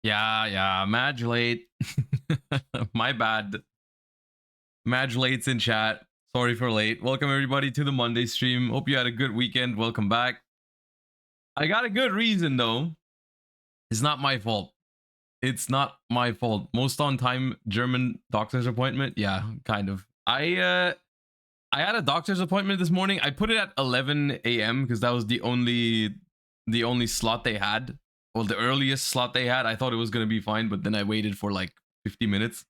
Yeah, Madge late. My bad. Madge late's in chat. Sorry for late. Welcome everybody to the Monday stream. Hope you had a good weekend. Welcome back. I got a good reason though. It's not my fault. It's not my fault. Most on time German doctor's appointment. Yeah, kind of. I had a doctor's appointment this morning. I put it at 11 a.m. because that was the only slot they had. Well, the earliest slot they had. I thought it was gonna be fine, but then I waited for like 50 minutes.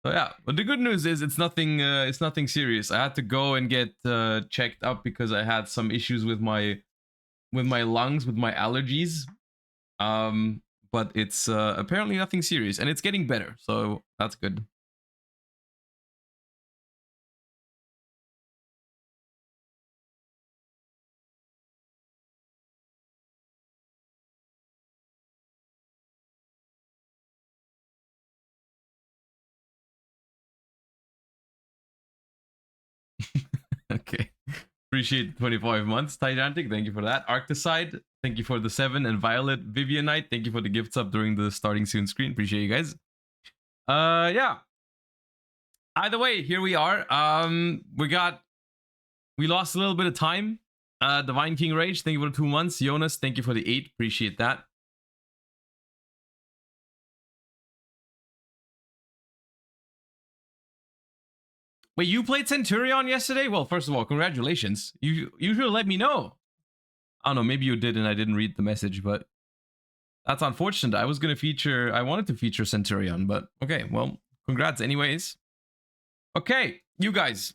So yeah, but the good news is it's nothing serious. I had to go and get checked up because I had some issues with my lungs, with my allergies. But it's apparently nothing serious, and it's getting better, so that's good. Okay. Appreciate 25 months, Titanic. Thank you for that. Arcticide, thank you for the 7. And Violet Vivianite, thank you for the gifts up during the starting soon screen. Appreciate you guys. Yeah. Either way, here we are. We lost a little bit of time. Divine King Rage, thank you for the 2 months. Jonas, thank you for the 8. Appreciate that. Wait, you played Centurion yesterday? Well, first of all, congratulations. You should let me know. I don't know, maybe you did and I didn't read the message, but that's unfortunate. I wanted to feature Centurion, but okay, well, congrats anyways. Okay, you guys,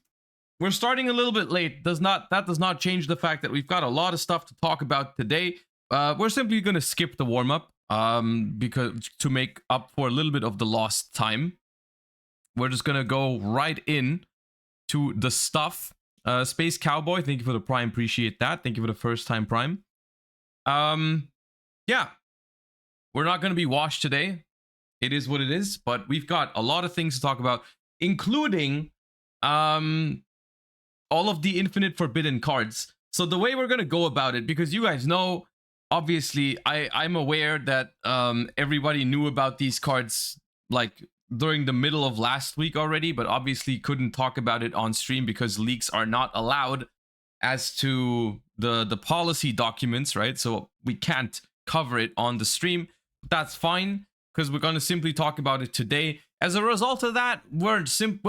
we're starting a little bit late. That does not change the fact that we've got a lot of stuff to talk about today. We're simply going to skip the warm-up because to make up for a little bit of the lost time. We're just going to go right in to the stuff. Space Cowboy, thank you for the Prime. Appreciate that. Thank you for the first time Prime. Yeah. We're not going to be washed today. It is what it is, but we've got a lot of things to talk about, including all of the infinite forbidden cards. So the way we're going to go about it, because you guys know, obviously, I'm aware that everybody knew about these cards like during the middle of last week already, but obviously couldn't talk about it on stream because leaks are not allowed as to the policy documents, right? So we can't cover it on the stream. That's fine, because we're going to simply talk about it today. As a result of that, we're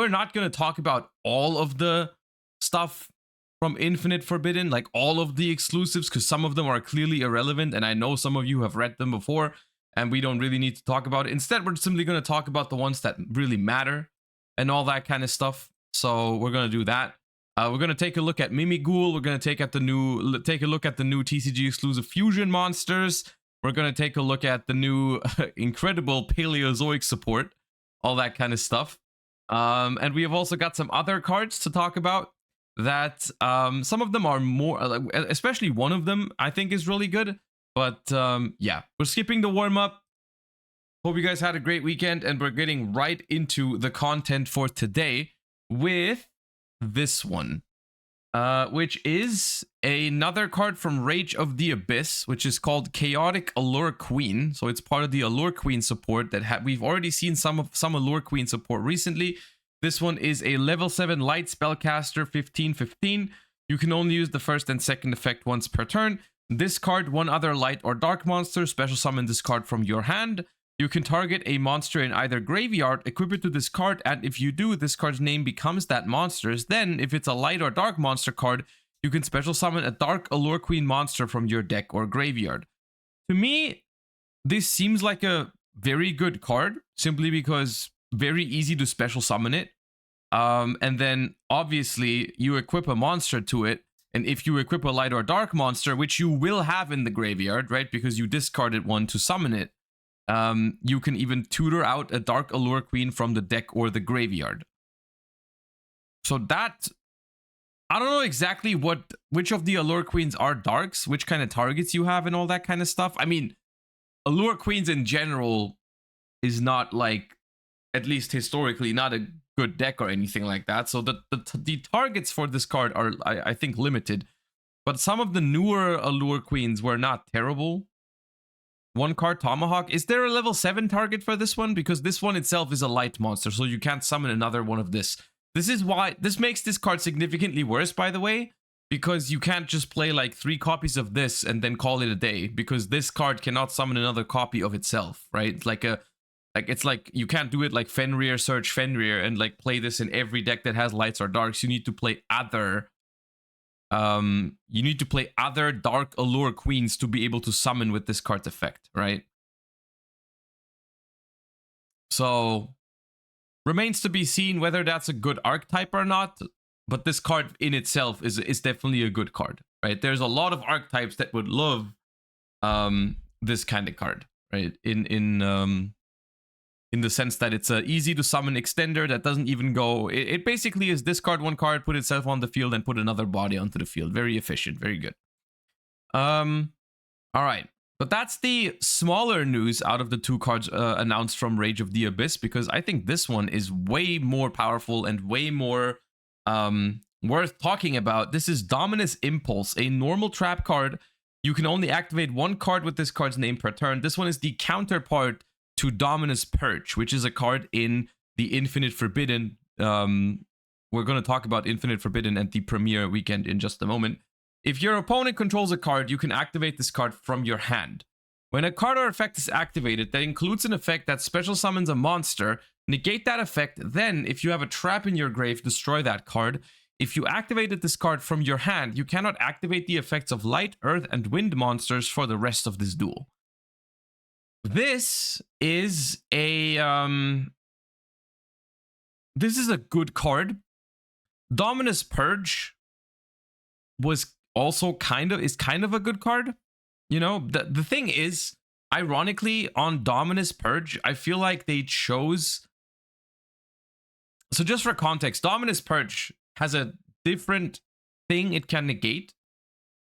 not going to talk about all of the stuff from Infinite Forbidden, like all of the exclusives, because some of them are clearly irrelevant, and I know some of you have read them before, and we don't really need to talk about it. Instead, we're simply going to talk about the ones that really matter and all that kind of stuff. So we're going to do that. We're going to take a look at Mimighoul. We're going to take a look at the new TCG exclusive fusion monsters. We're going to take a look at the new incredible Paleozoic support, all that kind of stuff. And we have also got some other cards to talk about that some of them are more, especially one of them I think is really good. But yeah, we're skipping the warm-up. Hope you guys had a great weekend, and we're getting right into the content for today with this one, which is another card from Rage of the Abyss, which is called Chaotic Allure Queen. So it's part of the Allure Queen support that we've already seen some Allure Queen support recently. This one is a level 7 light spellcaster, 15/15. You can only use the first and second effect once per turn. Discard one other light or dark monster, special summon this card from your hand. You can target a monster in either graveyard, equip it to this card, and if you do, this card's name becomes that monster's. Then, if it's a light or dark monster card, you can special summon a dark Allure Queen monster from your deck or graveyard. To me, this seems like a very good card, simply because very easy to special summon it. And then, obviously, you equip a monster to it. And if you equip a light or dark monster, which you will have in the graveyard, right? Because you discarded one to summon it, you can even tutor out a dark Allure Queen from the deck or the graveyard. So that, I don't know exactly which of the Allure Queens are darks, which kind of targets you have and all that kind of stuff. I mean, Allure Queens in general is not like, at least historically, not a good deck or anything like that. So the targets for this card are, I think, limited. But some of the newer Allure Queens were not terrible. one card Tomahawk. Is there a level 7 target for this one? Because this one itself is a light monster, so you can't summon another one of this. This is why this makes this card significantly worse, by the way, because you can't just play like 3 copies of this and then call it a day, because this card cannot summon another copy of itself, right? It's like you can't do it like Fenrir, search Fenrir, and like play this in every deck that has lights or darks. You need to play other Dark Allure Queens to be able to summon with this card's effect, right? So remains to be seen whether that's a good archetype or not, but this card in itself is definitely a good card, right? There's a lot of archetypes that would love this kind of card, right? In the sense that it's a easy to summon extender that doesn't even go... It basically is discard one card, put itself on the field, and put another body onto the field. Very efficient, very good. All right. But that's the smaller news out of the 2 cards announced from Rage of the Abyss, because I think this one is way more powerful and way more worth talking about. This is Dominus Impulse, a normal trap card. You can only activate 1 card with this card's name per turn. This one is the counterpart to Dominus Purge, which is a card in the Infinite Forbidden. We're going to talk about Infinite Forbidden and the premiere weekend in just a moment. If your opponent controls a card, you can activate this card from your hand. When a card or effect is activated that includes an effect that special summons a monster, negate that effect. Then, if you have a trap in your grave, destroy that card. If you activated this card from your hand, you cannot activate the effects of light, earth, and wind monsters for the rest of this duel. This is a good card. Dominus Purge was also kind of a good card. You know, the thing is, ironically, on Dominus Purge, I feel like they chose... So just for context, Dominus Purge has a different thing it can negate,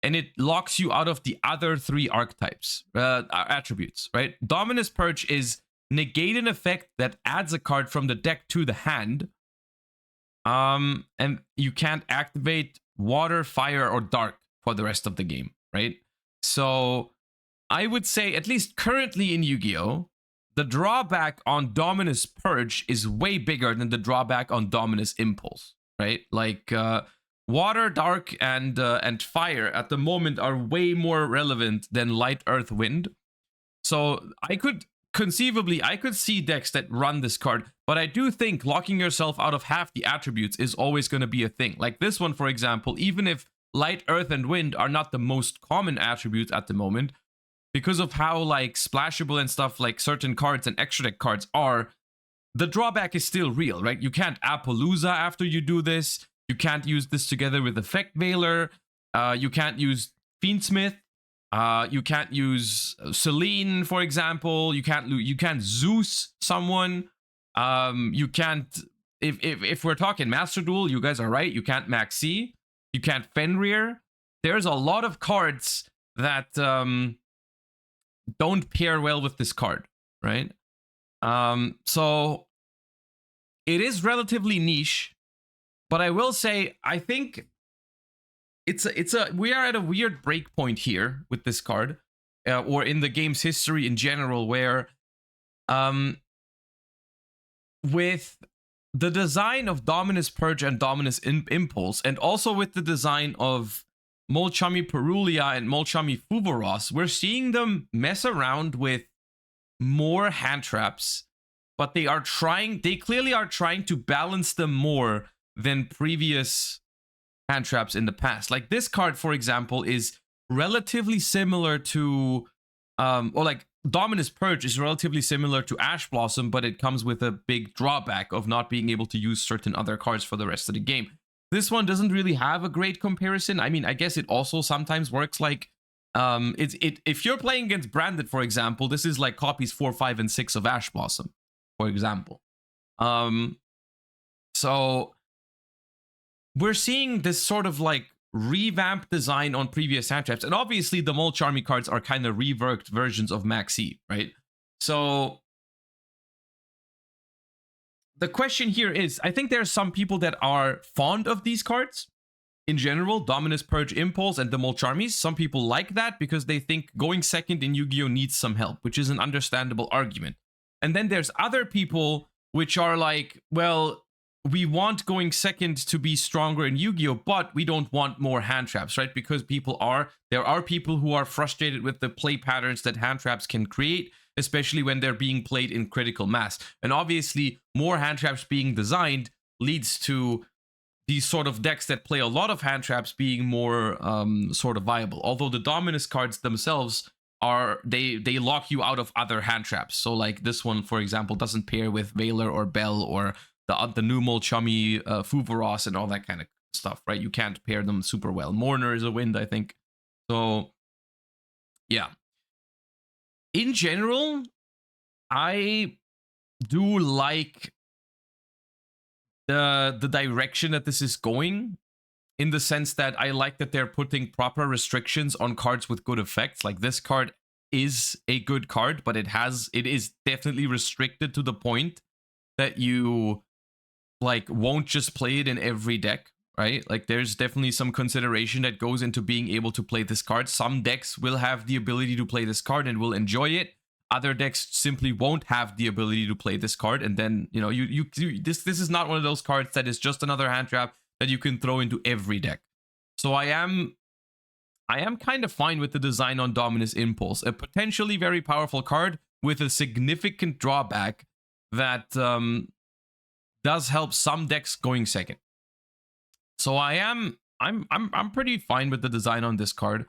and it locks you out of the other 3 archetypes, attributes, right? Dominus Purge is negate an effect that adds a card from the deck to the hand. And you can't activate water, fire, or dark for the rest of the game, right? So I would say, at least currently in Yu-Gi-Oh!, the drawback on Dominus Purge is way bigger than the drawback on Dominus Impulse, right? Like, water, dark, and fire at the moment are way more relevant than light, earth, wind. So I could see decks that run this card, but I do think locking yourself out of half the attributes is always going to be a thing. Like this one, for example, even if light, earth, and wind are not the most common attributes at the moment, because of how like splashable and stuff like certain cards and extra deck cards are, the drawback is still real, right? You can't Appaloosa after you do this. You can't use this together with Effect Veiler. You can't use Fiendsmith. You can't use Selene, for example. You can't Zeus someone. You can't, if we're talking Master Duel, you guys are right. You can't Maxi. You can't Fenrir. There's a lot of cards that don't pair well with this card, right? So it is relatively niche, but I will say I think we are at a weird break point here with this card, or in the game's history in general, where with the design of Dominus Purge and Dominus Impulse, and also with the design of Molchami Perulia and Molchami Fuvoros, we're seeing them mess around with more hand traps, but they clearly are trying to balance them more than previous hand traps in the past. Like this card, for example, is relatively similar to, or like Dominus Purge is relatively similar to Ash Blossom, but it comes with a big drawback of not being able to use certain other cards for the rest of the game. This one doesn't really have a great comparison. I mean, I guess it also sometimes works like, if you're playing against Branded, for example, this is like copies 4, 5, and 6 of Ash Blossom, for example. So we're seeing this sort of like revamped design on previous hand traps, and obviously the Molcharmy cards are kind of reworked versions of Maxi, right? So the question here is, I think there are some people that are fond of these cards, in general, Dominus, Purge, Impulse, and the Molcharmies, some people like that because they think going second in Yu-Gi-Oh needs some help, which is an understandable argument. And then there's other people which are like, well, we want going second to be stronger in Yu-Gi-Oh, but we don't want more hand traps, right? Because there are people who are frustrated with the play patterns that hand traps can create, especially when they're being played in critical mass. And obviously, more hand traps being designed leads to these sort of decks that play a lot of hand traps being more sort of viable. Although the Dominus cards themselves are, they lock you out of other hand traps. So like this one, for example, doesn't pair with Valor or Bell or the new Molchummy, Fuvaros and all that kind of stuff, right? You can't pair them super well. Mourner is a wind, I think. So yeah. In general, I do like the direction that this is going, in the sense that I like that they're putting proper restrictions on cards with good effects. Like this card is a good card, but it is definitely restricted to the point that you like won't just play it in every deck, right? Like there's definitely some consideration that goes into being able to play this card. Some decks will have the ability to play this card and will enjoy it. Other decks simply won't have the ability to play this card, and then you know this is not one of those cards that is just another hand trap that you can throw into every deck. So I am kind of fine with the design on Dominus Impulse, a potentially very powerful card with a significant drawback that does help some decks going second. So I'm pretty fine with the design on this card.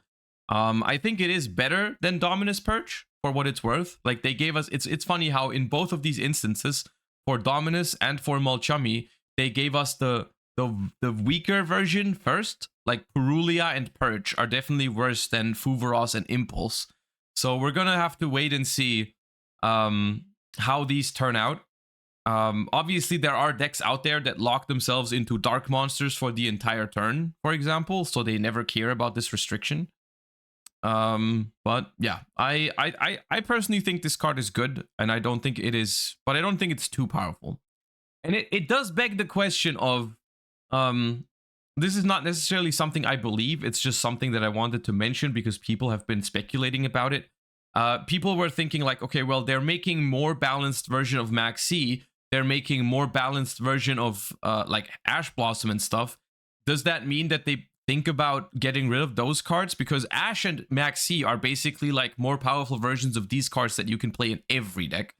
I think it is better than Dominus Purge for what it's worth. Like they gave us, it's funny how in both of these instances, for Dominus and for Molchummy, they gave us the weaker version first. Like Purulia and Purge are definitely worse than Fuvaros and Impulse. So we're gonna have to wait and see how these turn out. Obviously there are decks out there that lock themselves into dark monsters for the entire turn, for example, so they never care about this restriction. But yeah, I personally think this card is good, and I don't think it is, but I don't think it's too powerful. And it does beg the question of, this is not necessarily something I believe, it's just something that I wanted to mention because people have been speculating about it. People were thinking like, okay, well, they're making more balanced version of Maxi, they're making more balanced version of like Ash Blossom and stuff. Does that mean that they think about getting rid of those cards? Because Ash and Maxi are basically like more powerful versions of these cards that you can play in every deck.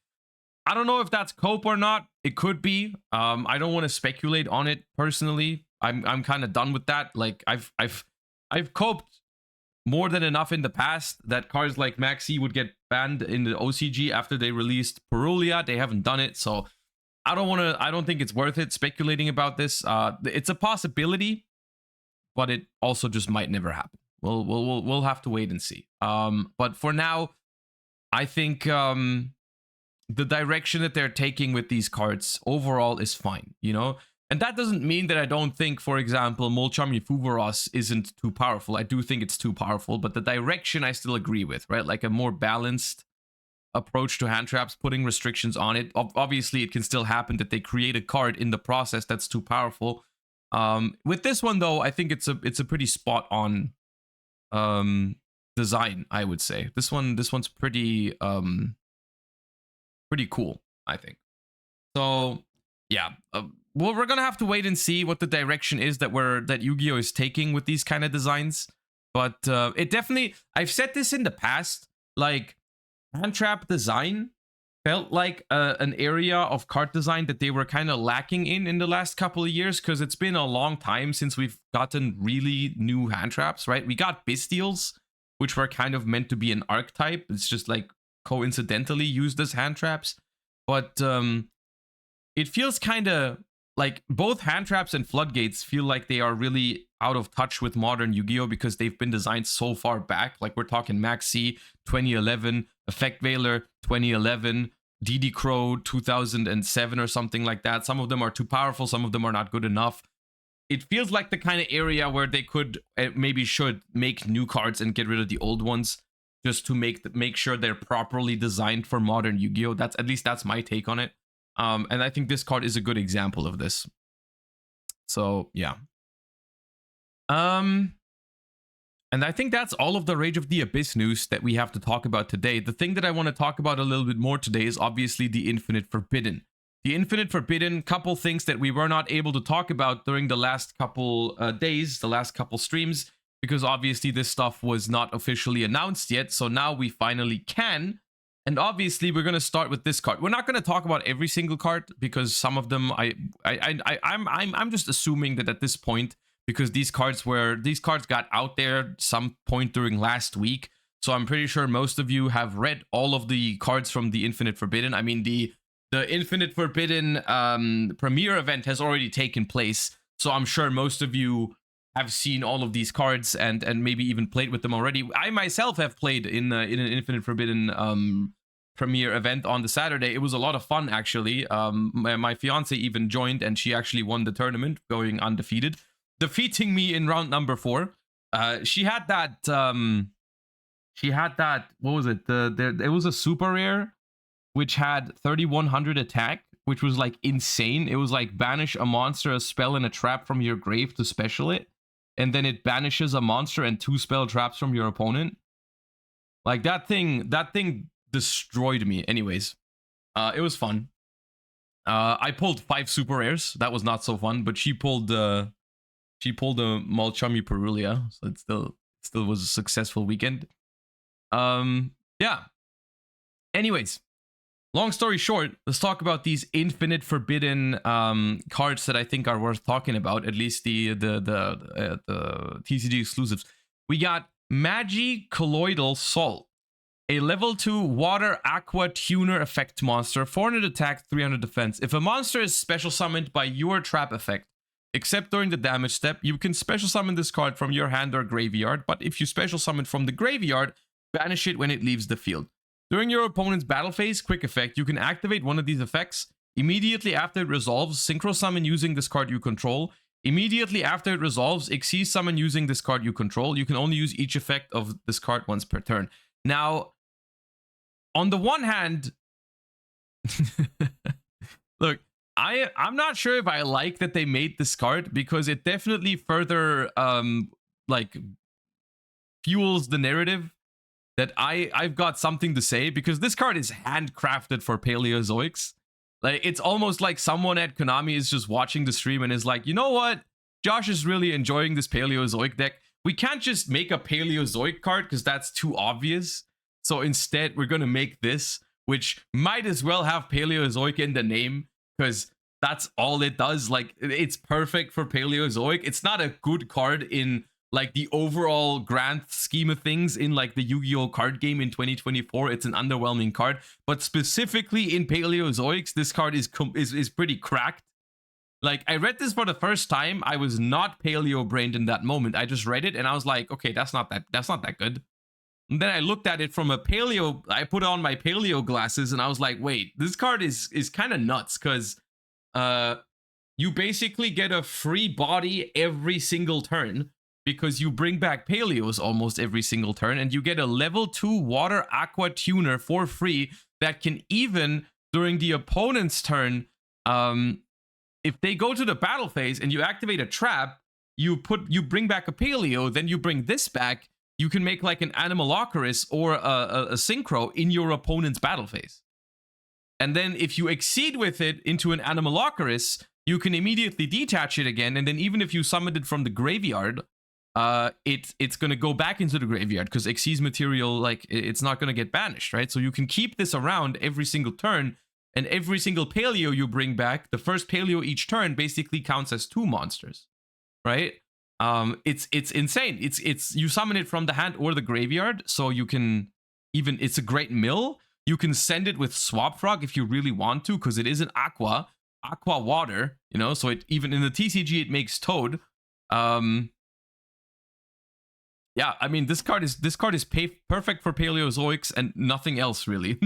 I don't know if that's cope or not. It could be. I don't want to speculate on it personally. I'm kind of done with that. Like I've coped more than enough in the past that cards like Maxi would get banned in the OCG after they released Purulia. They haven't done it, so I don't think it's worth it speculating about this. It's a possibility, but it also just might never happen. We'll have to wait and see. But for now, I think the direction that they're taking with these cards overall is fine, you know? And that doesn't mean that I don't think, for example, Molchummy Fuvaros isn't too powerful. I do think it's too powerful, but the direction I still agree with, right? Like a more balanced approach to hand traps, putting restrictions on it. Obviously, it can still happen that they create a card in the process that's too powerful. With this one, though, I think it's a pretty spot on design, I would say. This one's pretty pretty cool, I think. So yeah, well, we're gonna have to wait and see what the direction is that Yu-Gi-Oh is taking with these kind of designs. But it definitely, I've said this in the past, like hand trap design felt like an area of card design that they were kind of lacking in the last couple of years, because it's been a long time since we've gotten really new hand traps, right? We got Bestials, which were kind of meant to be an archetype. It's just like coincidentally used as hand traps, but it feels kind of like both hand traps and floodgates feel like they are really out of touch with modern Yu-Gi-Oh because they've been designed so far back. Like we're talking Maxi 2011, Effect Veiler 2011, DD Crow 2007 or something like that. Some of them are too powerful, some of them are not good enough. It feels like the kind of area where they could maybe should make new cards and get rid of the old ones, just to make sure they're properly designed for modern Yu-Gi-Oh. That's my take on it. And I think this card is a good example of this. So yeah. Um, and I think that's all of the Rage of the Abyss news that we have to talk about today. The thing that I want to talk about a little bit more today is obviously the Infinite Forbidden. The Infinite Forbidden, couple things that we were not able to talk about during the last couple days, the last couple streams, because obviously this stuff was not officially announced yet. So now we finally can. And obviously we're going to start with this card. We're not going to talk about every single card because some of them I'm just assuming that at this point, because these cards got out there some point during last week. So I'm pretty sure most of you have read all of the cards from the Infinite Forbidden. I mean, the Infinite Forbidden premiere event has already taken place. So I'm sure most of you have seen all of these cards and maybe even played with them already. I myself have played in an Infinite Forbidden premiere event on the Saturday. It was a lot of fun, actually. My fiance even joined and she actually won the tournament, going undefeated, defeating me in round number 4. She had that what was it? It was a super rare which had 3100 attack, which was like insane. It was like banish a monster, a spell, and a trap from your grave to special it, and then it banishes a monster and 2 spell traps from your opponent. Like that thing destroyed me. Anyways, it was fun. I pulled 5 super rares. That was not so fun, but she pulled a Malchami Perulia, so it still was a successful weekend. Yeah. Anyways, long story short, let's talk about these Infinite Forbidden cards that I think are worth talking about. At least the TCG exclusives. We got Magi Colloidal Salt, a level 2 water aqua tuner effect monster, 400 attack, 300 defense. If a monster is special summoned by your trap effect, except during the damage step, you can special summon this card from your hand or graveyard, but if you special summon from the graveyard, banish it when it leaves the field. During your opponent's battle phase, quick effect, you can activate one of these effects. Immediately after it resolves, synchro summon using this card you control. Immediately after it resolves, Xyz summon using this card you control. You can only use each effect of this card once per turn. Now, on the one hand, look, I'm not sure if I like that they made this card, because it definitely further like fuels the narrative that I've got something to say, because this card is handcrafted for Paleozoics. Like, it's almost like someone at Konami is just watching the stream and is like, you know what? Josh is really enjoying this Paleozoic deck. We can't just make a Paleozoic card because that's too obvious. So instead, we're going to make this, which might as well have Paleozoic in the name, because that's all it does. Like, it's perfect for Paleozoic. It's not a good card in like the overall grand scheme of things in like the Yu-Gi-Oh card game in 2024. It's an underwhelming card, but specifically in Paleozoics, this card is pretty cracked. Like, I read this for the first time. I was not paleo brained in that moment. I just read it and I was like, okay, that's not that good. And then I looked at it from a paleo, I put on my paleo glasses and I was like, wait, this card is kind of nuts, because you basically get a free body every single turn, because you bring back Paleos almost every single turn, and you get a level 2 water aqua tuner for free that can even, during the opponent's turn, if they go to the battle phase and you activate a trap, you bring back a Paleo, then you bring this back, you can make like an Animalocaris or a Synchro in your opponent's battle phase. And then if you exceed with it into an Animalocaris, you can immediately detach it again, and then even if you summoned it from the graveyard, it's gonna go back into the graveyard, because Xyz material, like, it's not gonna get banished, right? So you can keep this around every single turn, and every single Paleo you bring back, the first Paleo each turn basically counts as 2 monsters, right? It's insane. It's you summon it from the hand or the graveyard, so you can even, it's a great mill. You can send it with Swap Frog if you really want to, because it is an aqua water, you know, so it, even in the TCG, it makes Toad. Yeah, I mean, this card is perfect for Paleozoics and nothing else, really.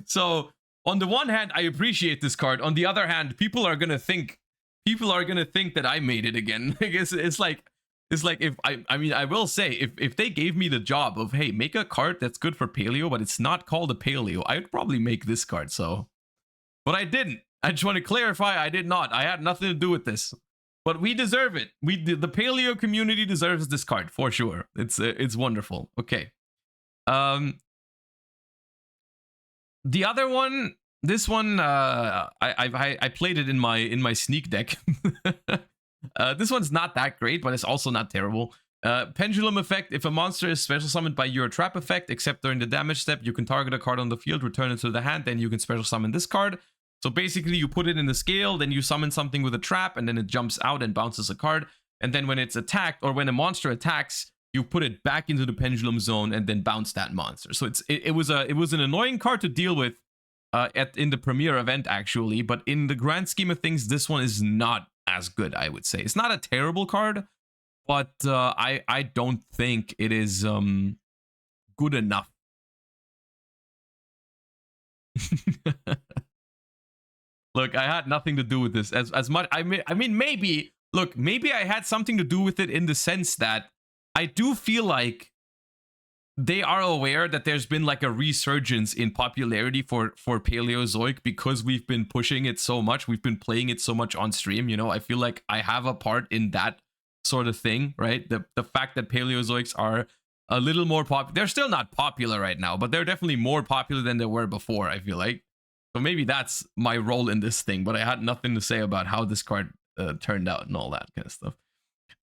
So on the one hand, I appreciate this card. On the other hand, people are gonna think that I made it again. I guess it's like if I will say, if they gave me the job of, hey, make a card that's good for Paleo, but it's not called a Paleo, I would probably make this card. So, but I didn't. I just want to clarify, I did not. I had nothing to do with this. But we deserve it. The Paleo community deserves this card for sure. It's wonderful. Okay. The other one, this one, I played it in my sneak deck. This one's not that great, but it's also not terrible. Pendulum effect. If a monster is special summoned by your trap effect, except during the damage step, you can target a card on the field, return it to the hand, then you can special summon this card. So basically, you put it in the scale, then you summon something with a trap, and then it jumps out and bounces a card. And then when it's attacked, or when a monster attacks, you put it back into the pendulum zone and then bounce that monster. So it was an annoying card to deal with in the premiere event, actually. But in the grand scheme of things, this one is not as good, I would say. It's not a terrible card, but I don't think it is good enough. Look, I had nothing to do with this as much. I mean, maybe. Look, maybe I had something to do with it in the sense that I do feel like they are aware that there's been like a resurgence in popularity for Paleozoic because we've been pushing it so much. We've been playing it so much on stream. You know, I feel like I have a part in that sort of thing, right? The fact that Paleozoics are a little more popular. They're still not popular right now, but they're definitely more popular than they were before, I feel like. So maybe that's my role in this thing, but I had nothing to say about how this card turned out and all that kind of stuff.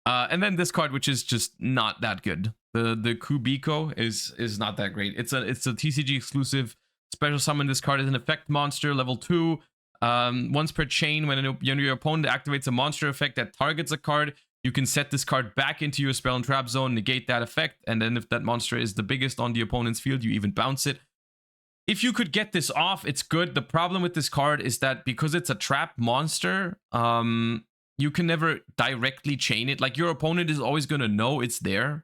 And then this card, which is just not that good. The Kubiko is not that great. It's a TCG exclusive. Special summon this card as an effect monster, level 2. Once per chain, when your opponent activates a monster effect that targets a card, you can set this card back into your spell and trap zone, negate that effect, and then if that monster is the biggest on the opponent's field, you even bounce it. If you could get this off, it's good. The problem with this card is that because it's a trap monster, you can never directly chain it. Like, your opponent is always going to know it's there,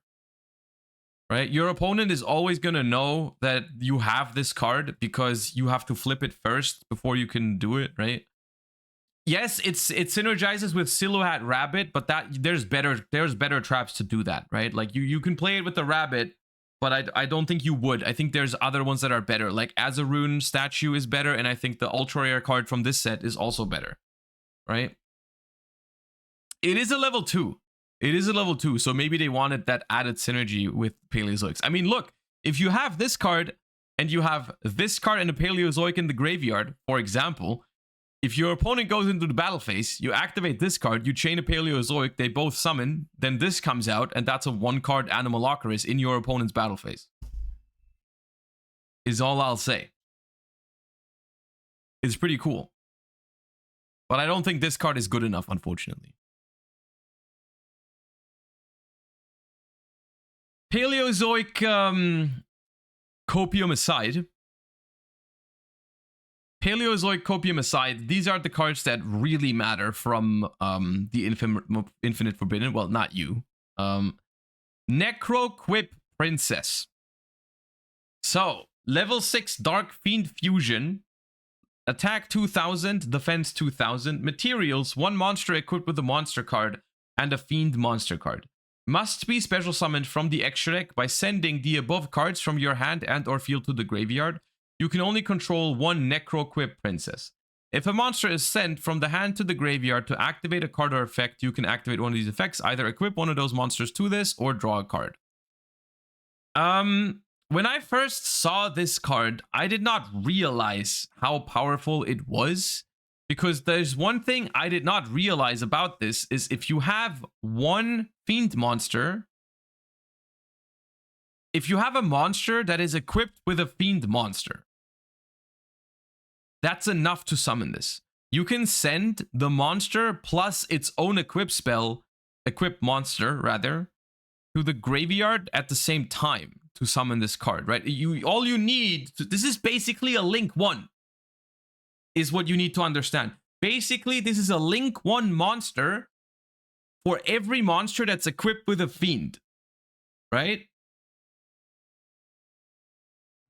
right? Your opponent is always going to know that you have this card because you have to flip it first before you can do it, right? Yes, it synergizes with Silhouette Rabbit, but there's better traps to do that, right? Like, you can play it with the rabbit, but I don't think you would. I think there's other ones that are better. Like, Azarune statue is better, and I think the ultra rare card from this set is also better, right? It is a level 2. It is a level 2, so maybe they wanted that added synergy with Paleozoics. I mean, look, if you have this card and you have this card and a Paleozoic in the graveyard, for example, if your opponent goes into the battle phase, you activate this card, you chain a Paleozoic, they both summon, then this comes out, and that's a 1-card Animalocaris in your opponent's battle phase. Is all I'll say. It's pretty cool. But I don't think this card is good enough, unfortunately. Paleozoic Copium aside, these are the cards that really matter from the Infinite Forbidden. Well, not you. Necroquip Princess. So, level 6 Dark Fiend Fusion. Attack 2000, defense 2000. Materials, 1 monster equipped with a monster card and a Fiend monster card. Must be special summoned from the extra deck by sending the above cards from your hand and or field to the graveyard. You can only control 1 Necroquip Princess. If a monster is sent from the hand to the graveyard to activate a card or effect, you can activate one of these effects, either equip one of those monsters to this or draw a card. When I first saw this card, I did not realize how powerful it was. Because there's one thing I did not realize about this is if you have 1 Fiend monster, if you have a monster that is equipped with a Fiend monster, that's enough to summon this. You can send the monster plus its own equip monster, to the graveyard at the same time to summon this card, right? All you need, this is basically a Link 1. Is what you need to understand. Basically, this is a Link 1 monster for every monster that's equipped with a Fiend, right?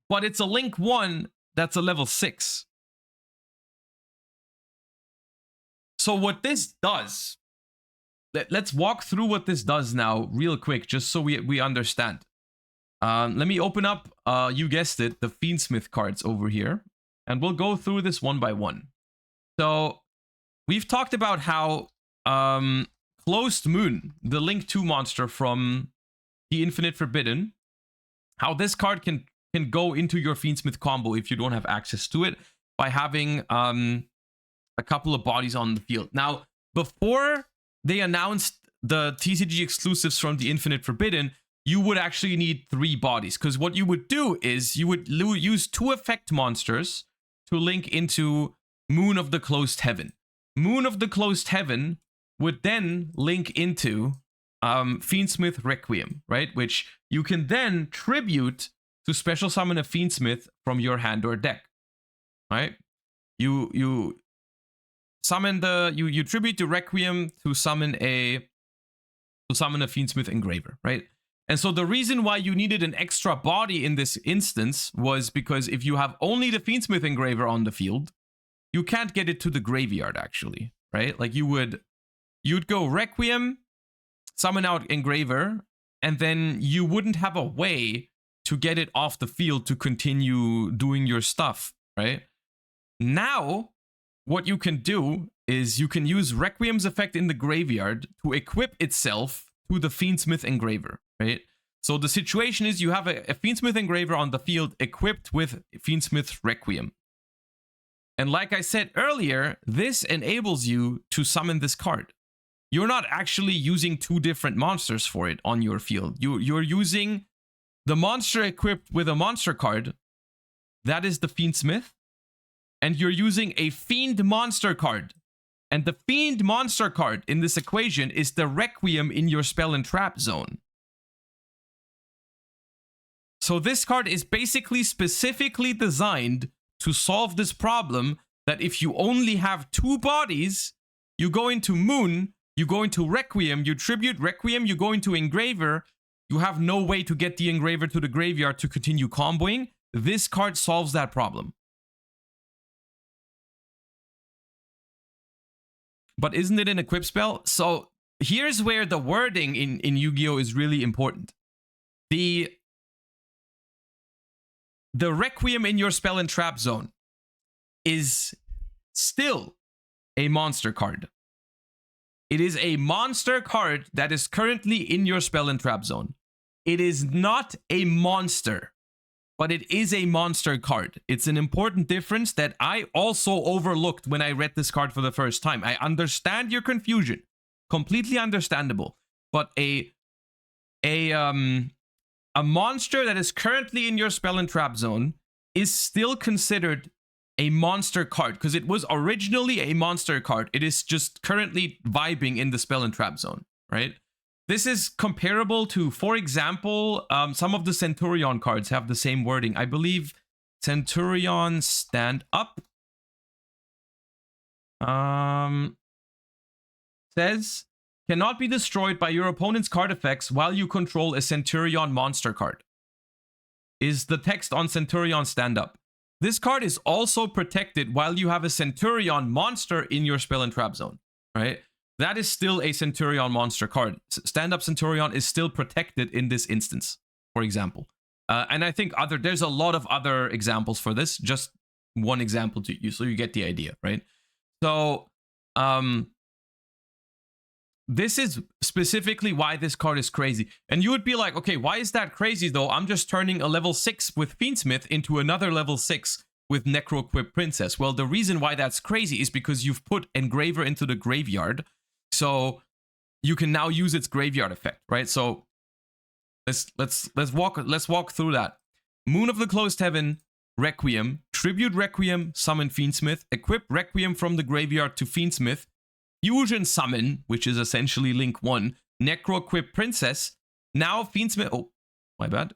But it's a Link 1 that's a level 6. So what this does, let's walk through what this does now real quick, just so we understand. Let me open up, you guessed it, the Fiendsmith cards over here. And we'll go through this one by one. So we've talked about how Closed Moon, the Link 2 monster from the Infinite Forbidden, how this card can go into your Fiendsmith combo if you don't have access to it by having a couple of bodies on the field. Now, before they announced the TCG exclusives from the Infinite Forbidden, you would actually need 3 bodies, because what you would do is you would use 2 effect monsters to link into Moon of the Closed Heaven. Moon of the Closed Heaven would then link into Fiendsmith Requiem, right? Which you can then tribute to special summon a Fiendsmith from your hand or deck, right? You summon you tribute to Requiem to summon a Fiendsmith Engraver, right? And so the reason why you needed an extra body in this instance was because if you have only the Fiendsmith Engraver on the field, you can't get it to the graveyard, actually, right? Like you'd go Requiem, summon out Engraver, and then you wouldn't have a way to get it off the field to continue doing your stuff, right? Now, what you can do is you can use Requiem's effect in the graveyard to equip itself to the Fiendsmith Engraver, right? So the situation is you have a Fiendsmith Engraver on the field equipped with Fiendsmith Requiem. And like I said earlier, this enables you to summon this card. You're not actually using 2 different monsters for it on your field. You're using the monster equipped with a monster card. That is the Fiendsmith. And you're using a Fiend monster card. And the Fiend monster card in this equation is the Requiem in your spell and trap zone. So this card is basically specifically designed to solve this problem that if you only have 2 bodies, you go into Moon, you go into Requiem, you tribute Requiem, you go into Engraver, you have no way to get the Engraver to the graveyard to continue comboing. This card solves that problem. But isn't it an equip spell? So here's where the wording in Yu-Gi-Oh! Is really important. The Requiem in your spell and trap zone is still a monster card. It is a monster card that is currently in your spell and trap zone. It is not a monster, but it is a monster card. It's an important difference that I also overlooked when I read this card for the first time. I understand your confusion. Completely understandable. But a monster that is currently in your spell and trap zone is still considered a monster card because it was originally a monster card. It is just currently vibing in the spell and trap zone, right? This is comparable to, for example, some of the Centurion cards have the same wording. I believe Centurion Stand Up says, cannot be destroyed by your opponent's card effects while you control a Centurion monster card. Is the text on Centurion Stand Up. This card is also protected while you have a Centurion monster in your spell and trap zone, right? That is still a Centurion monster card. Stand Up Centurion is still protected in this instance, for example. And I think there's a lot of other examples for this. Just one example to you, so you get the idea, right? So, this is specifically why this card is crazy. And you would be like, okay, why is that crazy though? I'm just turning a level 6 with Fiendsmith into another level 6 with Necro-Equipped Princess. Well, the reason why that's crazy is because you've put Engraver into the graveyard. So you can now use its graveyard effect, right? So let's walk through that. Moon of the Closed Heaven, Requiem, tribute Requiem, summon Fiendsmith, equip Requiem from the graveyard to Fiendsmith, Fusion Summon, which is essentially Link 1, Necro-Equipped Princess. Now Fiendsmith... Oh, my bad.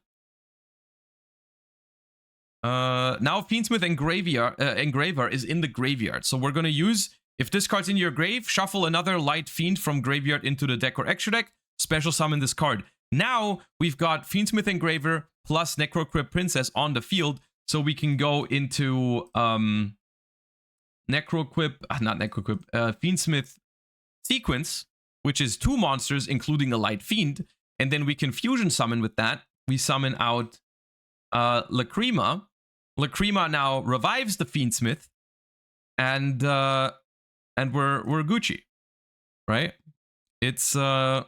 Now Fiendsmith Engraver is in the graveyard. So we're going to use... If this card's in your grave, shuffle another Light Fiend from graveyard into the deck or extra deck. Special summon this card. Now We've got Fiendsmith Engraver plus Necro-Equipped Princess on the field. So we can go into... Fiendsmith Sequence, which is 2 monsters, including a Light Fiend, and then we can fusion summon with that. We summon out Lacrima. Lacrima now revives the Fiendsmith, and we're Gucci, right? It's or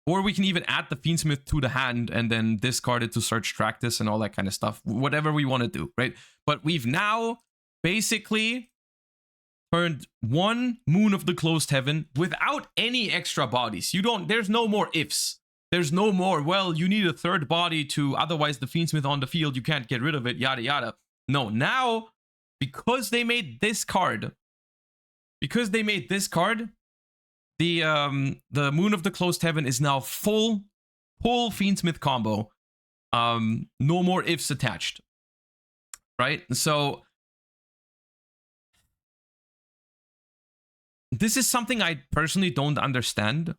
we can even add the Fiendsmith to the hand and then discard it to search Tractus and all that kind of stuff. Whatever we want to do, right? But we've now basically turned one Moon of the Closed Heaven without any extra bodies. There's no more ifs. There's no more, well, you need a third body to, otherwise the Fiendsmith on the field, you can't get rid of it, yada yada. No, now, because they made this card, the Moon of the Closed Heaven is now full Fiendsmith combo. No more ifs attached. Right? So this is something I personally don't understand.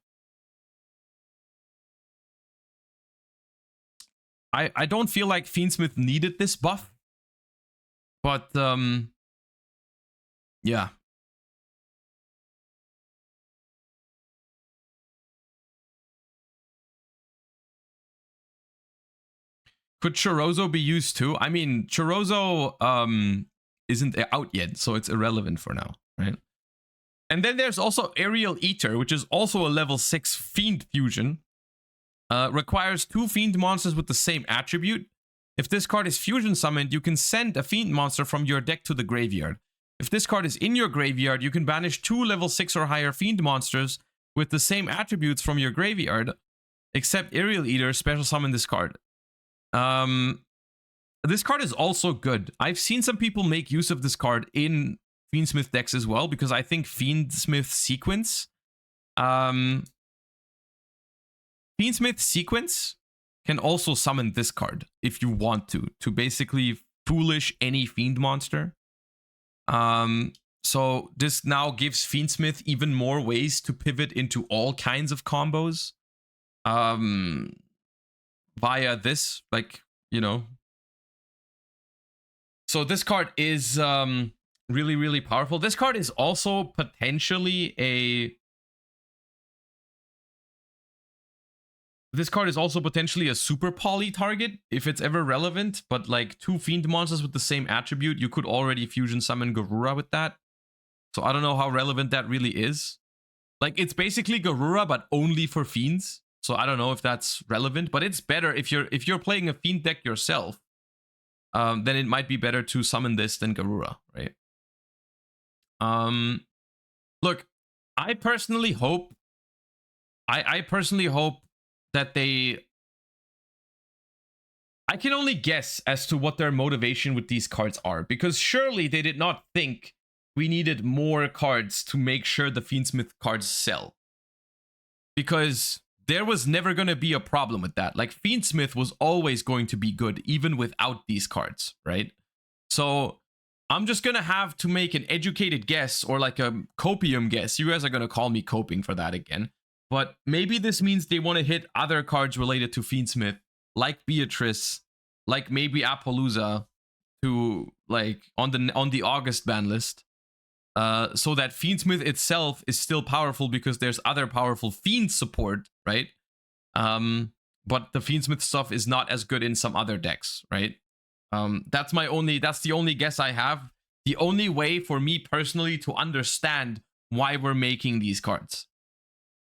I don't feel like Fiendsmith needed this buff. But yeah. Could Chorozo be used too? I mean, Chorozo isn't out yet, so it's irrelevant for now, right? And then there's also Aerial Eater, which is also a level 6 Fiend Fusion. Requires 2 Fiend monsters with the same attribute. If this card is fusion summoned, you can send a Fiend monster from your deck to the graveyard. If this card is in your graveyard, you can banish 2 level 6 or higher Fiend monsters with the same attributes from your graveyard, except Aerial Eater, special summon this card. This card is also good. I've seen some people make use of this card in Fiendsmith decks as well, because I think Fiendsmith Sequence can also summon this card if you want to basically foolish any Fiend monster. So this now gives Fiendsmith even more ways to pivot into all kinds of combos. Via this, like, you know. So this card is really, really powerful. This card is also potentially a super poly target if it's ever relevant, but like 2 Fiend monsters with the same attribute, you could already fusion summon Garura with that. So I don't know how relevant that really is. Like, it's basically Garura, but only for Fiends. So I don't know if that's relevant, but it's better if you're playing a Fiend deck yourself, then it might be better to summon this than Garura, right? Look, I personally hope that I can only guess as to what their motivation with these cards are, because surely they did not think we needed more cards to make sure the Fiendsmith cards sell. Because there was never going to be a problem with that. Like, Fiendsmith was always going to be good, even without these cards, right? So I'm just going to have to make an educated guess, or like a copium guess. You guys are going to call me coping for that again. But maybe this means they want to hit other cards related to Fiendsmith, like Beatrice, like maybe Appaloosa, to like on the August ban list. So that Fiendsmith itself is still powerful because there's other powerful Fiend support, right? But the Fiendsmith stuff is not as good in some other decks, right? That's the only guess I have. The only way for me personally to understand why we're making these cards.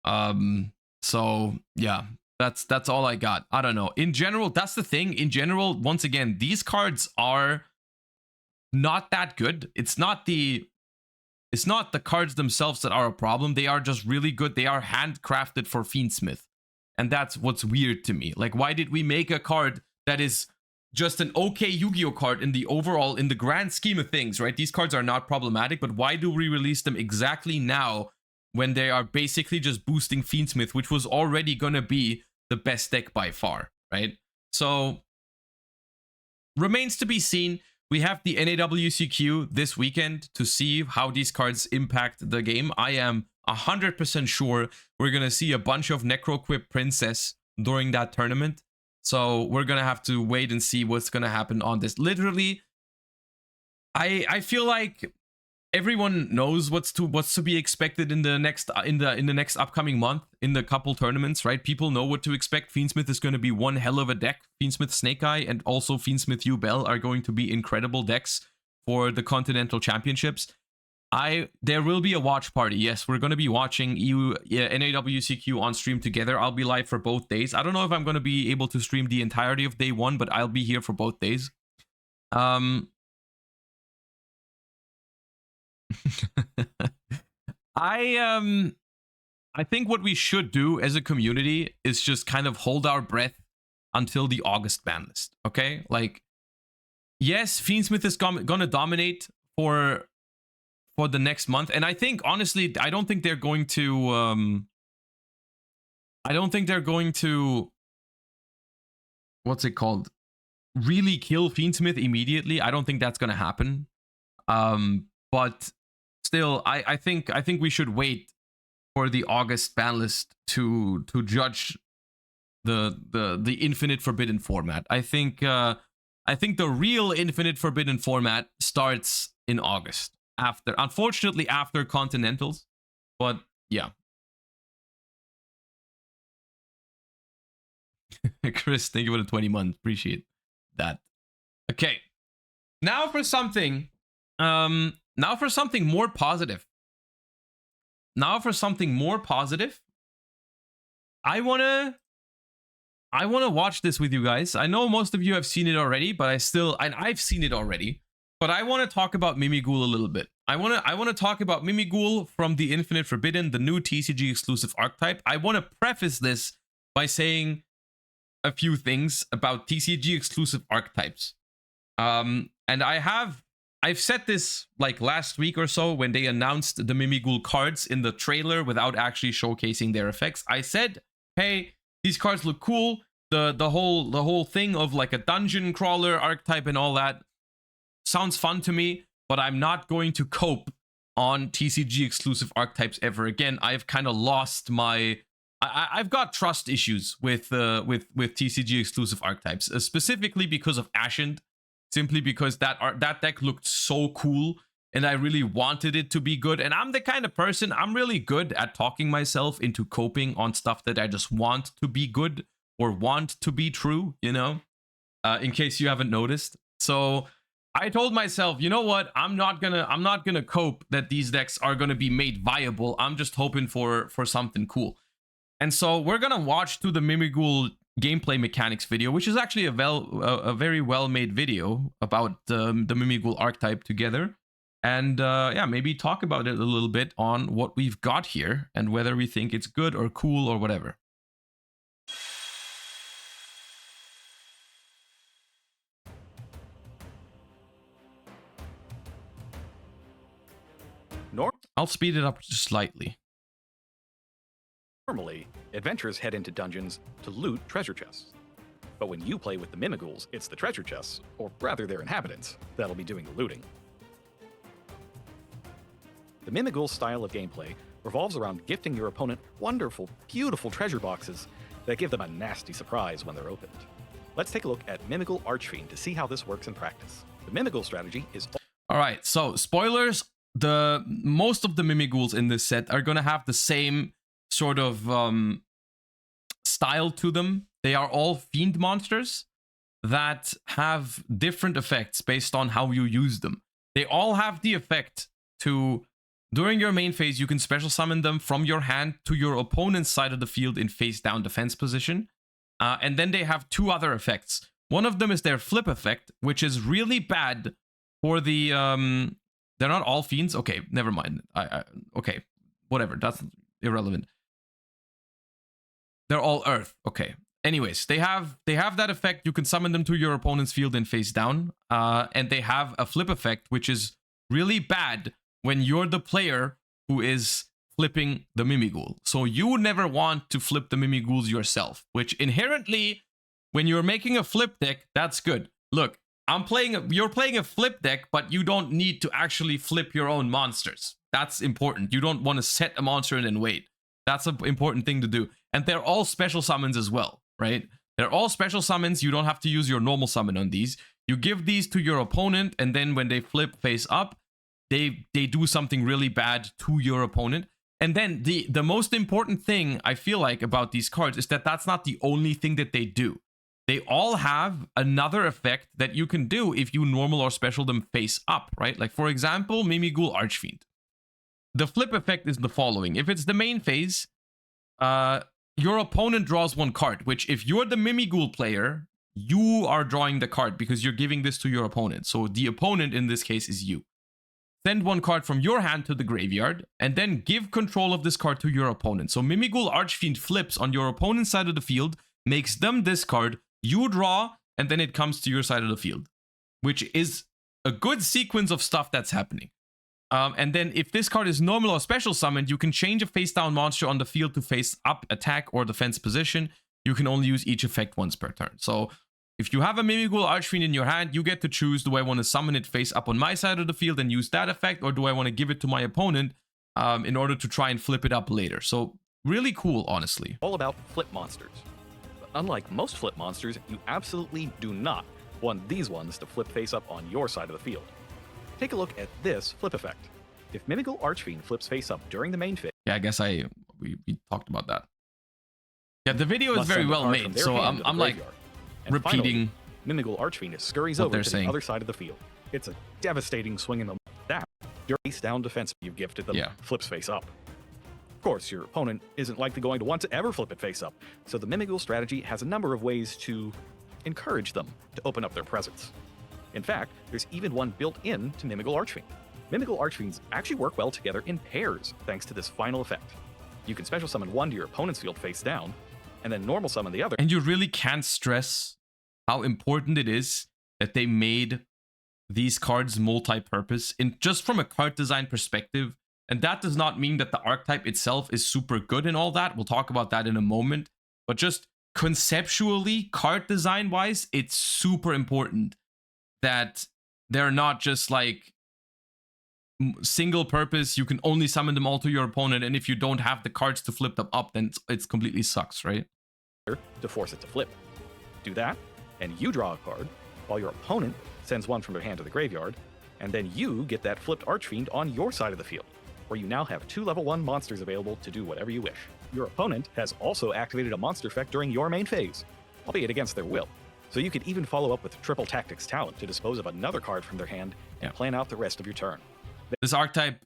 So yeah, that's all I got. I don't know. In general, that's the thing. In general, once again, these cards are not that good. It's not the cards themselves that are a problem. They are just really good. They are handcrafted for Fiendsmith. And that's what's weird to me. Like, why did we make a card that is just an okay Yu-Gi-Oh card in the grand scheme of things, right? These cards are not problematic, but why do we release them exactly now when they are basically just boosting Fiendsmith, which was already gonna be the best deck by far, right? So, remains to be seen. We have the NAWCQ this weekend to see how these cards impact the game. I am 100% sure we're going to see a bunch of Necroquip Princess during that tournament. So we're going to have to wait and see what's going to happen on this. Literally, I feel like everyone knows what's to be expected in the next upcoming month in the couple tournaments, right? People know what to expect. Fiendsmith is going to be one hell of a deck. Fiendsmith Snake Eye and also Fiendsmith Yubel are going to be incredible decks for the Continental Championships. There will be a watch party. Yes, we're going to be watching NAWCQ on stream together. I'll be live for both days. I don't know if I'm going to be able to stream the entirety of day one, but I'll be here for both days. I think what we should do as a community is just kind of hold our breath until the August ban list. Okay, like, yes, Fiendsmith is gonna dominate for the next month, and I think honestly, I don't think they're going to. What's it called? Really kill Fiendsmith immediately. I don't think that's gonna happen. But still, I think we should wait for the August ban list to judge the Infinite Forbidden format. I think the real Infinite Forbidden format starts in August, unfortunately after Continentals, but yeah. Chris, thank you for the 20 months. Appreciate that. Okay, now for something more positive. I wanna watch this with you guys. I know most of you have seen it already, but I've seen it already. But I want to talk about Mimighoul a little bit. I want to talk about Mimighoul from the Infinite Forbidden, the new TCG exclusive archetype. I want to preface this by saying a few things about TCG exclusive archetypes. And I've said this like last week or so when they announced the Mimighoul cards in the trailer without actually showcasing their effects. I said, hey, these cards look cool. The whole thing of like a dungeon crawler archetype and all that sounds fun to me, but I'm not going to cope on TCG exclusive archetypes ever again. I've kind of lost my I've got trust issues with TCG exclusive archetypes, specifically because of Ascent. Simply because that deck looked so cool and I really wanted it to be good. And I'm the kind of person, I'm really good at talking myself into coping on stuff that I just want to be good or want to be true, you know, in case you haven't noticed. So I told myself, you know what, I'm not gonna cope that these decks are gonna be made viable. I'm just hoping for something cool. And so we're gonna watch to the Mimighoul gameplay mechanics video, which is actually a very well made video about the Mimighoul archetype together, and yeah, maybe talk about it a little bit on what we've got here and whether we think it's good or cool or whatever. I'll speed it up just slightly. Normally, adventurers head into dungeons to loot treasure chests. But when you play with the Mimighouls, it's the treasure chests, or rather their inhabitants, that'll be doing the looting. The Mimighoul style of gameplay revolves around gifting your opponent wonderful, beautiful treasure boxes that give them a nasty surprise when they're opened. Let's take a look at Mimighoul Archfiend to see how this works in practice. The Mimighoul strategy is... Alright, so spoilers, most of the Mimighouls in this set are going to have the same sort of style to them. They are all fiend monsters that have different effects based on how you use them. They all have the effect to, during your main phase, you can special summon them from your hand to your opponent's side of the field in face down defense position. And then they have two other effects. One of them is their flip effect, which is really bad for the... they're not all fiends? Okay, never mind. Okay, whatever. That's irrelevant. They're all earth. Okay. Anyways, they have that effect. You can summon them to your opponent's field and face down. And they have a flip effect, which is really bad when you're the player who is flipping the Mimighoul. So you never want to flip the Mimighouls yourself, which inherently, when you're making a flip deck, that's good. Look, you're playing a flip deck, but you don't need to actually flip your own monsters. That's important. You don't want to set a monster and then wait. That's an important thing to do. And they're all special summons as well, right? They're all special summons. You don't have to use your normal summon on these. You give these to your opponent, and then when they flip face up, they do something really bad to your opponent. And then the most important thing I feel like about these cards is that that's not the only thing that they do. They all have another effect that you can do if you normal or special them face up, right? Like, for example, Mimighoul Archfiend. the flip effect is the following. If it's the main phase, your opponent draws one card, which if you're the Mimighoul player, you are drawing the card because you're giving this to your opponent. So the opponent in this case is you. Send one card from your hand to the graveyard, and then give control of this card to your opponent. So Mimighoul Archfiend flips on your opponent's side of the field, makes them discard, you draw, and then it comes to your side of the field, which is a good sequence of stuff that's happening. And then if this card is normal or special summoned, you can change a face down monster on the field to face up, attack, or defense position. You can only use each effect once per turn. So if you have a Mimighoul Archfiend in your hand, you get to choose, do I want to summon it face up on my side of the field and use that effect, or do I want to give it to my opponent in order to try and flip it up later? So really cool, honestly. All about flip monsters. But unlike most flip monsters, you absolutely do not want these ones to flip face up on your side of the field. Take a look at this flip effect. If Mimighoul Archfiend flips face up during the main phase... Yeah, I guess we talked about that. Yeah, the video is very well made, so I'm like repeating. Mimighoul Archfiend scurries over to the other side of the field. It's a devastating swing in the that your face down defense you've gifted them flips face up. Of course, your opponent isn't likely going to want to ever flip it face up, so the Mimighoul strategy has a number of ways to encourage them to open up their presence. In fact, there's even one built in to Mimighoul Archfiend. Mimighoul Archfiends actually work well together in pairs thanks to this final effect. You can special summon one to your opponent's field face down, and then normal summon the other. And you really can't stress how important it is that they made these cards multi-purpose in just from a card design perspective. And that does not mean that the archetype itself is super good and all that. We'll talk about that in a moment. But just conceptually, card design wise, it's super important that they're not just like single purpose. You can only summon them all to your opponent, and if you don't have the cards to flip them up, then it's completely sucks, right? To force it to flip. Do that, and you draw a card, while your opponent sends one from their hand to the graveyard, and then you get that flipped Archfiend on your side of the field, where you now have 2 level 1 monsters available to do whatever you wish. Your opponent has also activated a monster effect during your main phase, albeit against their will. So you could even follow up with Triple Tactics Talent to dispose of another card from their hand and plan out the rest of your turn. This archetype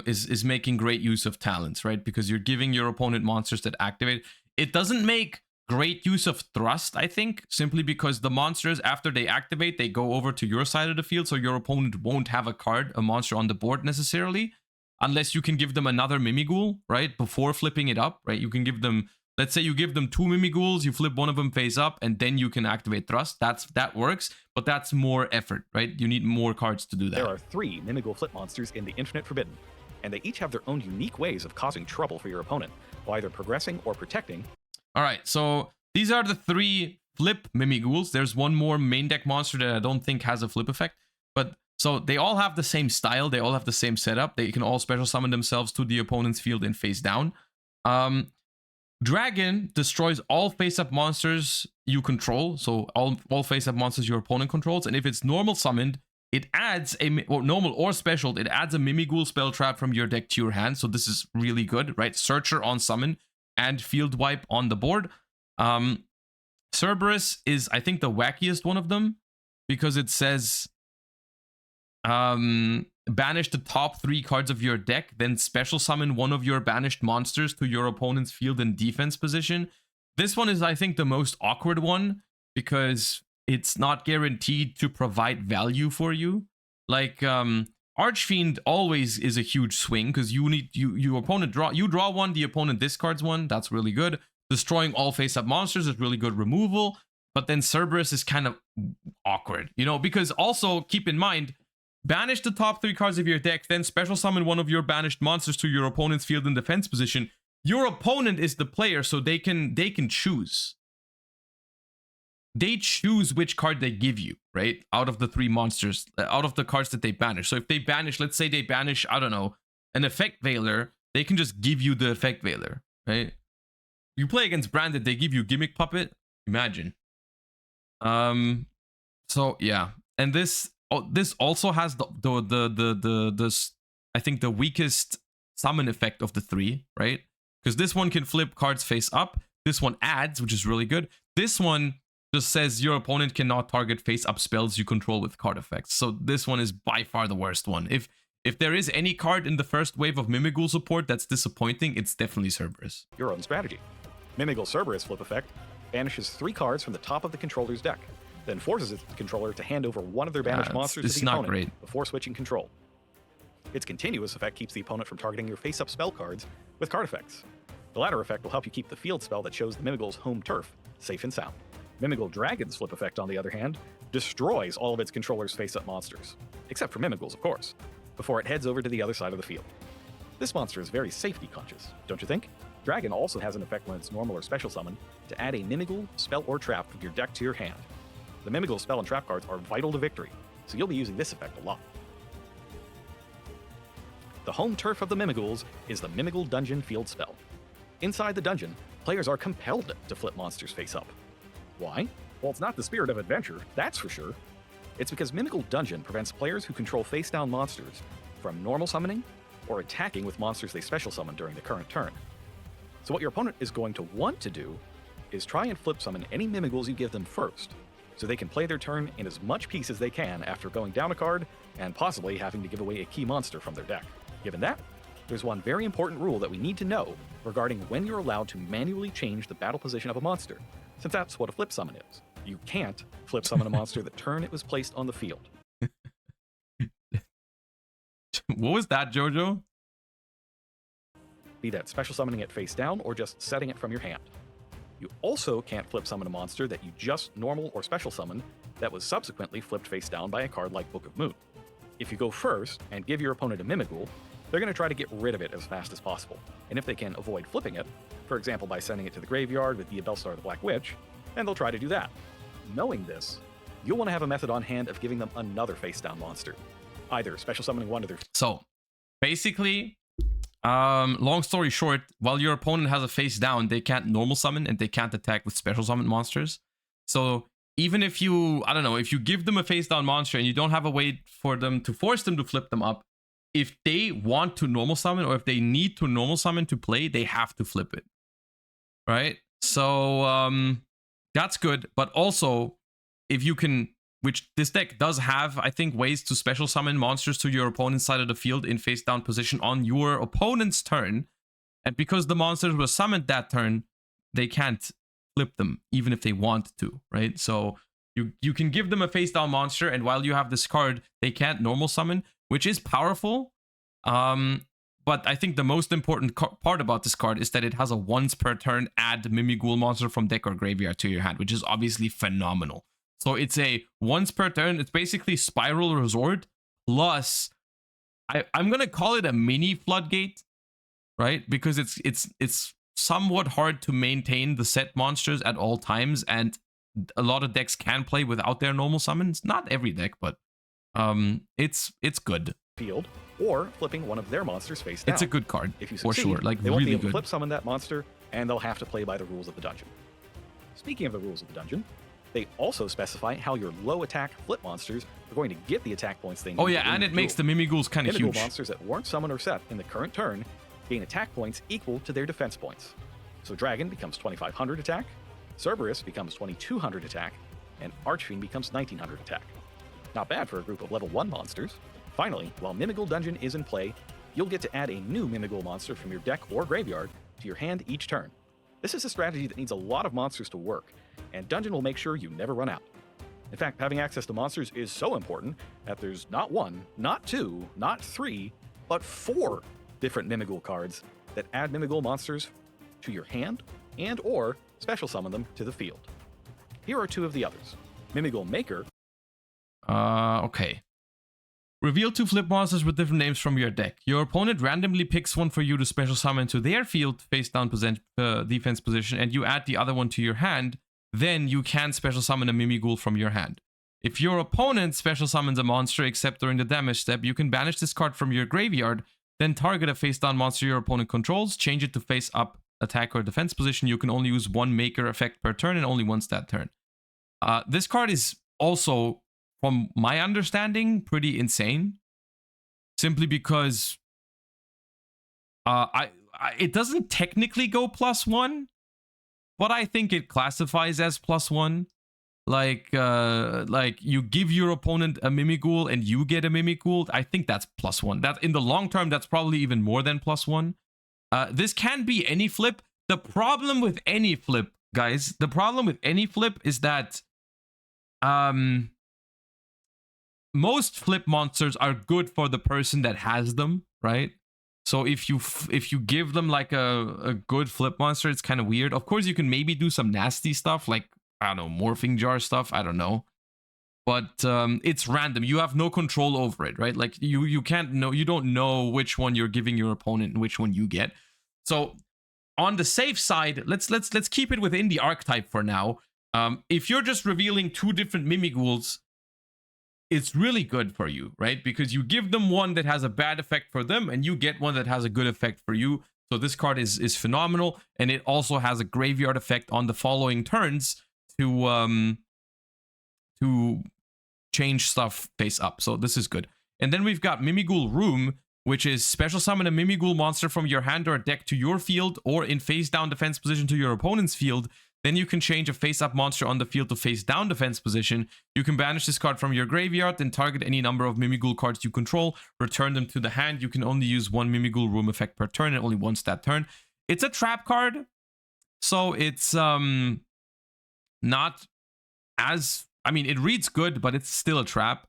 is making great use of talents, right? Because you're giving your opponent monsters that activate. It doesn't make great use of thrust, I think, simply because the monsters, after they activate, they go over to your side of the field, so your opponent won't have a monster on the board necessarily, unless you can give them another Mimighoul, right? Before flipping it up, right? You can give them, let's say you give them 2 Mimighouls, you flip one of them face up, and then you can activate thrust. That works, but that's more effort, right? You need more cards to do that. There are 3 Mimighoul flip monsters in the Infinite Forbidden, and they each have their own unique ways of causing trouble for your opponent, while either progressing or protecting. All right, so these are the 3 flip Mimighouls. There's one more main deck monster that I don't think has a flip effect, but so they all have the same style. They all have the same setup. They can all special summon themselves to the opponent's field and face down. Dragon destroys all face-up monsters you control, so all face-up monsters your opponent controls, and if it's normal summoned, it adds normal or special, it adds a Mimighoul spell trap from your deck to your hand, so this is really good, right? Searcher on summon and field wipe on the board. Cerberus is, I think, the wackiest one of them, because it says banish the top 3 cards of your deck, then special summon one of your banished monsters to your opponent's field and defense position. This one is, I think, the most awkward one, because it's not guaranteed to provide value for you. Like, Archfiend always is a huge swing, because your opponent draw one, the opponent discards one. That's really good. Destroying all face-up monsters is really good removal. But then Cerberus is kind of awkward, you know, because also keep in mind, banish the top 3 cards of your deck, then special summon one of your banished monsters to your opponent's field and defense position. Your opponent is the player, so they can choose. They choose which card they give you, right? Out of the 3 monsters, out of the cards that they banish. So if they banish, let's say they banish, I don't know, an Effect Veiler, they can just give you the Effect Veiler, right? You play against Branded, they give you Gimmick Puppet. Imagine. So yeah, and this also has the I think the weakest summon effect of the 3, right? Because this one can flip cards face up. This one adds, which is really good. This one just says your opponent cannot target face up spells you control with card effects. So this one is by far the worst one. If if there is any card in the first wave of Mimighoul support that's disappointing, it's definitely Cerberus. Your own strategy. Mimighoul Cerberus flip effect banishes 3 cards from the top of the controller's deck, then forces its controller to hand over one of their banished monsters to the opponent before switching control. Its continuous effect keeps the opponent from targeting your face-up spell cards with card effects. The latter effect will help you keep the field spell that shows the Mimighoul's home turf safe and sound. Mimighoul Dragon's flip effect, on the other hand, destroys all of its controller's face-up monsters, except for Mimighoul's, of course, before it heads over to the other side of the field. This monster is very safety conscious, don't you think? Dragon also has an effect when it's normal or special summoned to add a Mimighoul spell or trap from your deck to your hand. The Mimighoul spell and trap cards are vital to victory, so you'll be using this effect a lot. The home turf of the Mimighouls is the Mimighoul Dungeon field spell. Inside the dungeon, players are compelled to flip monsters face up. Why? Well, it's not the spirit of adventure, that's for sure. It's because Mimighoul Dungeon prevents players who control face-down monsters from normal summoning or attacking with monsters they special summon during the current turn. So what your opponent is going to want to do is try and flip summon any Mimighouls you give them first, so they can play their turn in as much peace as they can after going down a card and possibly having to give away a key monster from their deck. Given that, there's one very important rule that we need to know regarding when you're allowed to manually change the battle position of a monster, since that's what a flip summon is. You can't flip summon a monster the turn it was placed on the field. What was that, Jojo? Be that special summoning it face down or just setting it from your hand. You also can't flip summon a monster that you just normal or special summoned that was subsequently flipped face down by a card like Book of Moon. If you go first and give your opponent a Mimighoul, they're going to try to get rid of it as fast as possible. And if they can avoid flipping it, for example by sending it to the graveyard with Yubel the Black Witch, then they'll try to do that. Knowing this, you'll want to have a method on hand of giving them another face-down monster. Either special summoning one of their... So, basically, long story short, while your opponent has a face down, they can't normal summon and they can't attack with special summon monsters. So, even if you, I don't know, if you give them a face down monster and you don't have a way for them to force them to flip them up, if they want to normal summon or if they need to normal summon to play, they have to flip it. Right? So, that's good. But also, if you can, which this deck does have, I think, ways to special summon monsters to your opponent's side of the field in face down position on your opponent's turn. And because the monsters were summoned that turn, they can't flip them, even if they want to, right? So you can give them a face down monster, and while you have this card, they can't normal summon, which is powerful. But I think the most important part about this card is that it has a once per turn add Mimighoul monster from deck or graveyard to your hand, which is obviously phenomenal. So it's a once per turn, it's basically Spiral Resort plus, I'm going to call it a mini Floodgate, right? Because it's somewhat hard to maintain the set monsters at all times, and a lot of decks can play without their normal summons. Not every deck, but it's good. Field, or flipping one of their monsters face down. It's a good card, if you for succeed, sure. Like, they won't really be able good. to flip summon that monster, and they'll have to play by the rules of the dungeon. Speaking of the rules of the dungeon, they also specify how your low attack flip monsters are going to get the attack points they need. Oh yeah, and it makes the Mimighouls kind of huge. Monsters that weren't summoned or set in the current turn gain attack points equal to their defense points. So Dragon becomes 2500 attack, Cerberus becomes 2200 attack, and Archfiend becomes 1900 attack. Not bad for a group of level 1 monsters. Finally, while Mimighoul Dungeon is in play, you'll get to add a new Mimighoul monster from your deck or graveyard to your hand each turn. This is a strategy that needs a lot of monsters to work, and Dungeon will make sure you never run out. In fact, having access to monsters is so important that there's not 1, not 2, not 3, but 4 different Mimighoul cards that add Mimighoul monsters to your hand and or special summon them to the field. Here are 2 of the others. Mimighoul Maker. Okay. Reveal 2 flip monsters with different names from your deck. Your opponent randomly picks one for you to special summon to their field face down defense position, and you add the other one to your hand. Then you can special summon a Mimighoul from your hand. If your opponent special summons a monster except during the damage step, you can banish this card from your graveyard, then target a face down monster your opponent controls, change it to face up attack or defense position. You can only use 1 maker effect per turn and only once that turn. This card is also, from my understanding, pretty insane. Simply because it doesn't technically go +1, but I think it classifies as +1. like you give your opponent a Mimighoul and you get a Mimighoul, I think that's +1. That in the long term, that's probably even more than +1. This can be any flip. The problem with any flip, guys, the problem with any flip is that most flip monsters are good for the person that has them, right? So if you give them like a good flip monster, it's kind of weird. Of course, you can maybe do some nasty stuff like, I don't know, morphing jar stuff, I don't know. But it's random. You have no control over it, right? Like you can't know, you don't know which one you're giving your opponent and which one you get. So on the safe side, let's keep it within the archetype for now. If you're just revealing 2 different Mimighouls, it's really good for you, right? Because you give them one that has a bad effect for them, and you get one that has a good effect for you. So this card is phenomenal, and it also has a graveyard effect on the following turns to change stuff face up. So this is good. And then we've got Mimighoul Room, which is special summon a Mimighoul monster from your hand or deck to your field, or in face down defense position to your opponent's field. Then you can change a face-up monster on the field to face-down defense position. You can banish this card from your graveyard, then target any number of Mimighoul cards you control, return them to the hand. You can only use 1 Mimighoul Room effect per turn, and only once that turn. It's a trap card, so it's not as... I mean, it reads good, but it's still a trap.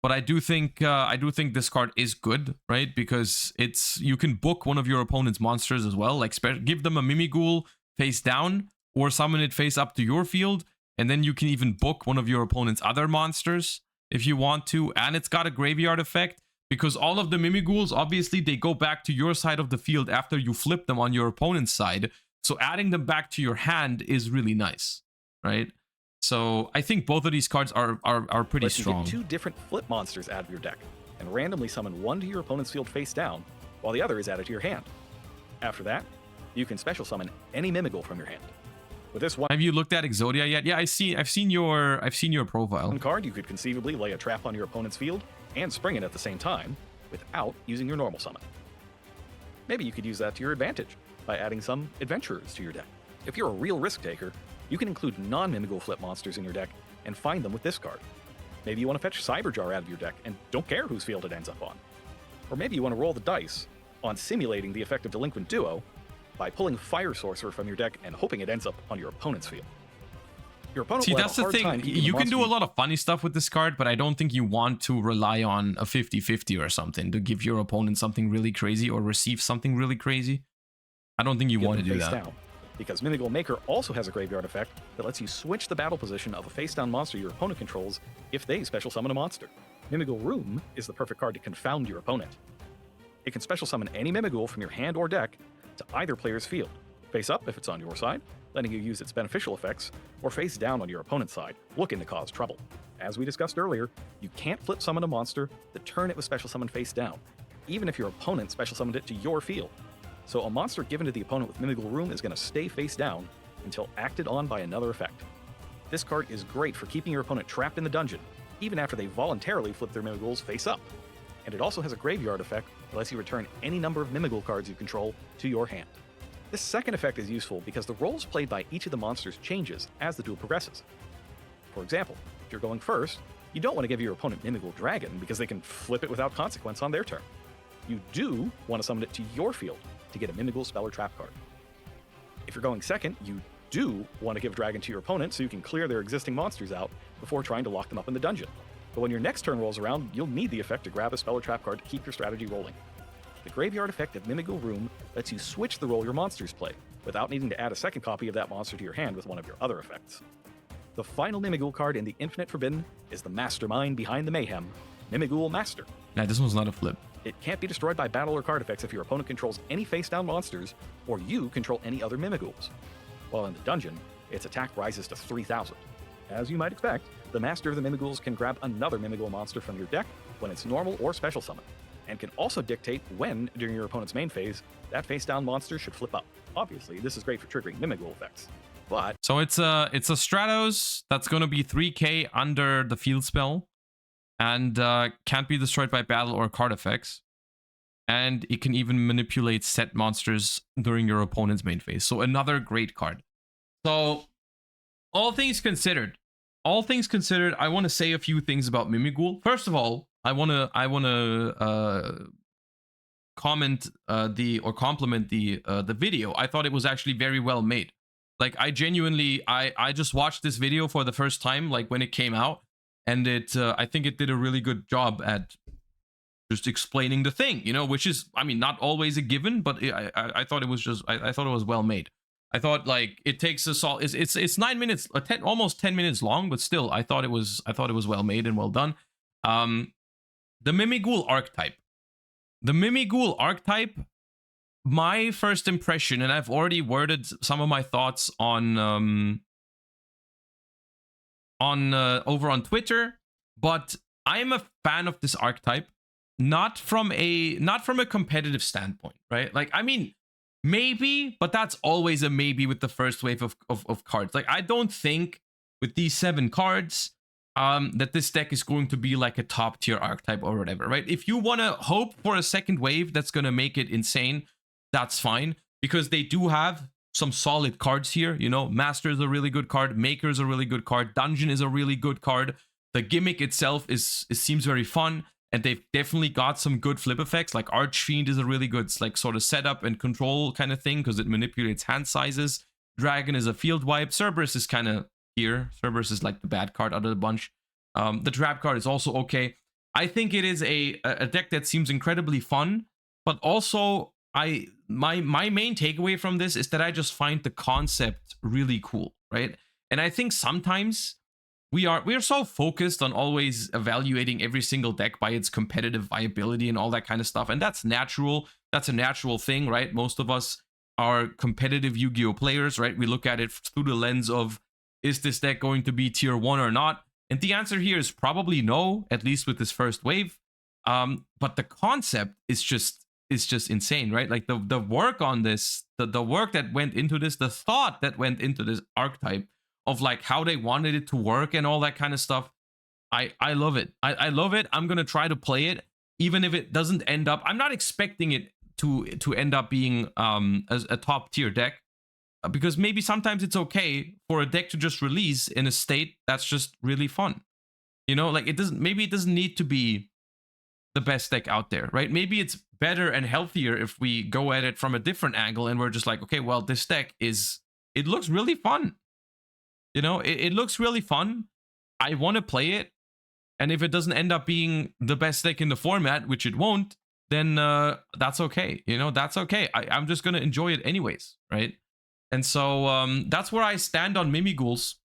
But I do think this card is good, right? Because you can book one of your opponent's monsters as well. Like give them a Mimighoul face down, or summon it face up to your field, and then you can even book one of your opponent's other monsters if you want to. And it's got a graveyard effect, because all of the Mimighouls, obviously, they go back to your side of the field after you flip them on your opponent's side. So adding them back to your hand is really nice, right? So I think both of these cards are pretty strong. You get 2 different flip monsters out of your deck, and randomly summon one to your opponent's field face down, while the other is added to your hand. After that, you can special summon any Mimighoul from your hand. With this one, have you looked at Exodia yet? Yeah, I've seen your profile. One card, you could conceivably lay a trap on your opponent's field and spring it at the same time without using your normal summon. Maybe you could use that to your advantage by adding some adventurers to your deck. If you're a real risk taker, you can include non-Mimighoul flip monsters in your deck and find them with this card. Maybe you want to fetch Cyberjar out of your deck and don't care whose field it ends up on. Or maybe you want to roll the dice on simulating the effect of Delinquent Duo by pulling Fire Sorcerer from your deck and hoping it ends up on your opponent's field. Your opponent See, that's the thing. You can do a lot of funny stuff with this card, but I don't think you want to rely on a 50-50 or something to give your opponent something really crazy or receive something really crazy. I don't think you want to do that. Down, because Mimighoul Maker also has a graveyard effect that lets you switch the battle position of a face-down monster your opponent controls if they special summon a monster. Mimighoul Room is the perfect card to confound your opponent. It can special summon any Mimighoul from your hand or deck to either player's field, face up if it's on your side, letting you use its beneficial effects, or face down on your opponent's side, looking to cause trouble. As we discussed earlier, you can't flip summon a monster the turn it was special summoned face down, even if your opponent special summoned it to your field. So a monster given to the opponent with Mimighoul Room is going to stay face down until acted on by another effect. This card is great for keeping your opponent trapped in the dungeon, even after they voluntarily flip their Mimighouls face up. And it also has a graveyard effect that lets you return any number of Mimighoul cards you control to your hand. This second effect is useful because the roles played by each of the monsters changes as the duel progresses. For example, if you're going first, you don't want to give your opponent Mimighoul Dragon because they can flip it without consequence on their turn. You do want to summon it to your field to get a Mimighoul spell or trap card. If you're going second, you do want to give Dragon to your opponent so you can clear their existing monsters out before trying to lock them up in the dungeon. But when your next turn rolls around, you'll need the effect to grab a spell or trap card to keep your strategy rolling. The graveyard effect of Mimighoul Room lets you switch the role your monsters play, without needing to add a second copy of that monster to your hand with one of your other effects. The final Mimighoul card in the Infinite Forbidden is the mastermind behind the mayhem, Mimighoul Master. Nah, this one's not a flip. It can't be destroyed by battle or card effects if your opponent controls any face-down monsters, or you control any other Mimighouls. While in the dungeon, its attack rises to 3,000. As you might expect, the Master of the Mimighouls can grab another Mimighoul monster from your deck when it's normal or special summon, and can also dictate when, during your opponent's main phase, that face-down monster should flip up. Obviously, this is great for triggering Mimighoul effects, but... So it's a Stratos that's going to be 3k under the field spell, and can't be destroyed by battle or card effects. And it can even manipulate set monsters during your opponent's main phase. So another great card. So, all things considered, all things considered, I want to say a few things about Mimighoul. First of all, I wanna comment or compliment the video. I thought it was actually very well made. Like I genuinely, I just watched this video for the first time, like when it came out, and I think it did a really good job at just explaining the thing, you know, which is, I mean, not always a given, but I thought it was just, I thought it was well made. I thought like it takes us all, it's 9 minutes, almost 10 minutes long, but still, I thought it was well made and well done. The Mimighoul archetype. The Mimighoul archetype, my first impression, and I've already worded some of my thoughts on over on Twitter, but I'm a fan of this archetype, not from a competitive standpoint, right? Like, I mean, maybe, but that's always a maybe with the first wave of cards. Like, I don't think with these 7 cards that this deck is going to be like a top tier archetype or whatever, right? If you want to hope for a second wave that's going to make it insane, that's fine, because they do have some solid cards here. You know, Master is a really good card, Maker is a really good card, Dungeon is a really good card. The gimmick itself seems very fun, and they've definitely got some good flip effects. Like Archfiend is a really good like sort of setup and control kind of thing because it manipulates hand sizes. Dragon is a field wipe. Cerberus is kind of here. Cerberus is like the bad card out of the bunch. The trap card is also okay. I think it is a deck that seems incredibly fun, but also my main takeaway from this is that I just find the concept really cool, right? And I think sometimes we are so focused on always evaluating every single deck by its competitive viability and all that kind of stuff, and that's natural. That's a natural thing, right? Most of us are competitive Yu-Gi-Oh players, right? We look at it through the lens of, is this deck going to be tier 1 or not? And the answer here is probably no, at least with this first wave. But the concept is just insane, right? Like the work on this, the work that went into this, the thought that went into this archetype of like how they wanted it to work and all that kind of stuff. I love it. I love it. I'm gonna try to play it, even if it doesn't end up. I'm not expecting it to end up being a top tier deck, because maybe sometimes it's okay for a deck to just release in a state that's just really fun. You know, like it doesn't need to be the best deck out there, right? Maybe it's better and healthier if we go at it from a different angle and we're just like, okay, well, this deck it looks really fun. You know, it looks really fun. I want to play it. And if it doesn't end up being the best deck in the format, which it won't, then that's okay. You know, that's okay. I'm just going to enjoy it anyways, right? And so that's where I stand on Mimighouls.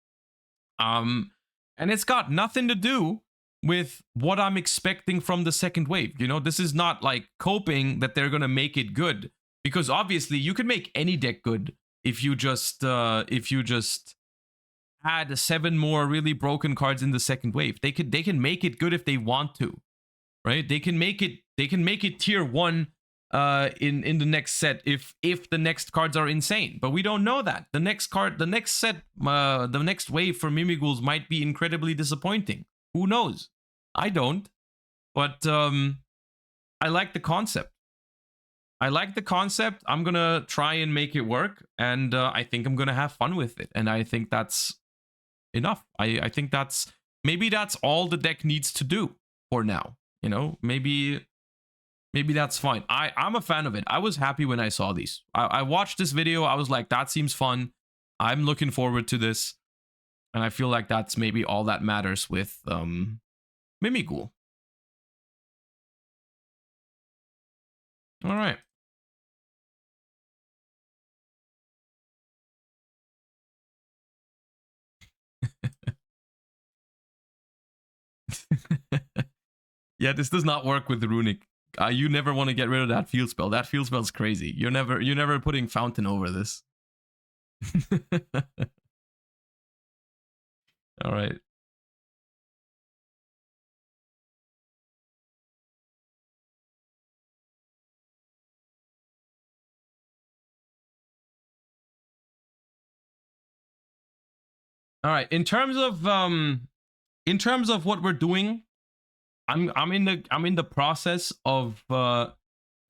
And it's got nothing to do with what I'm expecting from the second wave. You know, this is not like coping that they're going to make it good, because obviously you can make any deck good if you just add 7 more really broken cards in the second wave. They can make it good if they want to, right? They can make it tier 1 in the next set if the next cards are insane, but we don't know that. The next wave for Mimighouls might be incredibly disappointing. Who knows? I don't, but I like the concept. I'm gonna try and make it work, and I think I'm gonna have fun with it, and I think that's enough. I think maybe that's all the deck needs to do for now. You know, maybe that's fine. I'm a fan of it. I was happy when I saw these. I watched this video. I was like, that seems fun. I'm looking forward to this. And I feel like that's maybe all that matters with Mimighoul. All right. Yeah, this does not work with Runic. You never want to get rid of that field spell. That field spell's crazy. You're never putting Fountain over this. All right. All right. In terms of what we're doing, I'm in the process of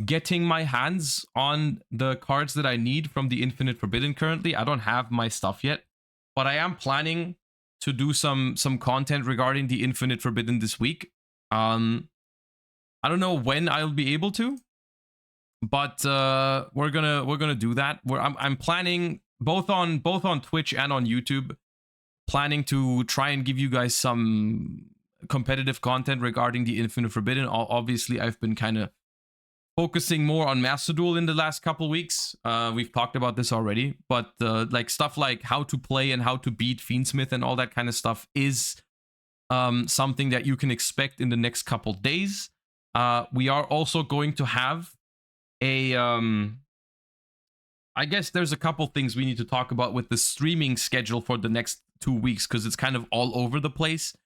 getting my hands on the cards that I need from the Infinite Forbidden currently. I don't have my stuff yet, but I am planning to do some content regarding the Infinite Forbidden this week. I don't know when I'll be able to, but we're gonna do that. I'm planning both on Twitch and on YouTube, planning to try and give you guys some competitive content regarding the Infinite Forbidden. Obviously, I've been kind of focusing more on Master Duel in the last couple weeks. We've talked about this already, but like stuff like how to play and how to beat Fiendsmith and all that kind of stuff is something that you can expect in the next couple days. We are also going to have a I guess there's a couple things we need to talk about with the streaming schedule for the next 2 weeks, because it's kind of all over the place.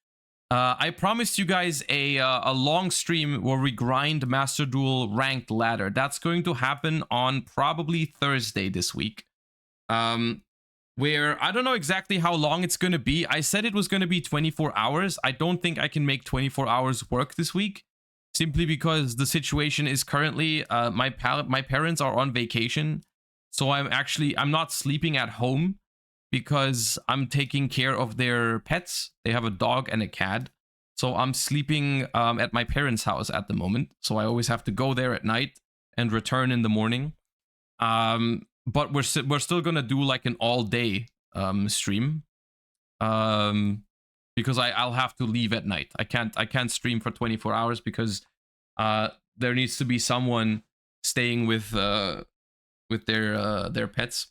I promised you guys a long stream where we grind Master Duel ranked ladder. That's going to happen on probably Thursday this week. Where I don't know exactly how long it's going to be. I said it was going to be 24 hours. I don't think I can make 24 hours work this week, simply because the situation is currently my parents are on vacation. So I'm not sleeping at home because I'm taking care of their pets. They have a dog and a cat. So I'm sleeping at my parents' house at the moment. So I always have to go there at night and return in the morning. But we're still gonna do like an all-day stream. Because I'll have to leave at night. I can't stream for 24 hours because there needs to be someone staying with their pets.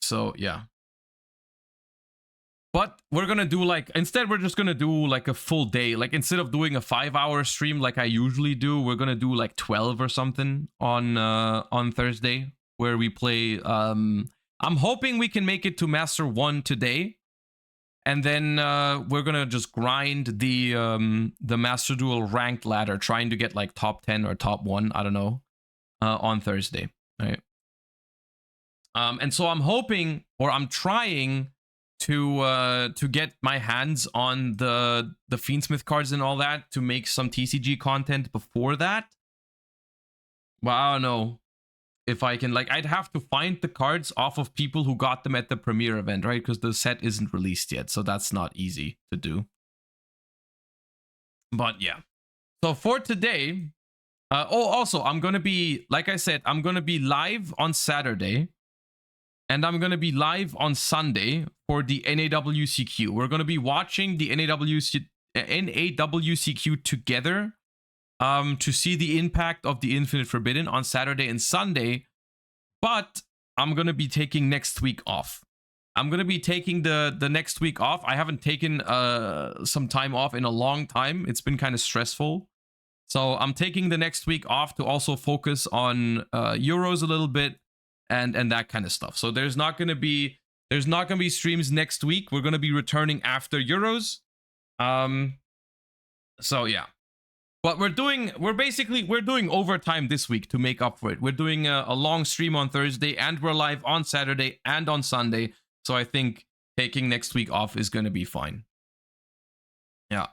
So yeah. But we're gonna do instead we're just gonna do like a full day. Like instead of doing a 5-hour stream like I usually do, we're gonna do like 12 or something on Thursday, where we play. I'm hoping we can make it to Master 1 today. And then we're gonna just grind the Master Duel ranked ladder, trying to get like top 10 or top 1, I don't know, on Thursday. Right. And so I'm hoping, or I'm trying to get my hands on the Fiendsmith cards and all that to make some TCG content before that. Well, I don't know if I can. I'd have to find the cards off of people who got them at the premiere event, right? Because the set isn't released yet, so that's not easy to do. But yeah. So for today, also I'm gonna be, like I said, I'm gonna be live on Saturday. And I'm going to be live on Sunday for the NAWCQ. We're going to be watching the NAWCQ together to see the impact of the Infinite Forbidden on Saturday and Sunday. But I'm going to be taking next week off. I'm going to be taking the next week off. I haven't taken some time off in a long time. It's been kind of stressful. So I'm taking the next week off to also focus on Euros a little bit. And that kind of stuff. So there's not gonna be streams next week. We're gonna be returning after Euros. So yeah. But we're doing overtime this week to make up for it. We're doing a long stream on Thursday, and we're live on Saturday and on Sunday. So I think taking next week off is gonna be fine. Yeah.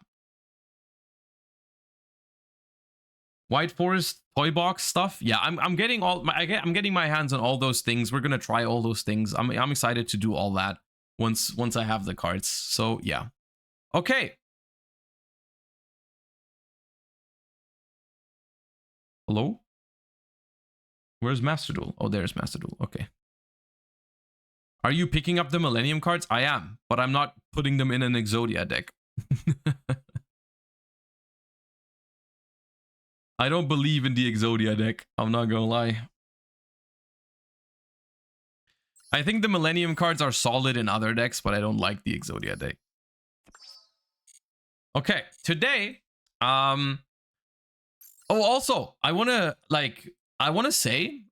White Forest toy box stuff. Yeah, I'm getting I'm getting my hands on all those things. We're gonna try all those things. I'm excited to do all that once I have the cards. So yeah. Okay. Hello? Where's Master Duel? Oh, there's Master Duel. Okay. Are you picking up the Millennium cards? I am, but I'm not putting them in an Exodia deck. I don't believe in the Exodia deck. I'm not gonna lie. I think the Millennium cards are solid in other decks, but I don't like the Exodia deck. Okay, today, oh, also, I wanna say,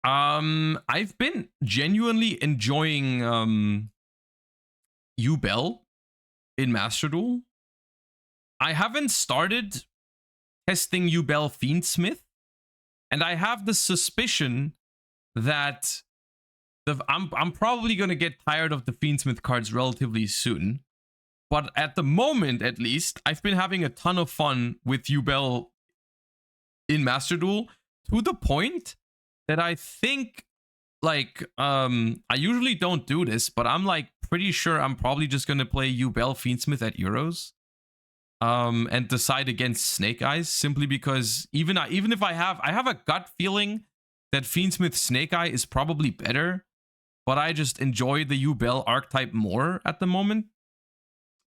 I've been genuinely enjoying Yubel in Master Duel. I haven't started testing Yubel Fiendsmith, and I have the suspicion that I'm probably gonna get tired of the Fiendsmith cards relatively soon. But at the moment, at least, I've been having a ton of fun with Yubel in Master Duel, to the point that I think, I usually don't do this, but I'm pretty sure I'm probably just gonna play Yubel Fiendsmith at Euros. And decide against Snake Eyes, simply because even if I have a gut feeling that Fiendsmith Snake Eye is probably better, but I just enjoy the Yubel archetype more at the moment.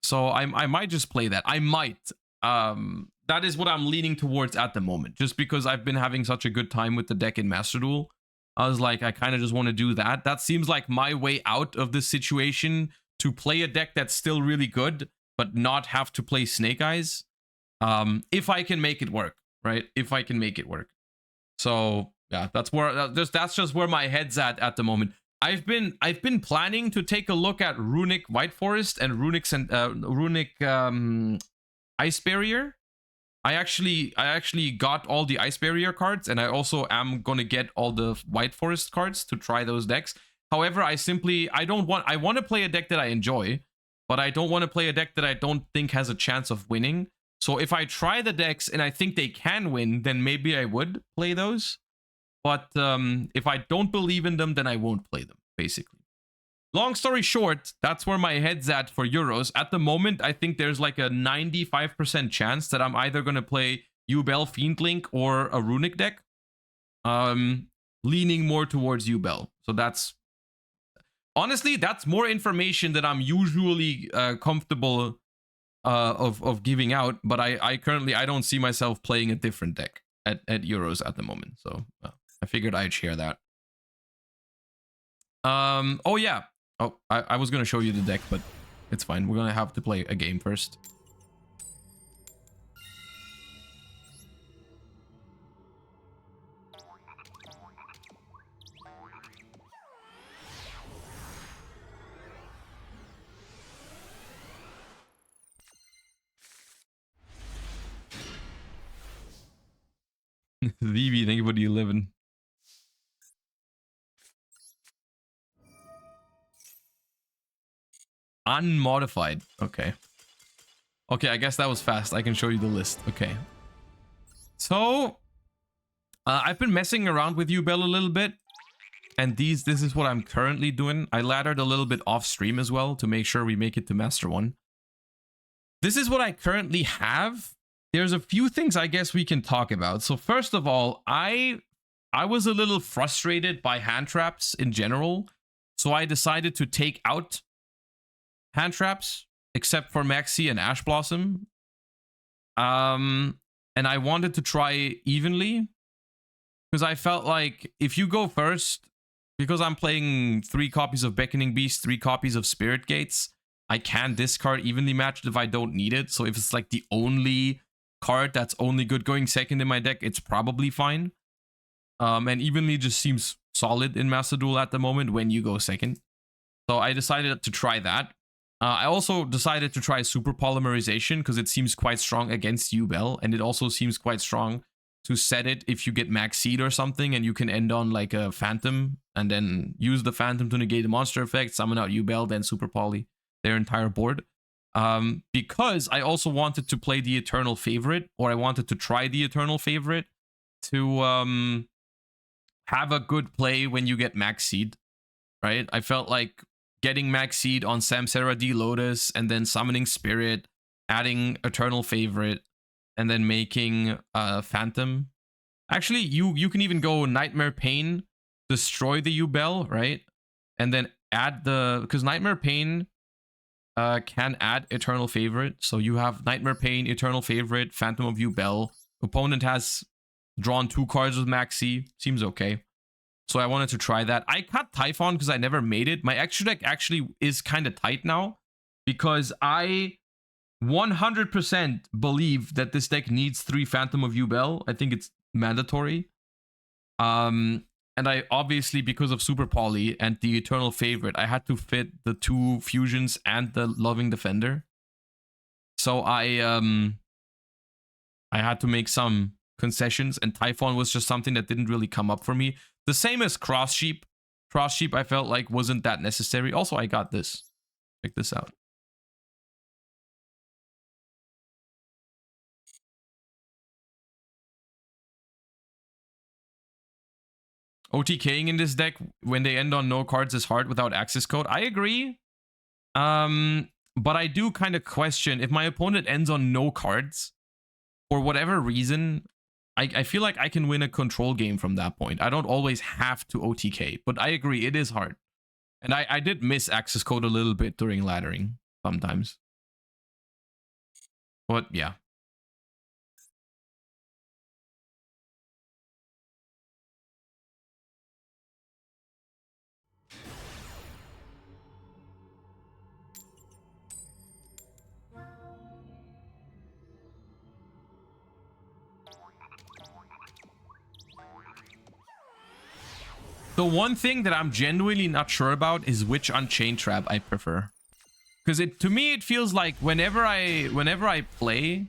So I might just play that. I might. That is what I'm leaning towards at the moment, just because I've been having such a good time with the deck in Master Duel. I was like, I kind of just want to do that. That seems like my way out of this situation, to play a deck that's still really good, but not have to play Snake Eyes. If I can make it work, right? If I can make it work. So yeah, that's just where my head's at the moment. I've been planning to take a look at Runic White Forest and Runic Ice Barrier. I actually got all the Ice Barrier cards, and I also am gonna get all the White Forest cards to try those decks. However, I want to play a deck that I enjoy, but I don't want to play a deck that I don't think has a chance of winning. So if I try the decks and I think they can win, then maybe I would play those. But if I don't believe in them, then I won't play them, basically. Long story short, that's where my head's at for Euros. At the moment, I think there's like a 95% chance that I'm either going to play Yubel Fiendlink or a Runic deck. Leaning more towards Yubel. So that's... Honestly, that's more information that I'm usually comfortable of giving out, but I currently don't see myself playing a different deck at Euros at the moment. So I figured I'd share that. Oh yeah. Oh, I was gonna show you the deck, but it's fine. We're gonna have to play a game first. VV, thank you for the 11. Unmodified. Okay. Okay, I guess that was fast. I can show you the list. Okay. So, I've been messing around with Yubel a little bit. And this is what I'm currently doing. I laddered a little bit off stream as well to make sure we make it to Master 1. This is what I currently have. There's a few things I guess we can talk about. So first of all, I was a little frustrated by hand traps in general. So I decided to take out hand traps, except for Maxi and Ash Blossom. And I wanted to try evenly, because I felt like if you go first, because I'm playing 3 copies of Beckoning Beast, 3 copies of Spirit Gates, I can discard evenly matched if I don't need it. So if it's like the only card that's only good going second in my deck, it's probably fine. And evenly just seems solid in Master Duel at the moment when you go second. So I decided to try that. I also decided to try Super Polymerization because it seems quite strong against Yubel, and it also seems quite strong to set it if you get Max Seed or something, and you can end on like a Phantom and then use the Phantom to negate the monster effect, summon out Yubel, then Super Poly their entire board. Because I also wanted to play the Eternal Favorite, or I wanted to try the Eternal Favorite to have a good play when you get Max Seed, right? I felt like getting Max Seed on Samsara D Lotus and then summoning Spirit, adding Eternal Favorite, and then making Phantom. Actually, you can even go Nightmare Pain, destroy the Yubel, right? And then add because Nightmare Pain can add Eternal Favorite. So you have Nightmare Pain, Eternal Favorite, Phantom of Yubel. Opponent has drawn 2 cards with Maxi. Seems okay. So I wanted to try that. I cut Typhon because I never made it. My extra deck actually is kind of tight now, because I 100% believe that this deck needs 3 Phantom of Yubel. I think it's mandatory. And I obviously, because of Super Poly and the Eternal Favorite, I had to fit the 2 fusions and the Loving Defender. So I had to make some concessions, and Typhon was just something that didn't really come up for me. The same as Cross Sheep. Cross Sheep I felt like wasn't that necessary. Also, I got this. Check this out. OTKing in this deck when they end on no cards is hard without access code. I agree. But I do kind of question if my opponent ends on no cards for whatever reason. I feel like I can win a control game from that point. I don't always have to OTK, but I agree, it is hard. And I did miss access code a little bit during laddering sometimes. But yeah. The one thing that I'm genuinely not sure about is which Unchained Trap I prefer. Because to me it feels like whenever I play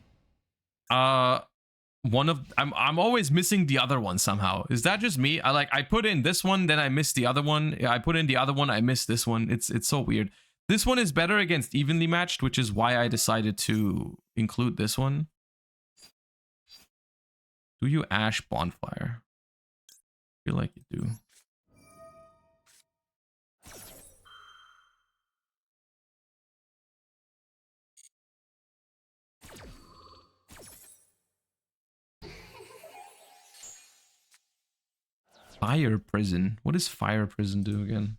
one of I'm always missing the other one somehow. Is that just me? I put in this one, then I miss the other one. I put in the other one, I miss this one. It's so weird. This one is better against evenly matched, which is why I decided to include this one. Do you Ash Bonfire? I feel like you do. Fire Prison. What does Fire Prison do again?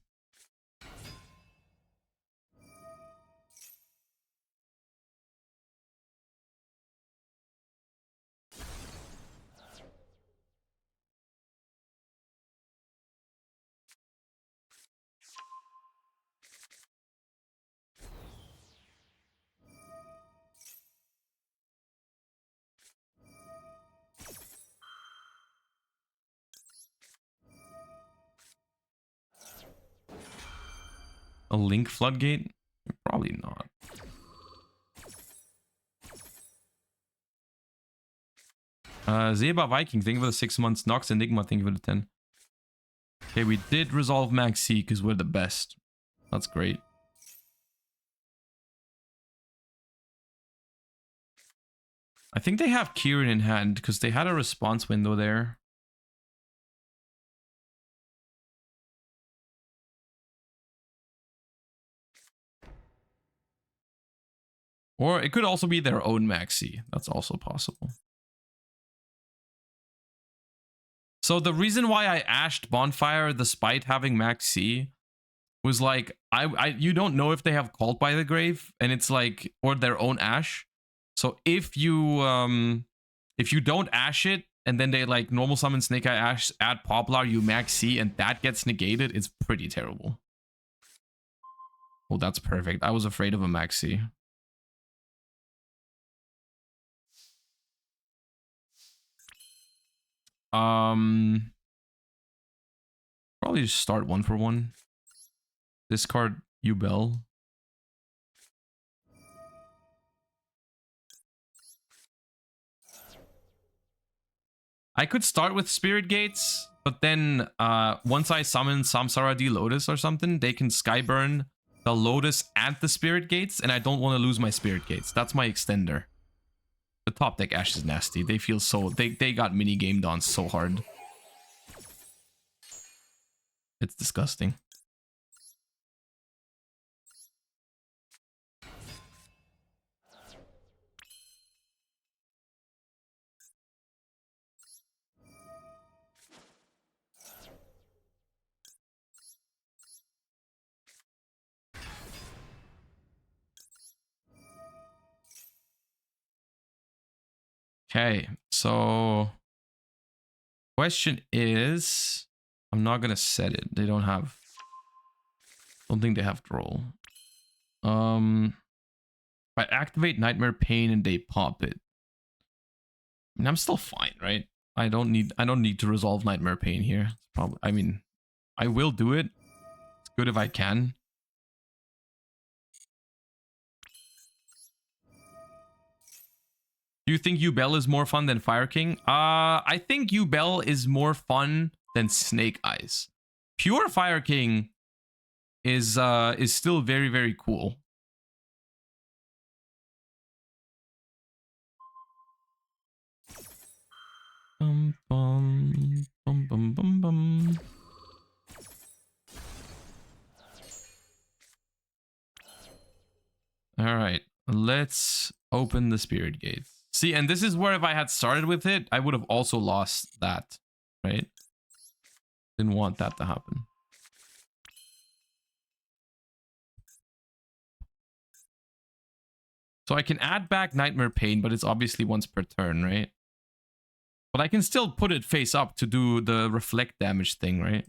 A Link Floodgate? Probably not. Zeba Viking, thank you for the 6 months. Nox Enigma, thank you for the 10. Okay, we did resolve Max C because we're the best. That's great. I think they have Kieran in hand because they had a response window there. Or it could also be their own Maxi. That's also possible. So the reason why I ashed Bonfire despite having Maxi was like, you don't know if they have Called by the Grave, and it's like, or their own Ash. So if you don't Ash it, and then they like normal summon Snake Eye Ash, add Poplar, you Maxi, and that gets negated, it's pretty terrible. Oh, that's perfect. I was afraid of a Maxi. Probably just start 1 for 1. Discard Yubel. I could start with Spirit Gates, but then once I summon Samsara D Lotus or something, they can Skyburn the Lotus and the Spirit Gates, and I don't want to lose my Spirit Gates. That's my extender. The top deck Ash is nasty. They feel so... They got mini-gamed on so hard. It's disgusting. Okay, so question is, I'm not gonna set it. They don't have. Don't think they have Droll. If I activate Nightmare Pain and they pop it, I mean, I'm still fine, right? I don't need to resolve Nightmare Pain here. It's probably, I mean, I will do it. It's good if I can. Do you think Yubel is more fun than Fire King? I think Yubel is more fun than Snake Eyes. Pure Fire King is still very, very cool. Bum, bum, bum, bum, bum, bum. All right, let's open the spirit gate. See, and this is where if I had started with it, I would have also lost that, right? Didn't want that to happen. So I can add back Nightmare Pain, but it's obviously once per turn, right? But I can still put it face up to do the reflect damage thing, right?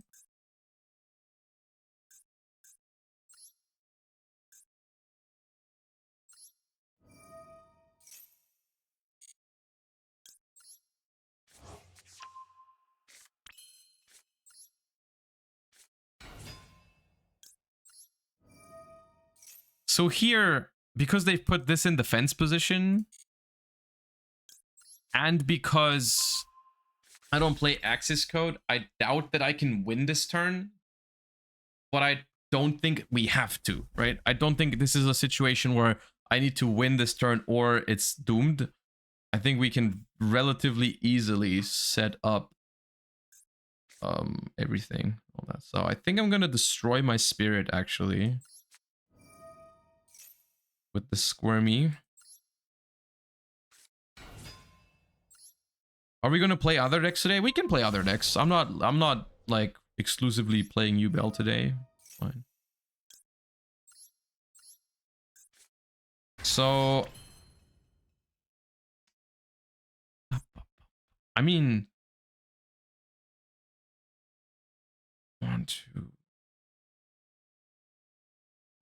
So here, because they've put this in defense position, and because I don't play Axis Code, I doubt that I can win this turn. But I don't think we have to, right? I don't think this is a situation where I need to win this turn or it's doomed. I think we can relatively easily set up everything. All that. So I think I'm gonna destroy my spirit actually with the squirmy. Are we gonna play other decks today? We can play other decks. I'm not like exclusively playing Yubel today. Fine. So I mean 1, 2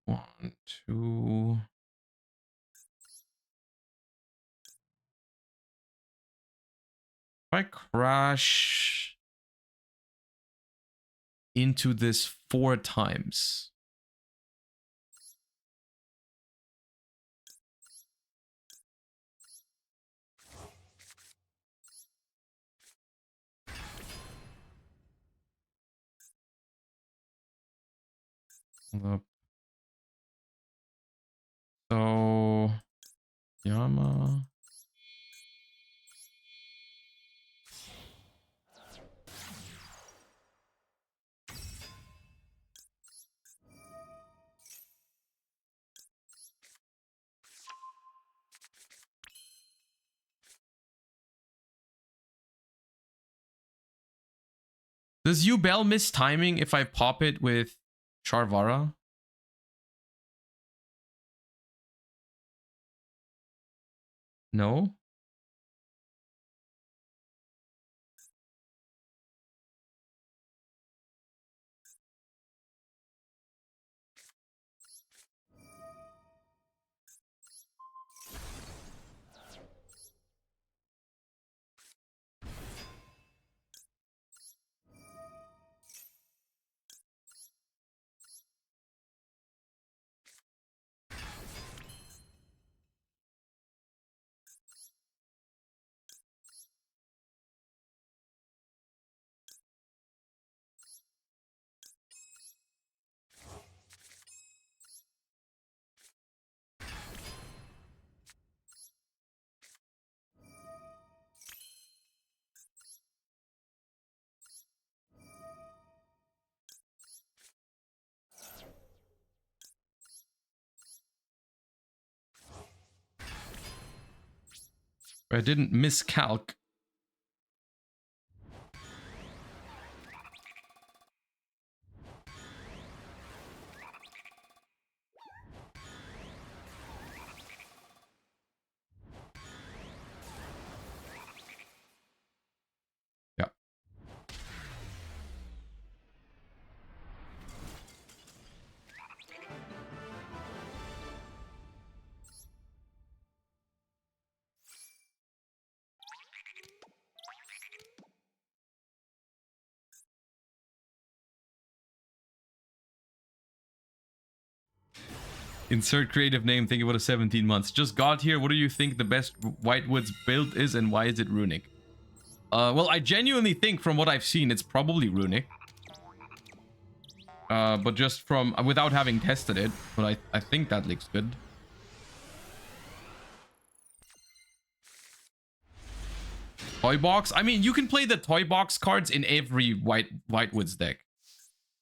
1, 2. If I crash into this 4 times. So Yama. Does Yubel miss timing if I pop it with Charvara? No? I didn't miscalc. Yeah. Insert creative name, think about a 17 months. Just got here. What do you think the best Whitewoods build is and why is it runic? Well, I genuinely think from what I've seen, it's probably runic. But just from, without having tested it, but I think that looks good. Toy box? I mean, you can play the toy box cards in every Whitewoods deck.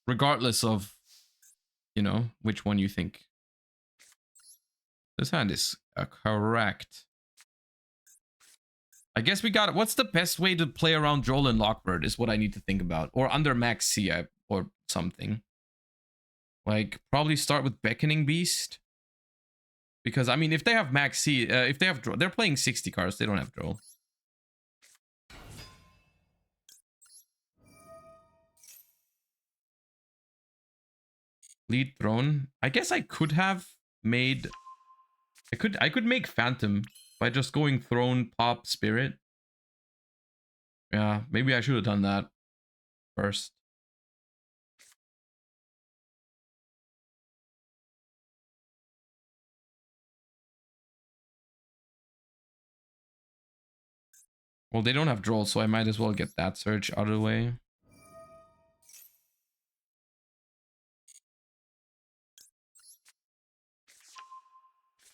Regardless of, you know, which one you think This hand is correct. I guess we got it. What's the best way to play around Joel and Lockbird is what I need to think about. Or under Max C or something. Like, probably start with Beckoning Beast. Because, I mean, if they have Max C, if they have Joel, they're playing 60 cards. They don't have Joel. Lead Throne. I guess I could have made... I could make Phantom by just going Throne, Pop, Spirit. Yeah, maybe I should have done that first. Well, they don't have Droll, so I might as well get that search out of the way.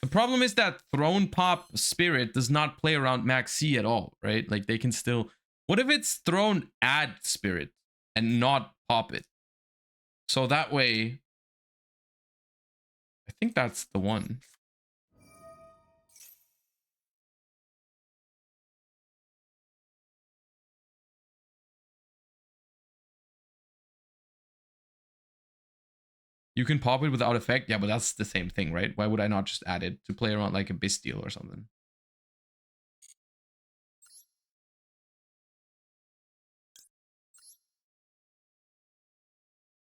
The problem is that Throne Pop Spirit does not play around Max C at all, right? Like, they can still... What if it's Throne add Spirit and not pop it? So that way... I think that's the one. You can pop it without effect? Yeah, but that's the same thing, right? Why would I not just add it to play around like a Bisteel or something?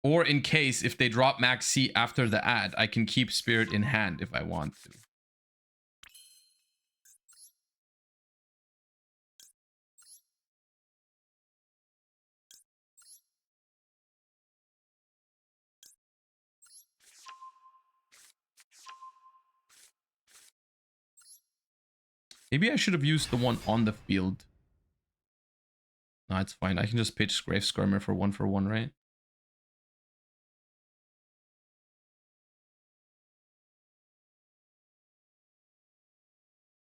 Or in case, if they drop Max C after the ad, I can keep Spirit in hand if I want to. Maybe I should have used the one on the field. No, it's fine. I can just pitch Grave Skirmer for 1, right?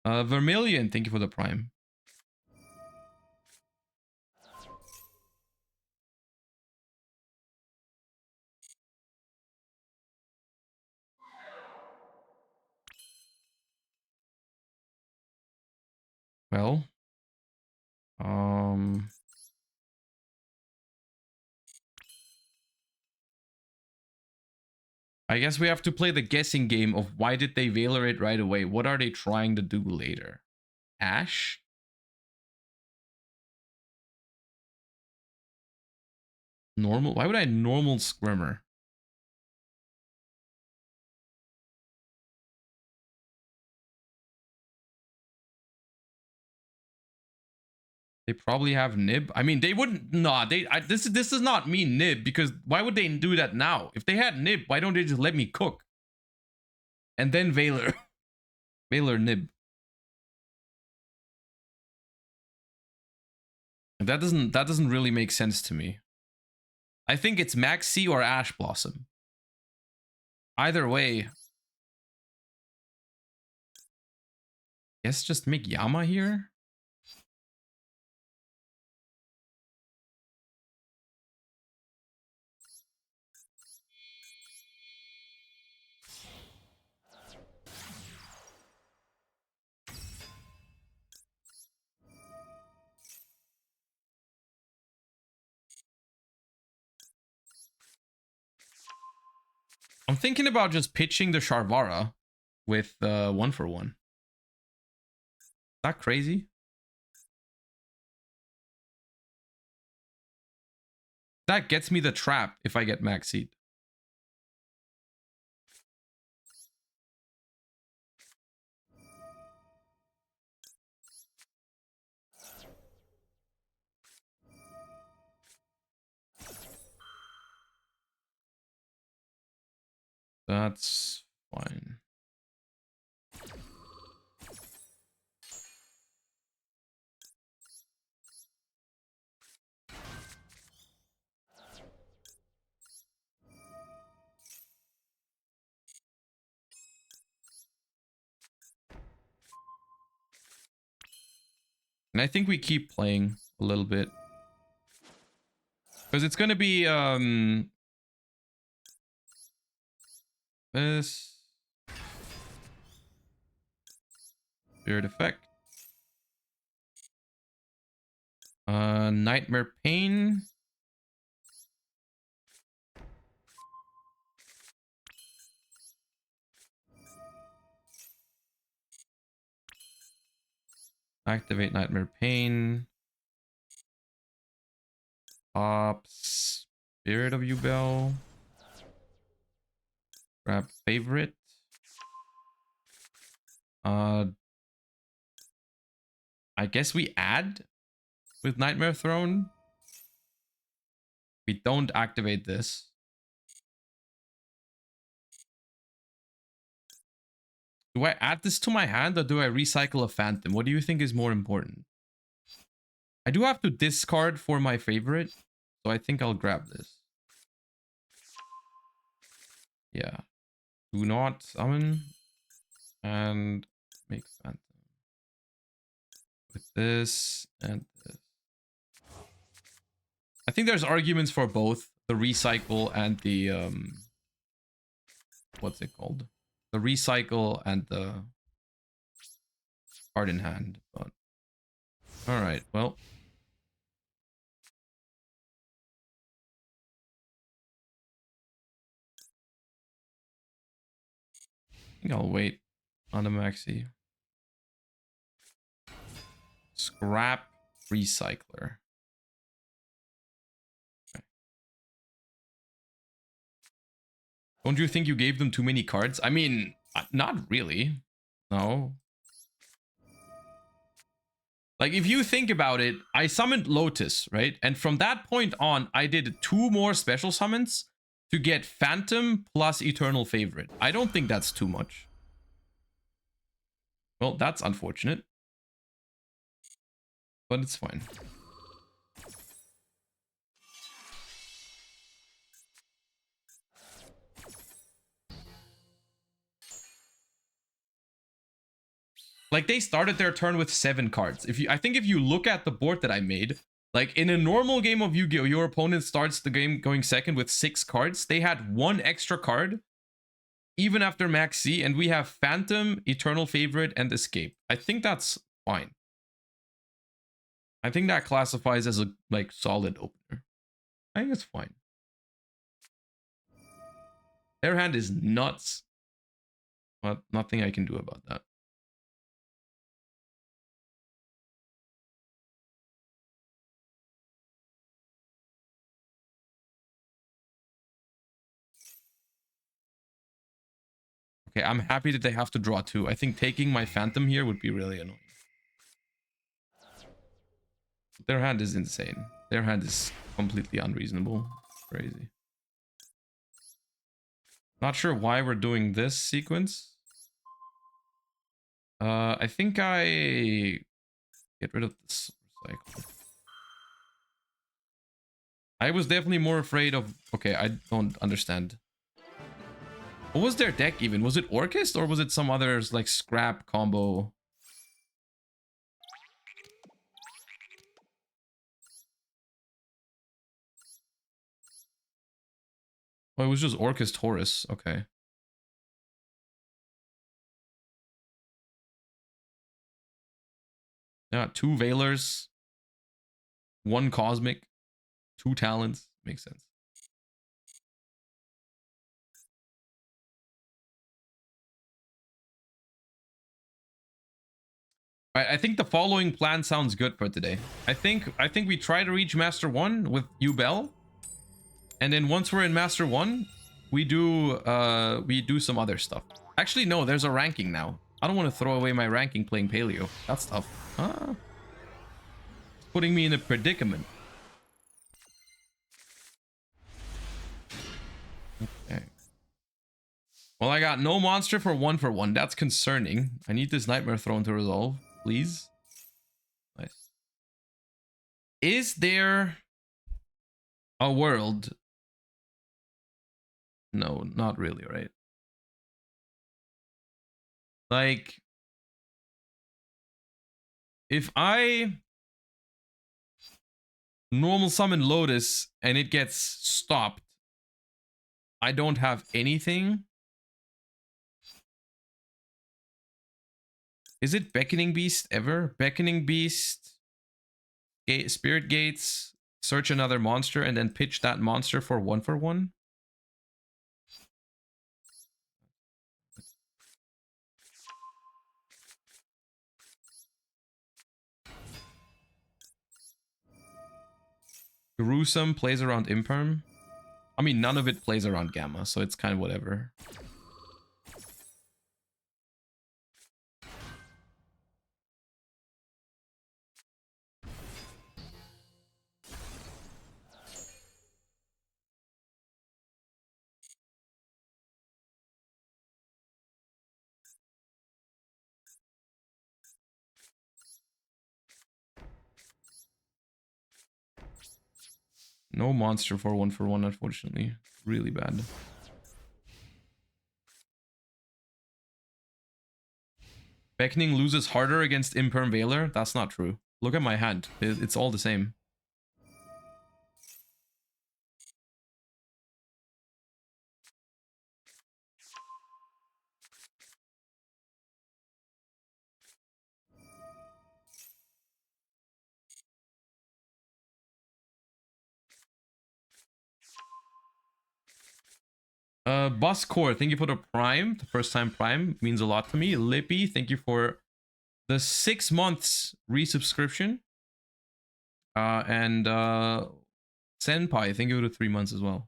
Vermilion, thank you for the prime. Well, I guess we have to play the guessing game of why did they Veiler it right away? What are they trying to do later? Ash? Normal? Why would I normal Skirmer? They probably have Nib. I mean, they wouldn't. Nah, this does not mean Nib, because why would they do that now? If they had Nib, why don't they just let me cook? And then Veiler. Veiler Nib. That doesn't really make sense to me. I think it's Max C or Ash Blossom. Either way. Guess just make Yama here. I'm thinking about just pitching the Sharvara with 1. Is that crazy? That gets me the trap if I get Max Seed. That's fine. And I think we keep playing a little bit. Because it's gonna be this. Spirit effect. Nightmare Pain. Activate Nightmare Pain. Pop Spirit of Yubel. Grab Favorite. I guess we add with Nightmare Throne. We don't activate this. Do I add this to my hand or do I recycle a Phantom? What do you think is more important? I do have to discard for my favorite, so I think I'll grab this. Yeah. Do not summon and make Phantom. With this and this. I think there's arguments for both the recycle and the what's it called? The recycle and the card in hand, but all right, well. I think I'll wait on the maxi. Scrap recycler. Okay. Don't you think you gave them too many cards? I mean, not really. No. Like, if you think about it, I summoned Lotus, right? And from that point on, I did 2 more special summons to get Phantom plus Eternal Favorite. I don't think that's too much. Well, that's unfortunate. But it's fine. Like, they started their turn with 7 cards. I think if you look at the board that I made, like in a normal game of Yu-Gi-Oh, your opponent starts the game going second with 6 cards. They had 1 extra card, even after Max C, and we have Phantom, Eternal Favorite, and Escape. I think that's fine. I think that classifies as a like solid opener. I think it's fine. Their hand is nuts, but nothing I can do about that. Okay, I'm happy that they have to draw 2. I think taking my Phantom here would be really annoying. Their hand is insane. Their hand is completely unreasonable. Crazy. Not sure why we're doing this sequence. I think I get rid of this recycle. I was definitely more afraid of... Okay, I don't understand. What was their deck even? Was it Orchest or was it some others like scrap combo? Oh, it was just Orchest Horus. Okay. Yeah, 2 Veilers, 1 Cosmic, 2 Talents. Makes sense. All right, I think the following plan sounds good for today. I think we try to reach Master 1 with Yubel. And then once we're in Master 1, we do some other stuff. Actually, no, there's a ranking now. I don't want to throw away my ranking playing Paleo. That's tough. Putting me in a predicament. Okay. Well, I got no monster for 1/1. That's concerning. I need this Nightmare Throne to resolve, please. Nice. Is there a world? No, not really, right? Like, if I normal summon Lotus and it gets stopped, I don't have anything. Is it Beckoning Beast ever? Beckoning Beast, Spirit Gates, search another monster, and then pitch that monster for 1/1? Gruesome plays around Imperm. I mean, none of it plays around Gamma, so it's kind of whatever. No monster for 1/1, unfortunately. Really bad. Beckoning loses harder against Imperm Veiler? That's not true. Look at my hand. It's all the same. Bus Core, thank you for the Prime. The first time Prime means a lot to me. Lippy, thank you for the 6 months resubscription. And Senpai, thank you for the 3 months as well.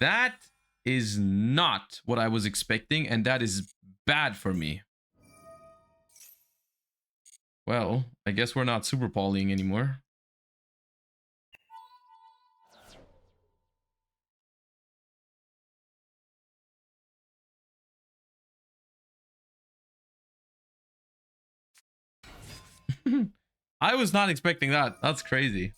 That is not what I was expecting, and that is bad for me. Well, I guess we're not super polying anymore. I was not expecting that. That's crazy.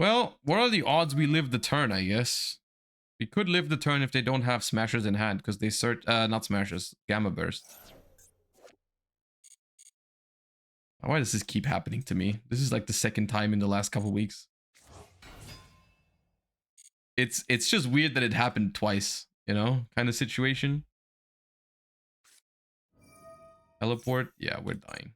Well, what are the odds we live the turn, I guess? We could live the turn if they don't have smashers in hand, because they search not smashers, gamma burst. Why does this keep happening to me? This is like the second time in the last couple weeks. It's just weird that it happened twice, you know, kind of situation. Teleport, yeah, we're dying.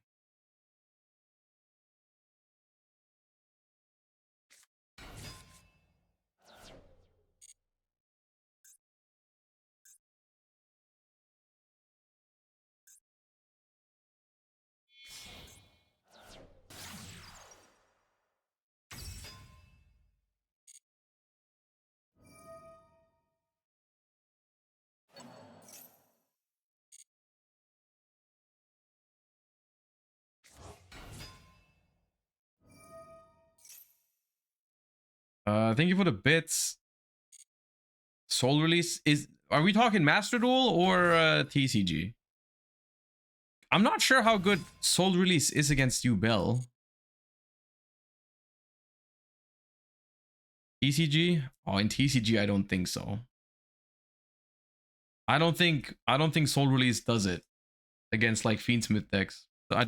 Thank you for the bits. Soul Release is, are we talking Master Duel or TCG? I'm not sure how good Soul Release is against Yubel. TCG? Oh, in TCG I don't think so. I don't think Soul Release does it against like Fiendsmith decks. I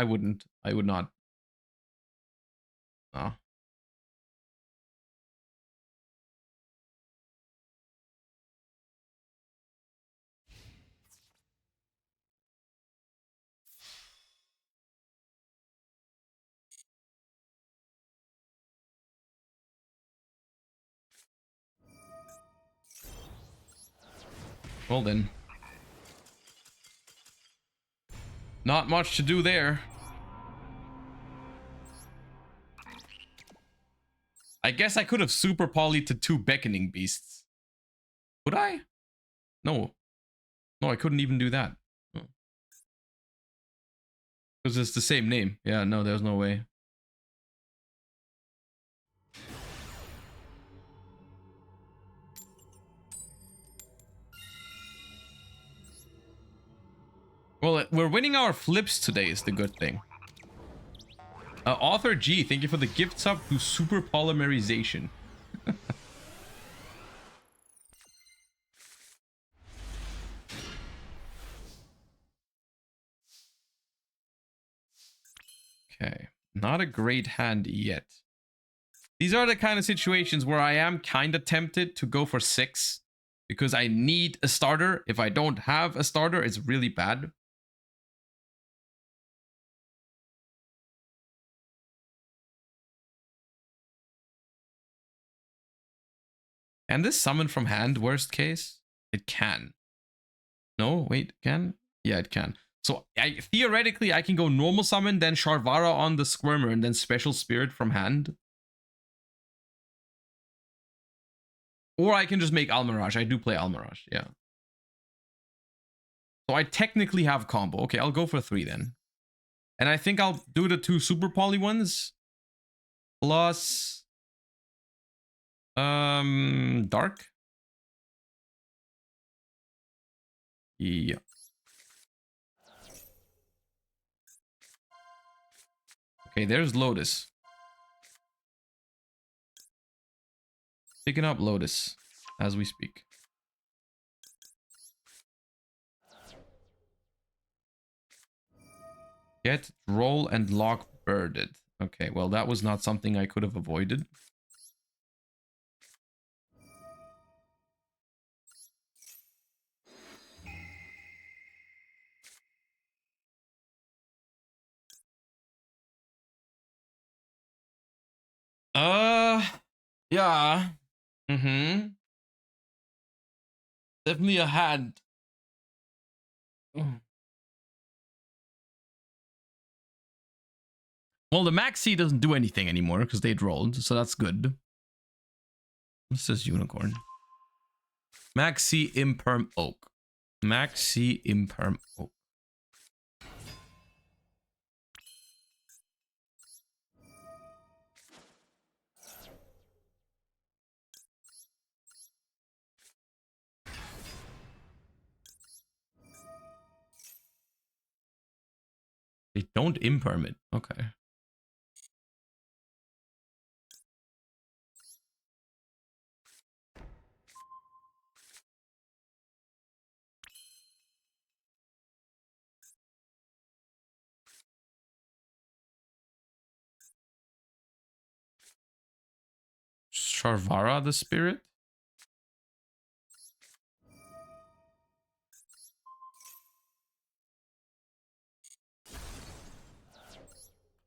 would not. No. Well then. Not much to do there. I guess I could have super polyed to 2 beckoning beasts. Could I? No. No, I couldn't even do that. Because it's the same name. Yeah, no, there's no way. Well, we're winning our flips today is the good thing. Author G, thank you for the gift sub to super polymerization. Okay, not a great hand yet. These are the kind of situations where I am kind of tempted to go for 6 because I need a starter. If I don't have a starter, it's really bad. Can this summon from hand, worst case? It can. No, wait, can? Yeah, it can. So theoretically, I can go normal summon, then Sharvara on the Squirmer, and then Special Spirit from hand. Or I can just make Almirage. I do play Almirage, yeah. So I technically have combo. Okay, I'll go for 3 then. And I think I'll do the 2 super poly ones. Plus... Dark? Yeah. Okay, there's Lotus. Picking up Lotus as we speak. Get, roll, and lock birded. Okay, well, that was not something I could have avoided. Yeah. Mm-hmm. Definitely a hand. Well, the Maxi doesn't do anything anymore because they'd rolled, so that's good. This is Unicorn. Maxi Imperm Oak. Maxi Imperm Oak. They don't imperm it. Okay. Sharvara the Spirit?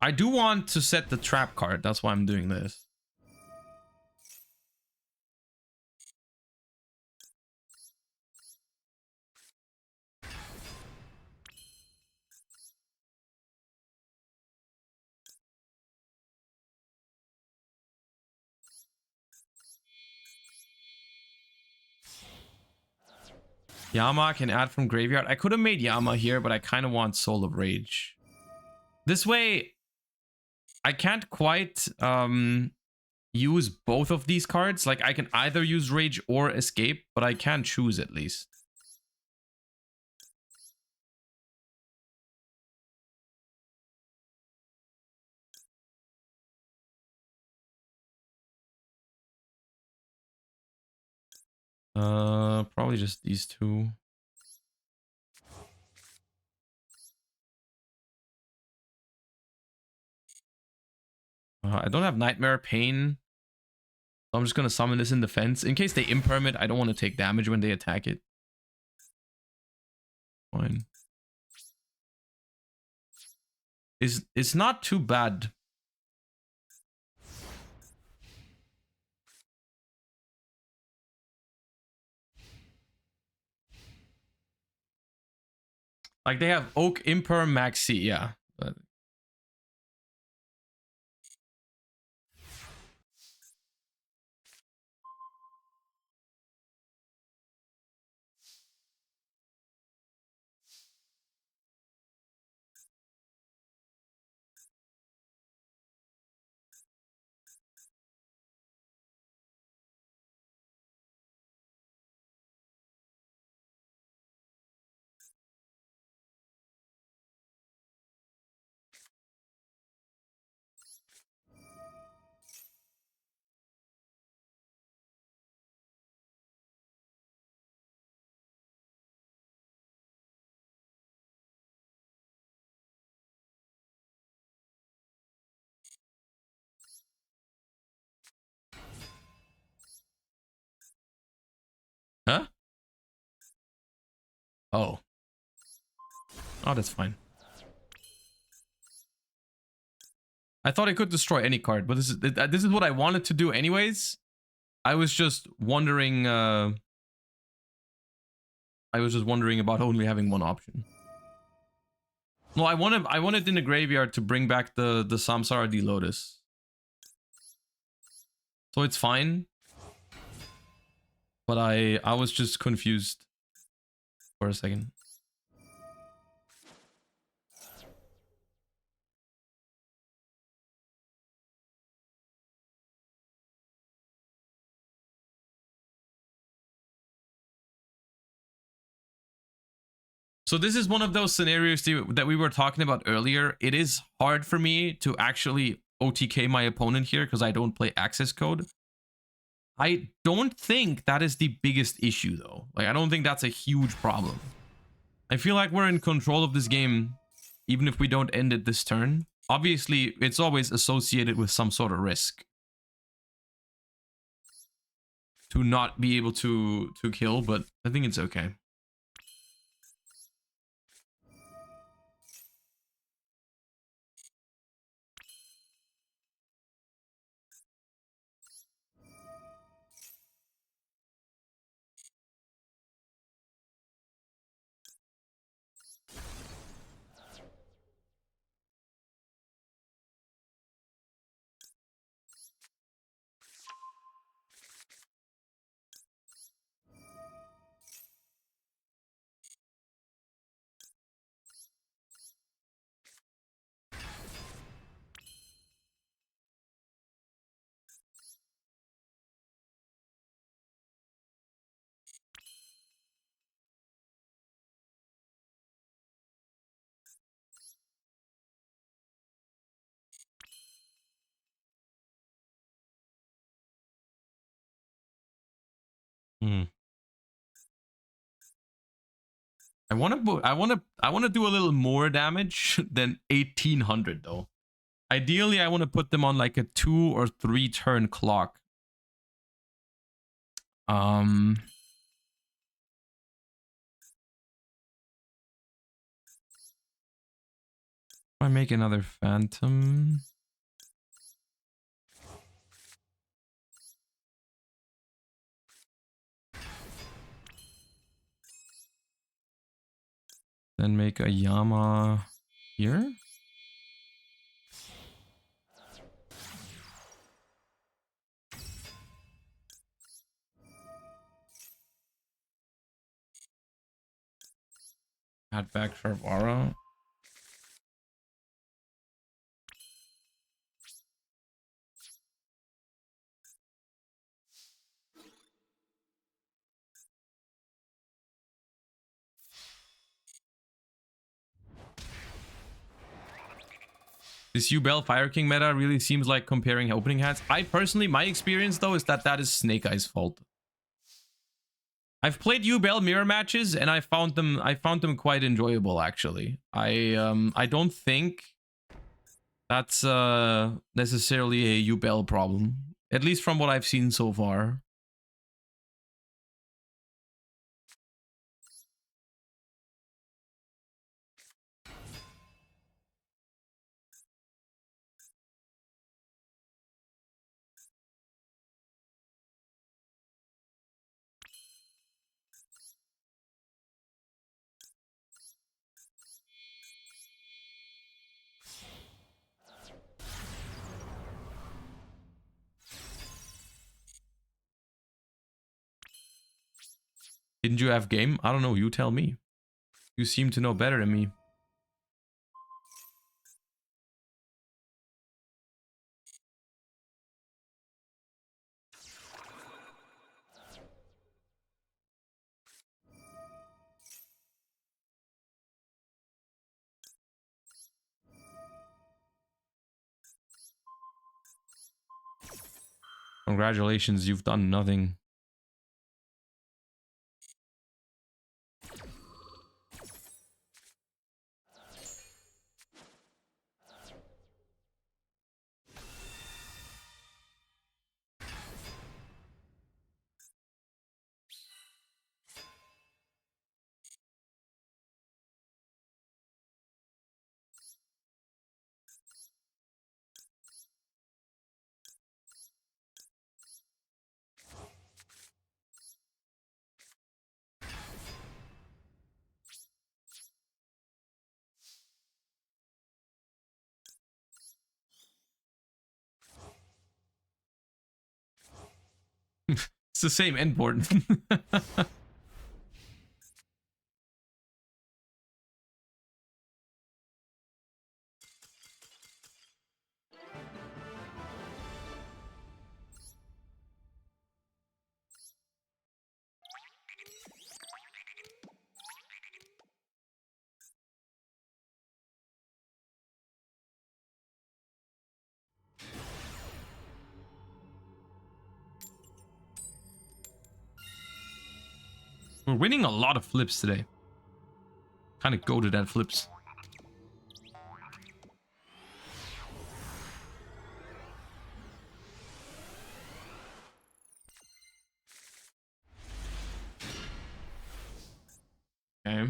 I do want to set the trap card. That's why I'm doing this. Yama can add from graveyard. I could have made Yama here, but I kind of want Soul of Rage. This way, I can't quite use both of these cards. Like, I can either use Rage or Escape, but I can choose at least. Probably just these 2. I don't have Nightmare Pain. So I'm just going to summon this in defense. In case they imperm it, I don't want to take damage when they attack it. Fine. It's not too bad. Like they have Oak, Imper, Maxi, yeah. But huh? Oh. Oh, that's fine. I thought I could destroy any card, but this is what I wanted to do anyways. I was just wondering about only having one option. No, I wanted in the graveyard to bring back the Samsara D Lotus. So it's fine. But I was just confused for a second. So this is one of those scenarios that we were talking about earlier. It is hard for me to actually OTK my opponent here because I don't play access code. I don't think that is the biggest issue though. Like I don't think that's a huge problem. I feel like we're in control of this game even if we don't end it this turn. Obviously, it's always associated with some sort of risk to not be able to kill, but I think it's okay. Hmm. I want to do a little more damage than 1800 though. Ideally, I want to put them on like a 2 or 3 turn clock. If I make another phantom. Then make a Yama here. Add back Sharp Aura. This Yubel Fire King meta really seems like comparing opening hands. I personally, my experience though is that is Snake Eye's fault. I've played Yubel mirror matches and I found them quite enjoyable actually. I don't think that's necessarily a Yubel problem, at least from what I've seen so far. Didn't you have game? I don't know. You tell me. You seem to know better than me. Congratulations, you've done nothing. It's the same endboard. We're winning a lot of flips today. Kind of goated at flips. Okay.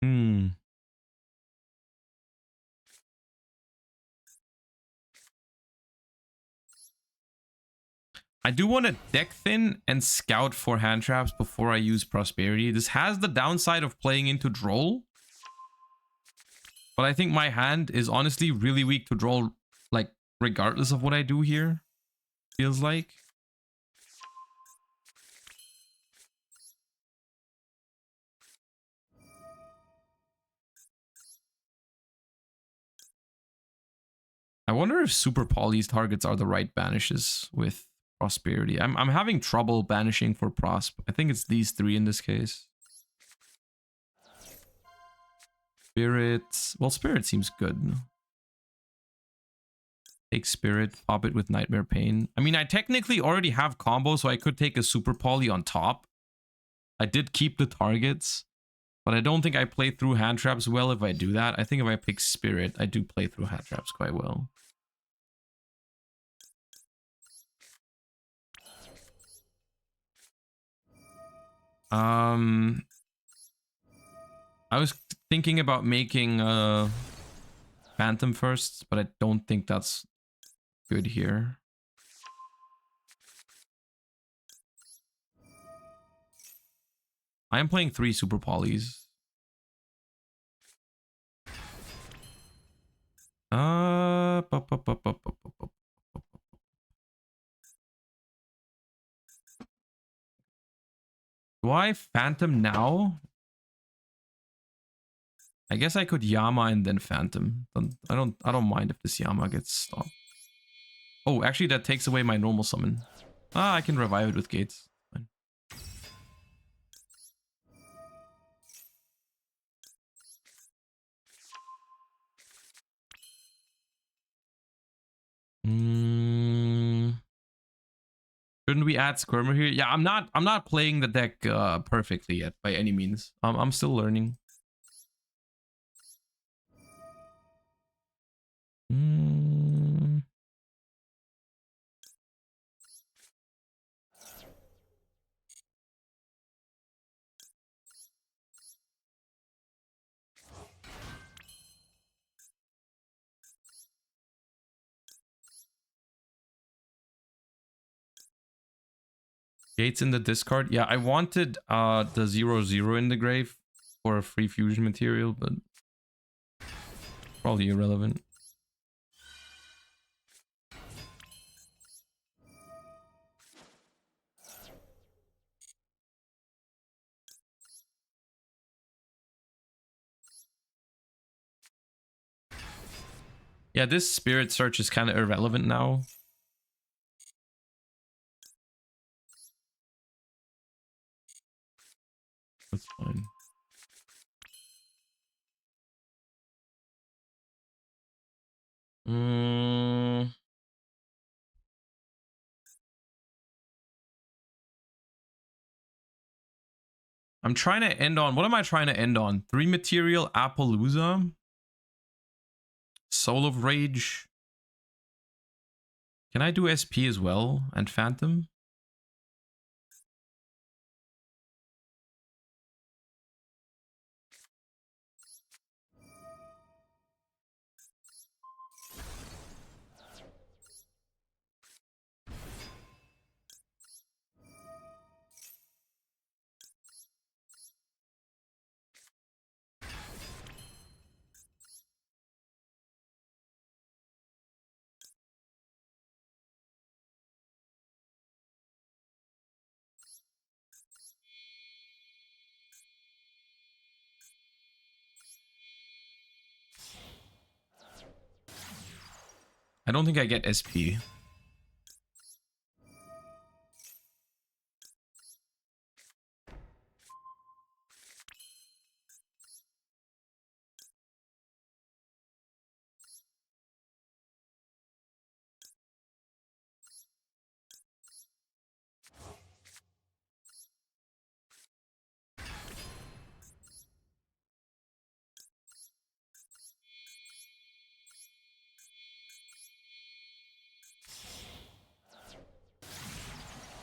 Hmm. I do want to deck thin and scout for hand traps before I use prosperity. This has the downside of playing into droll, but I think my hand is honestly really weak to droll, like regardless of what I do here. Feels like. I wonder if super poly's targets are the right banishes with prosperity. I'm having trouble banishing for prosp. I think it's these three in this case. Spirit. Well, spirit seems good. Take spirit, pop it with nightmare pain. I mean, I technically already have combo, so I could take a super poly on top. I did keep the targets, but I don't think I play through hand traps well if I do that. I think if I pick spirit, I do play through hand traps quite well. I was thinking about making Phantom first, but I don't think that's good here. I am playing 3 super polys. Do I Phantom now? I guess I could Yama and then Phantom. I don't mind if this Yama gets stopped. Oh, actually that takes away my normal summon. Ah, I can revive it with gates. Fine. Shouldn't we add Skirmer here? Yeah, I'm not playing the deck perfectly yet by any means. I'm still learning. Gates in the discard. Yeah, I wanted the 0/0 in the grave for a free fusion material, but probably irrelevant. Yeah, this spirit search is kind of irrelevant now. That's fine. I'm trying to end on, what am I trying to end on? 3 material Appaloosa? Soul of Rage. Can I do SP as well? And Phantom? I don't think I get SP.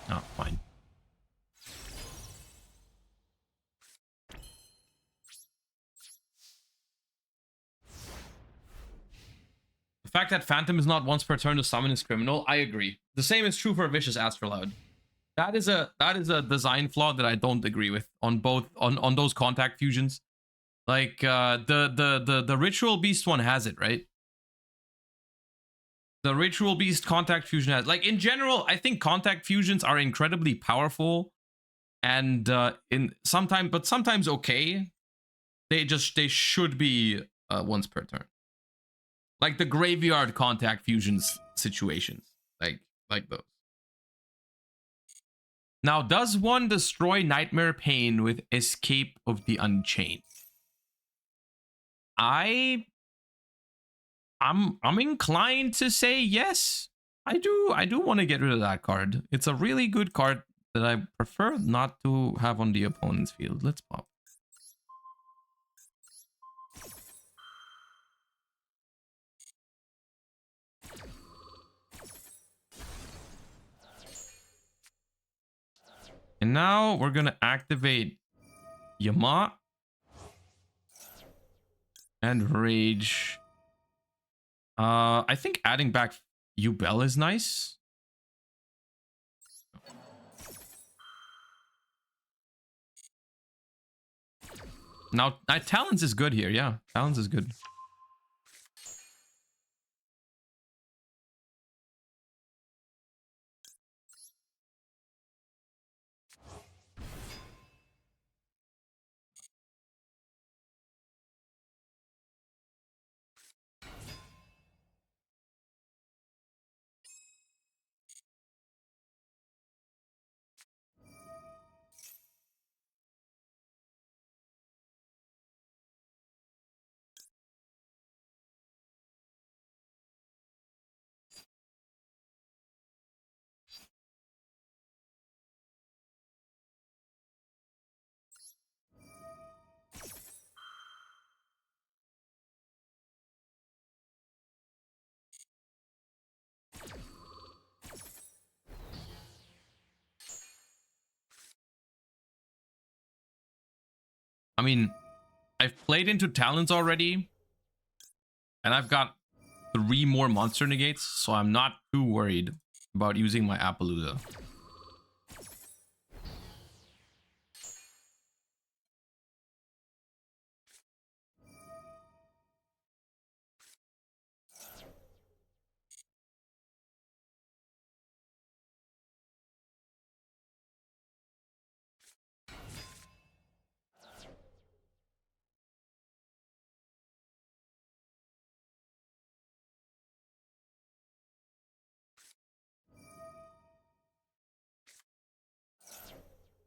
Oh, fine. The fact that Phantom is not once per turn to summon is criminal. I agree. The same is true for Vicious Astrolaud. That is a design flaw that I don't agree with on both on those contact fusions. Like the Ritual Beast one has it, right? The Ritual Beast contact fusion has, like, in general, I think contact fusions are incredibly powerful and sometimes okay. They should be once per turn. Like the graveyard contact fusions situations. Like those. Now, does one destroy Nightmare Pain with Escape of the Unchained? I'm inclined to say yes. I do want to get rid of that card. It's a really good card that I prefer not to have on the opponent's field. Let's pop. And now we're gonna activate Yama and Rage. I think adding back Yubel is nice. Now, Talons is good here. Yeah, Talons is good. I mean, I've played into Talons already, and I've got 3 more monster negates, so I'm not too worried about using my Appaloosa.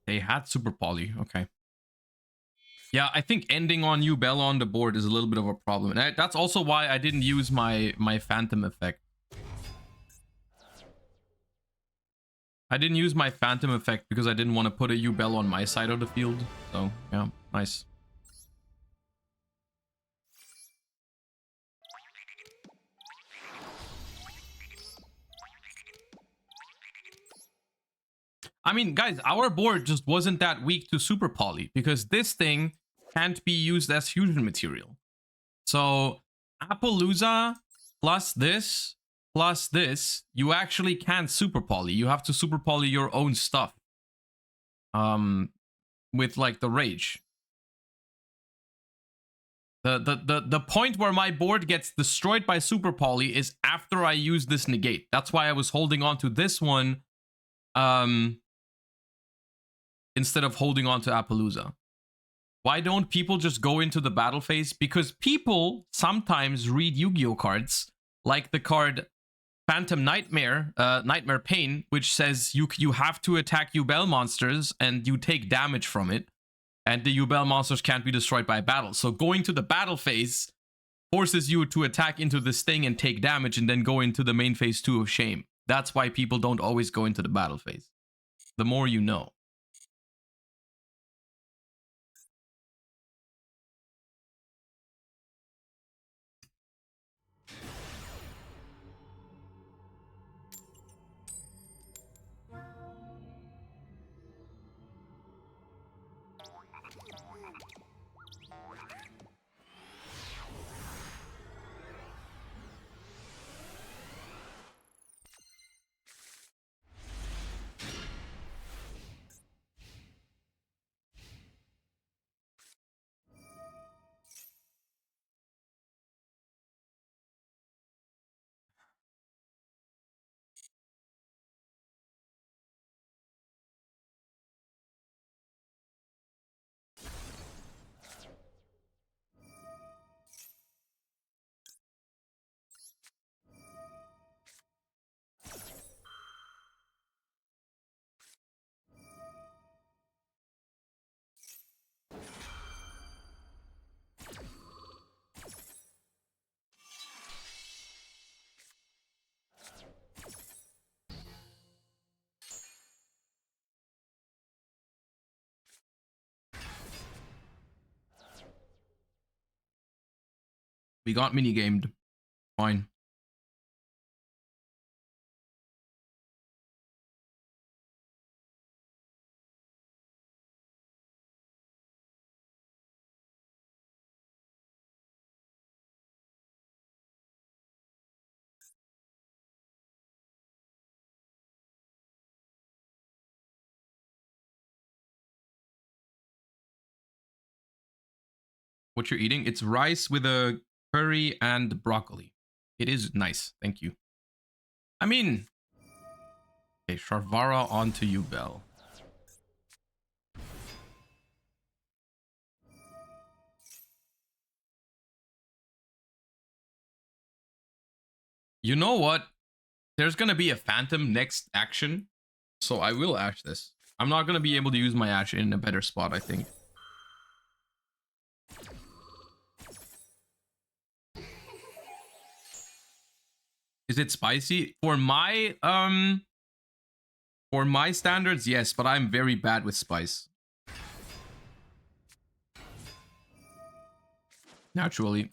They had Super Poly. Okay. Yeah, I think ending on Yubel on the board is a little bit of a problem. And that's also why I didn't use my Phantom effect. I didn't use my Phantom effect because I didn't want to put a Yubel on my side of the field. So, yeah, nice. I mean, guys, our board just wasn't that weak to Super Poly because this thing can't be used as fusion material. So, Appaloosa plus this, you actually can't Super Poly. You have to Super Poly your own stuff. With like the Rage. The point where my board gets destroyed by Super Poly is after I use this negate. That's why I was holding on to this one. Instead of holding on to Appaloosa. Why don't people just go into the battle phase? Because people sometimes read Yu-Gi-Oh cards, like the card Phantom Nightmare, Nightmare Pain, which says you have to attack Yubel monsters and you take damage from it, and the Yubel monsters can't be destroyed by battle. So going to the battle phase forces you to attack into this thing and take damage and then go into the main phase 2 of shame. That's why people don't always go into the battle phase. The more you know. We got minigamed. Fine. What you're eating? It's rice with a curry and broccoli. It is nice. Thank you. I mean... Okay, Sharvara onto Yubel. You know what? There's gonna be a Phantom next action. So I will Ash this. I'm not gonna be able to use my Ash in a better spot, I think. Is it spicy? For my standards, yes, but I'm very bad with spice. Naturally.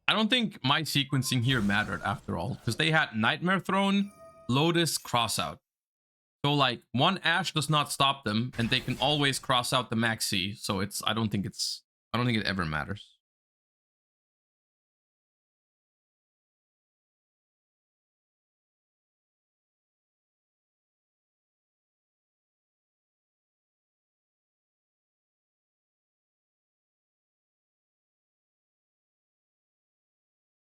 I don't think my sequencing here mattered after all, because they had Nightmare Throne, Lotus, Crossout. So like one Ash does not stop them, and they can always cross out the Maxi. So I don't think it's I don't think it ever matters.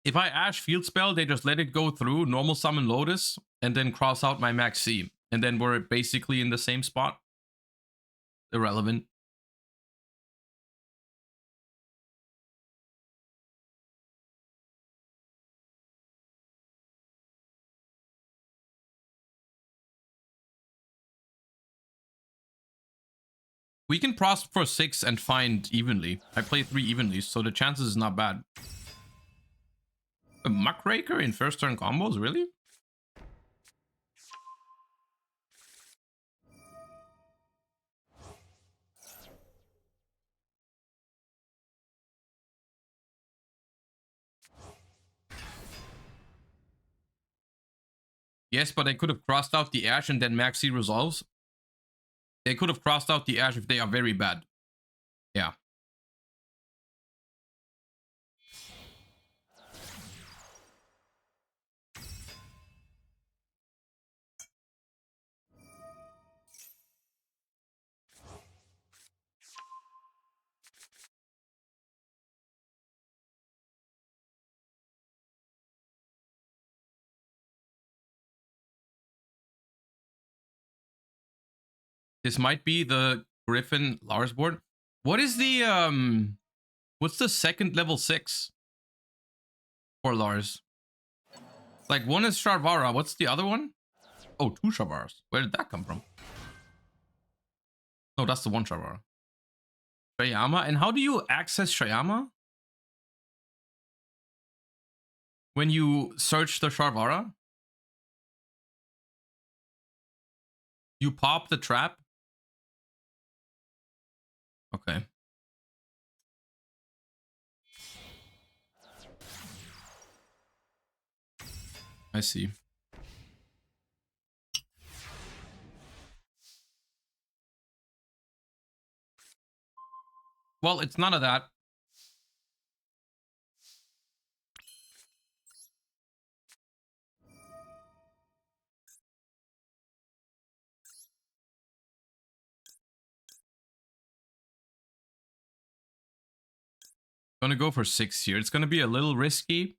If I Ash Field Spell, they just let it go through, normal summon Lotus, and then cross out my Max C. And then we're basically in the same spot. Irrelevant. We can prosper for 6 and find evenly. I play 3 evenly, so the chances is not bad. A Muckraker in first turn combos, really? Yes, but they could have crossed out the Ash and then Maxi resolves. They could have crossed out the Ash if they are very bad. Yeah. This might be the Griffin Lars board. What is the what's the second level 6 for Lars? Like one is Sharvara. What's the other one? Oh, 2 Sharvaras. Where did that come from? No, that's the one Sharvara. Shrayama. And how do you access Shrayama? When you search the Sharvara? You pop the trap? Okay. I see. Well, it's none of that. Gonna go for 6 here. It's gonna be a little risky,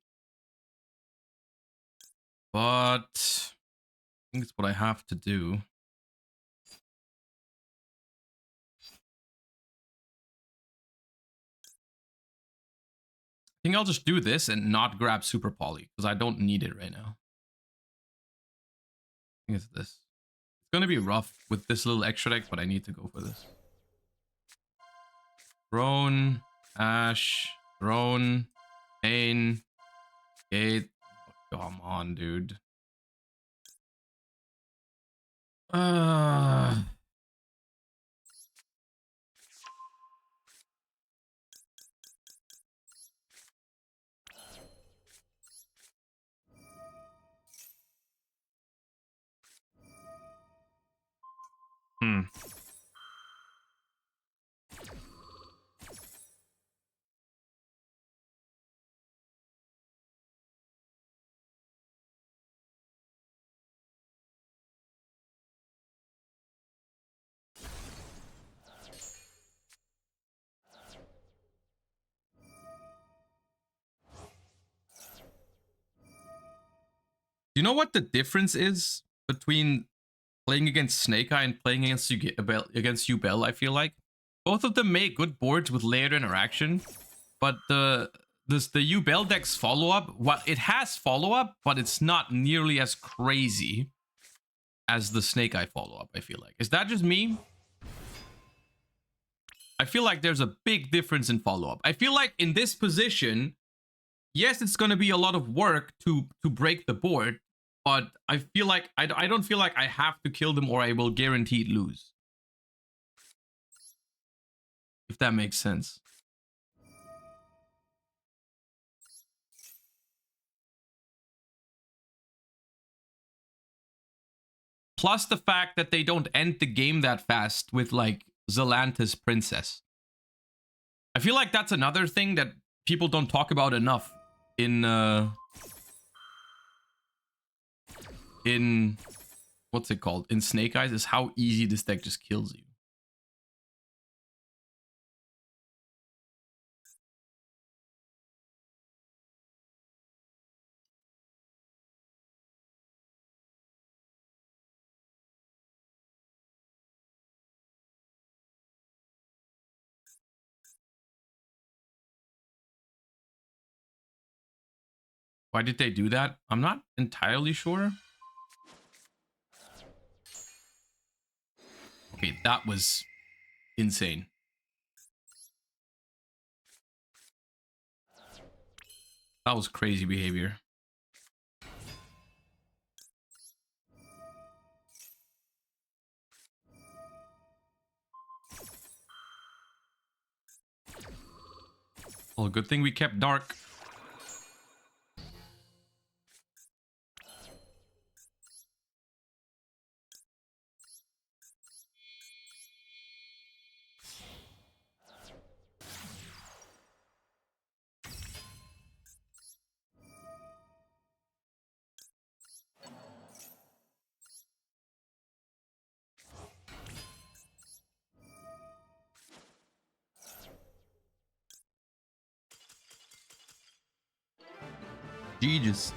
but I think it's what I have to do. I think I'll just do this and not grab Super Poly because I don't need it right now. I think it's this. It's gonna be rough with this little extra deck, but I need to go for this. Throne, Ash, Throne, Pain, Gate. Oh, come on, dude. You know what the difference is between playing against Snake Eye and playing against Yubel, I feel like? Both of them make good boards with layered interaction, but the Yubel deck's follow-up, it has follow-up, but it's not nearly as crazy as the Snake Eye follow-up, I feel like. Is that just me? I feel like there's a big difference in follow-up. I feel like in this position, yes, it's going to be a lot of work to break the board, but I feel like I don't feel like I have to kill them or I will guaranteed lose. If that makes sense. Plus the fact that they don't end the game that fast with like Zelanta's Princess. I feel like that's another thing that people don't talk about enough in what's it called? In Snake Eyes, is how easy this deck just kills you. Why did they do that? I'm not entirely sure. Okay, that was insane. That was crazy behavior. Well, good thing we kept dark. Jesus.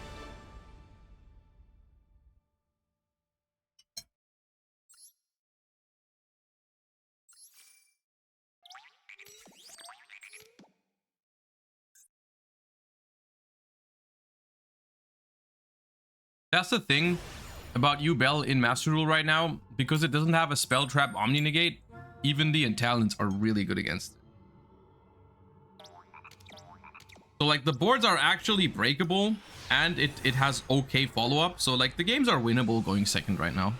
That's the thing about Yubel in Master Rule right now, because it doesn't have a spell trap Omni Negate, even the Intalents are really good against it. So like the boards are actually breakable and it has okay follow-up. So like the games are winnable going second right now.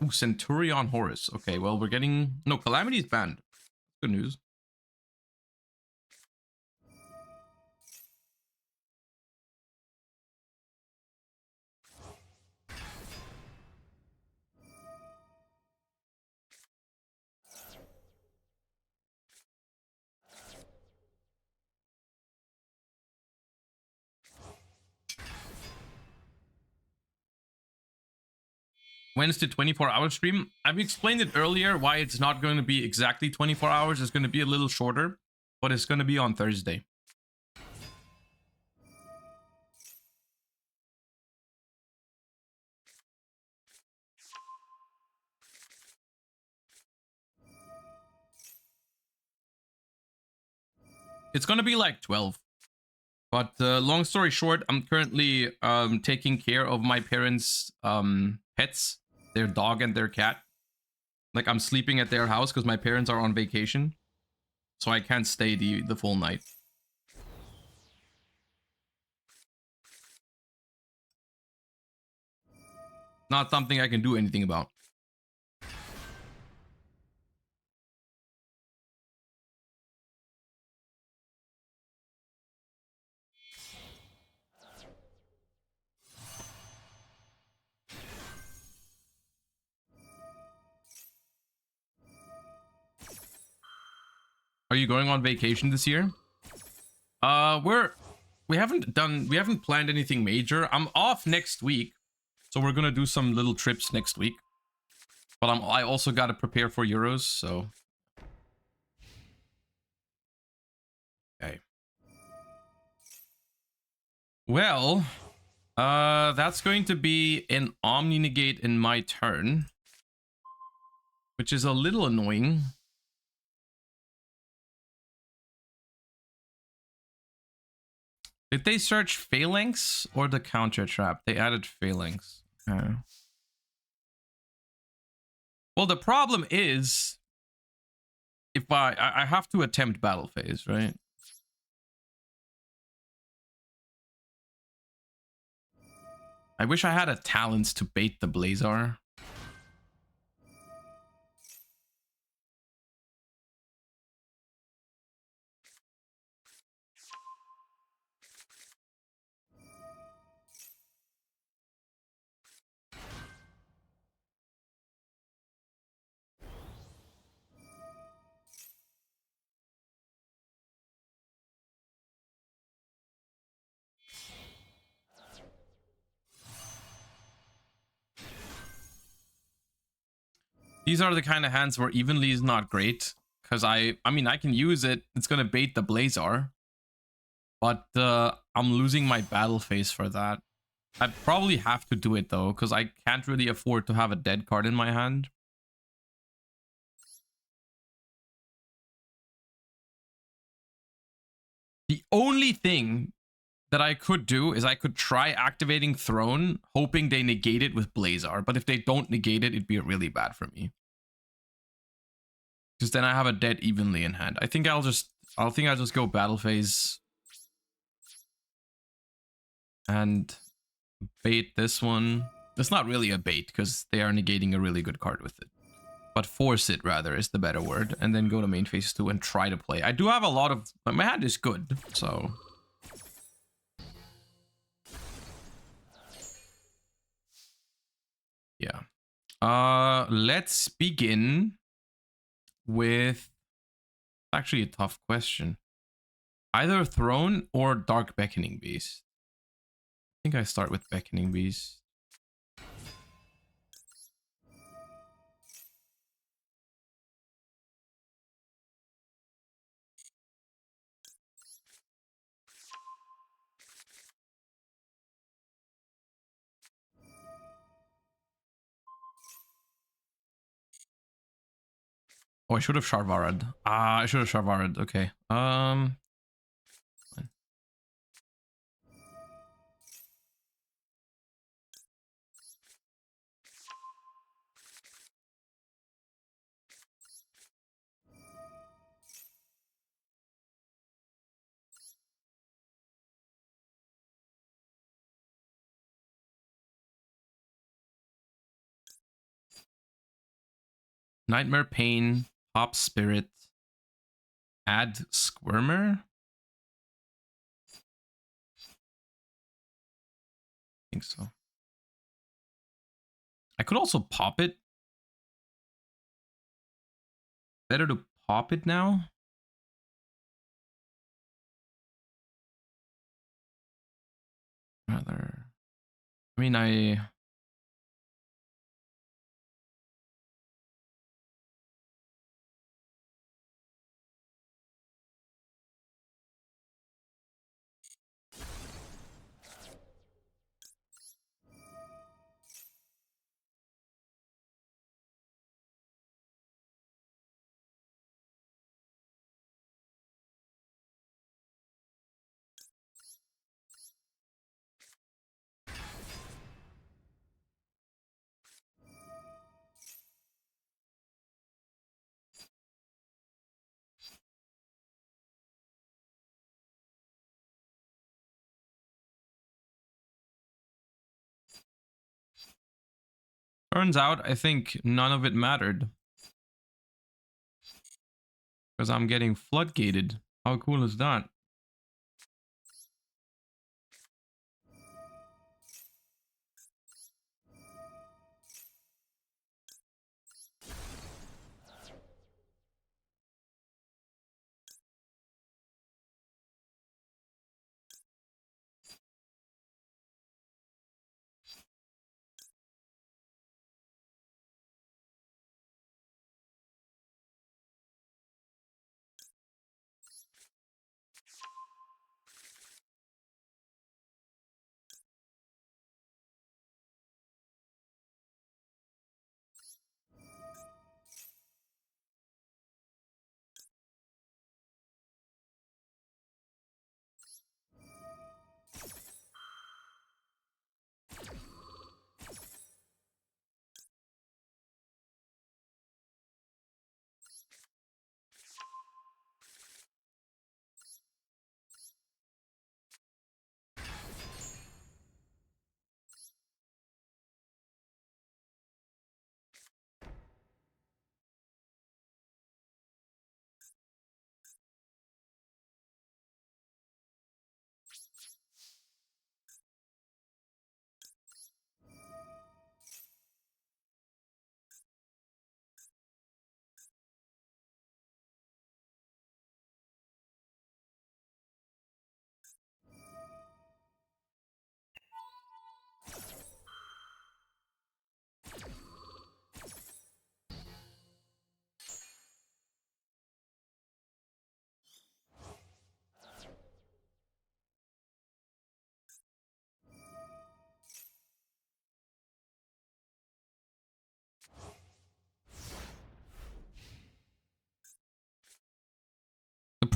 Ooh, Centurion Horus. Okay, well we're getting... No, Calamity is banned. Good news. Wednesday 24-hour stream. I've explained it earlier why it's not going to be exactly 24 hours. It's going to be a little shorter, but it's going to be on Thursday. It's going to be like 12. But long story short, I'm currently taking care of my parents' pets, their dog and their cat. Like I'm sleeping at their house because my parents are on vacation. So I can't stay the full night. Not something I can do anything about. Are you going on vacation this year? We haven't planned anything major. I'm off next week, so we're gonna do some little trips next week. But I also gotta prepare for Euros, so. Okay. Well, that's going to be an Omni Negate in my turn, which is a little annoying. Did they search Phalanx or the counter trap? They added Phalanx. Okay. Well, the problem is, if I have to attempt battle phase, right? I wish I had a talents to bait the Blazar. These are the kind of hands where evenly is not great. Because I mean, I can use it. It's going to bait the Blazar. But I'm losing my battle phase for that. I'd probably have to do it though, because I can't really afford to have a dead card in my hand. The only thing that I could do is I could try activating Throne, hoping they negate it with Blazar. But if they don't negate it, it'd be really bad for me. Because then I have a dead evenly in hand. I think I'll just go battle phase. And bait this one. It's not really a bait because they are negating a really good card with it. But force it rather is the better word. And then go to main phase 2 and try to play. I do have a lot of... My hand is good, so... Yeah. Let's begin with... Actually a tough question. Either Throne or Dark Beckoning Beast. I think I start with Beckoning Beast. Oh, I should have Sharvarad. I should have Sharvarad. Okay. Fine. Nightmare Pain, Pop Spirit, add Squirmer. I think so. I could also pop it. Better to pop it now. Rather, I mean, I turns out I think none of it mattered because I'm getting floodgated. How cool is that?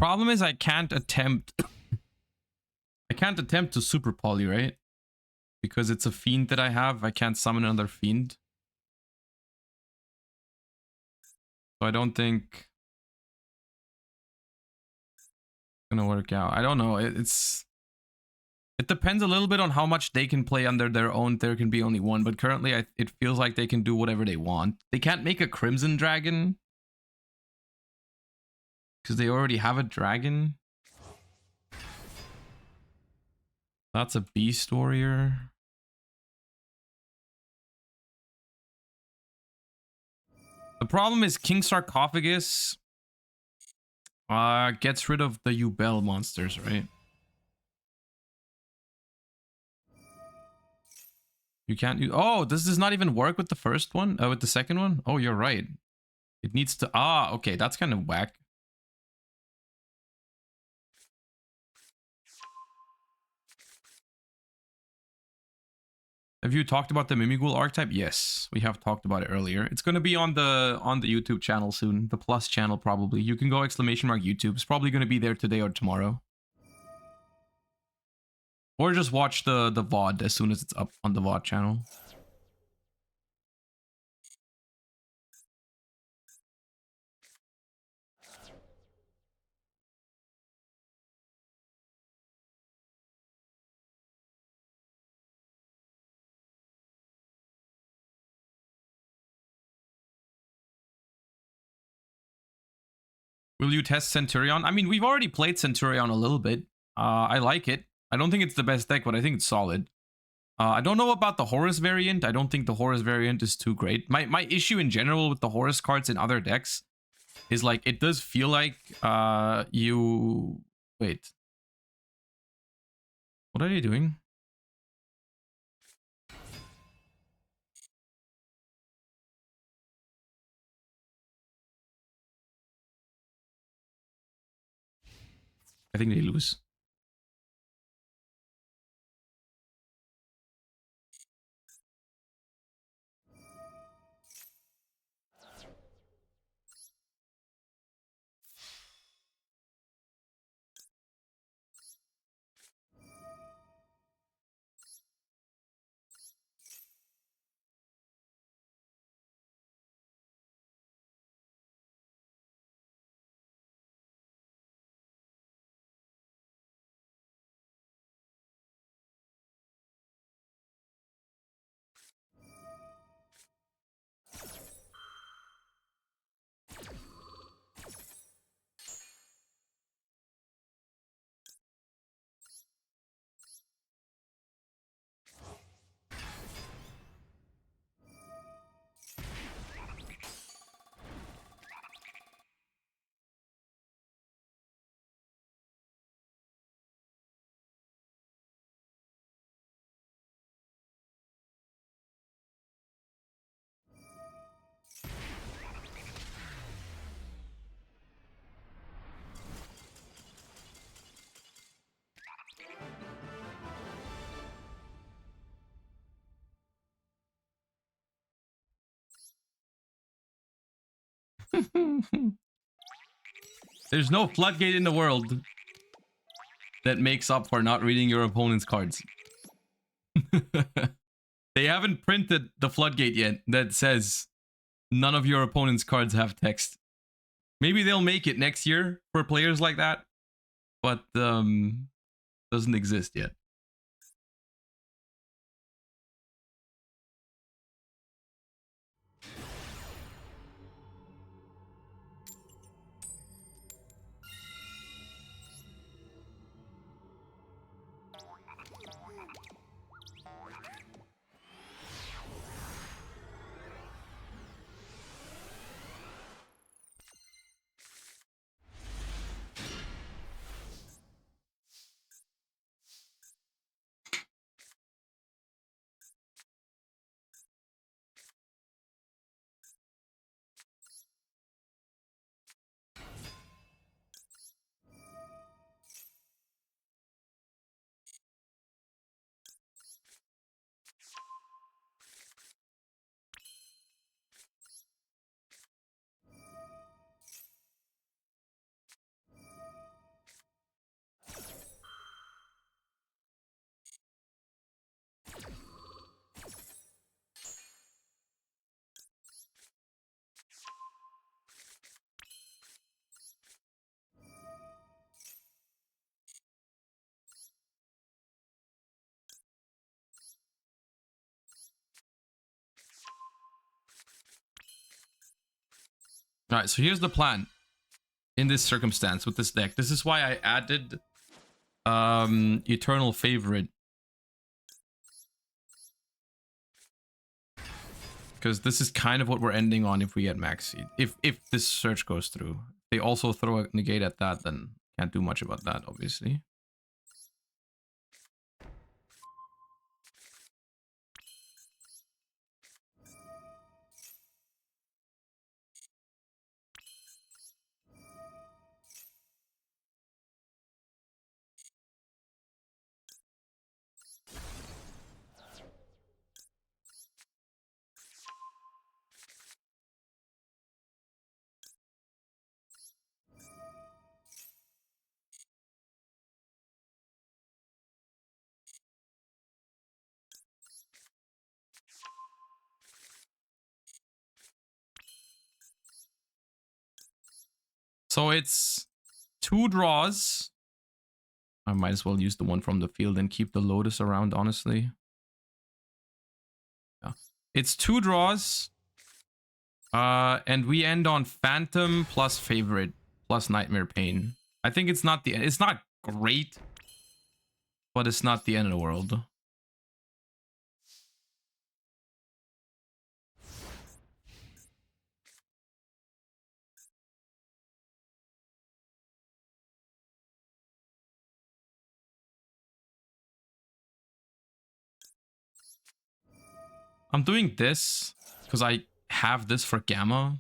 problem is I can't attempt to super poly, right? Because it's a fiend that I have. I can't summon another fiend. So I don't think it's gonna work out. I don't know. It depends a little bit on how much they can play under their own. There can be only one, but currently it feels like they can do whatever they want. They can't make a Crimson Dragon because they already have a dragon. That's a Beast Warrior. The problem is King Sarcophagus gets rid of the Yubel monsters, right? You can't use... Oh, does this not even work with the first one? With the second one? Oh, you're right. It needs to... Ah, okay, that's kind of whack. Have you talked about the Mimighoul archetype? Yes, we have talked about it earlier. It's going to be on the YouTube channel soon. The Plus channel, probably. You can go !YouTube. It's probably going to be there today or tomorrow. Or just watch the VOD as soon as it's up on the VOD channel. Will you test Centurion? I mean, we've already played Centurion a little bit. I like it. I don't think it's the best deck, but I think it's solid. I don't know about the Horus variant. I don't think the Horus variant is too great. My issue in general with the Horus cards in other decks is like, it does feel like you... Wait. What are they doing? I think they lose. There's no floodgate in the world that makes up for not reading your opponent's cards. They haven't printed the floodgate yet that says none of your opponent's cards have text. Maybe they'll make it next year for players like that, but doesn't exist yet. All right, so here's the plan in this circumstance with this deck. This is why I added Eternal Favorite. Because this is kind of what we're ending on if we get max seed. If this search goes through. They also throw a negate at that, then can't do much about that, obviously. So it's 2 draws. I might as well use the one from the field and keep the Lotus around, honestly. Yeah. It's 2 draws. And we end on Phantom plus Favorite plus Nightmare Pain. I think it's not great, but it's not the end of the world. I'm doing this because I have this for Gamma.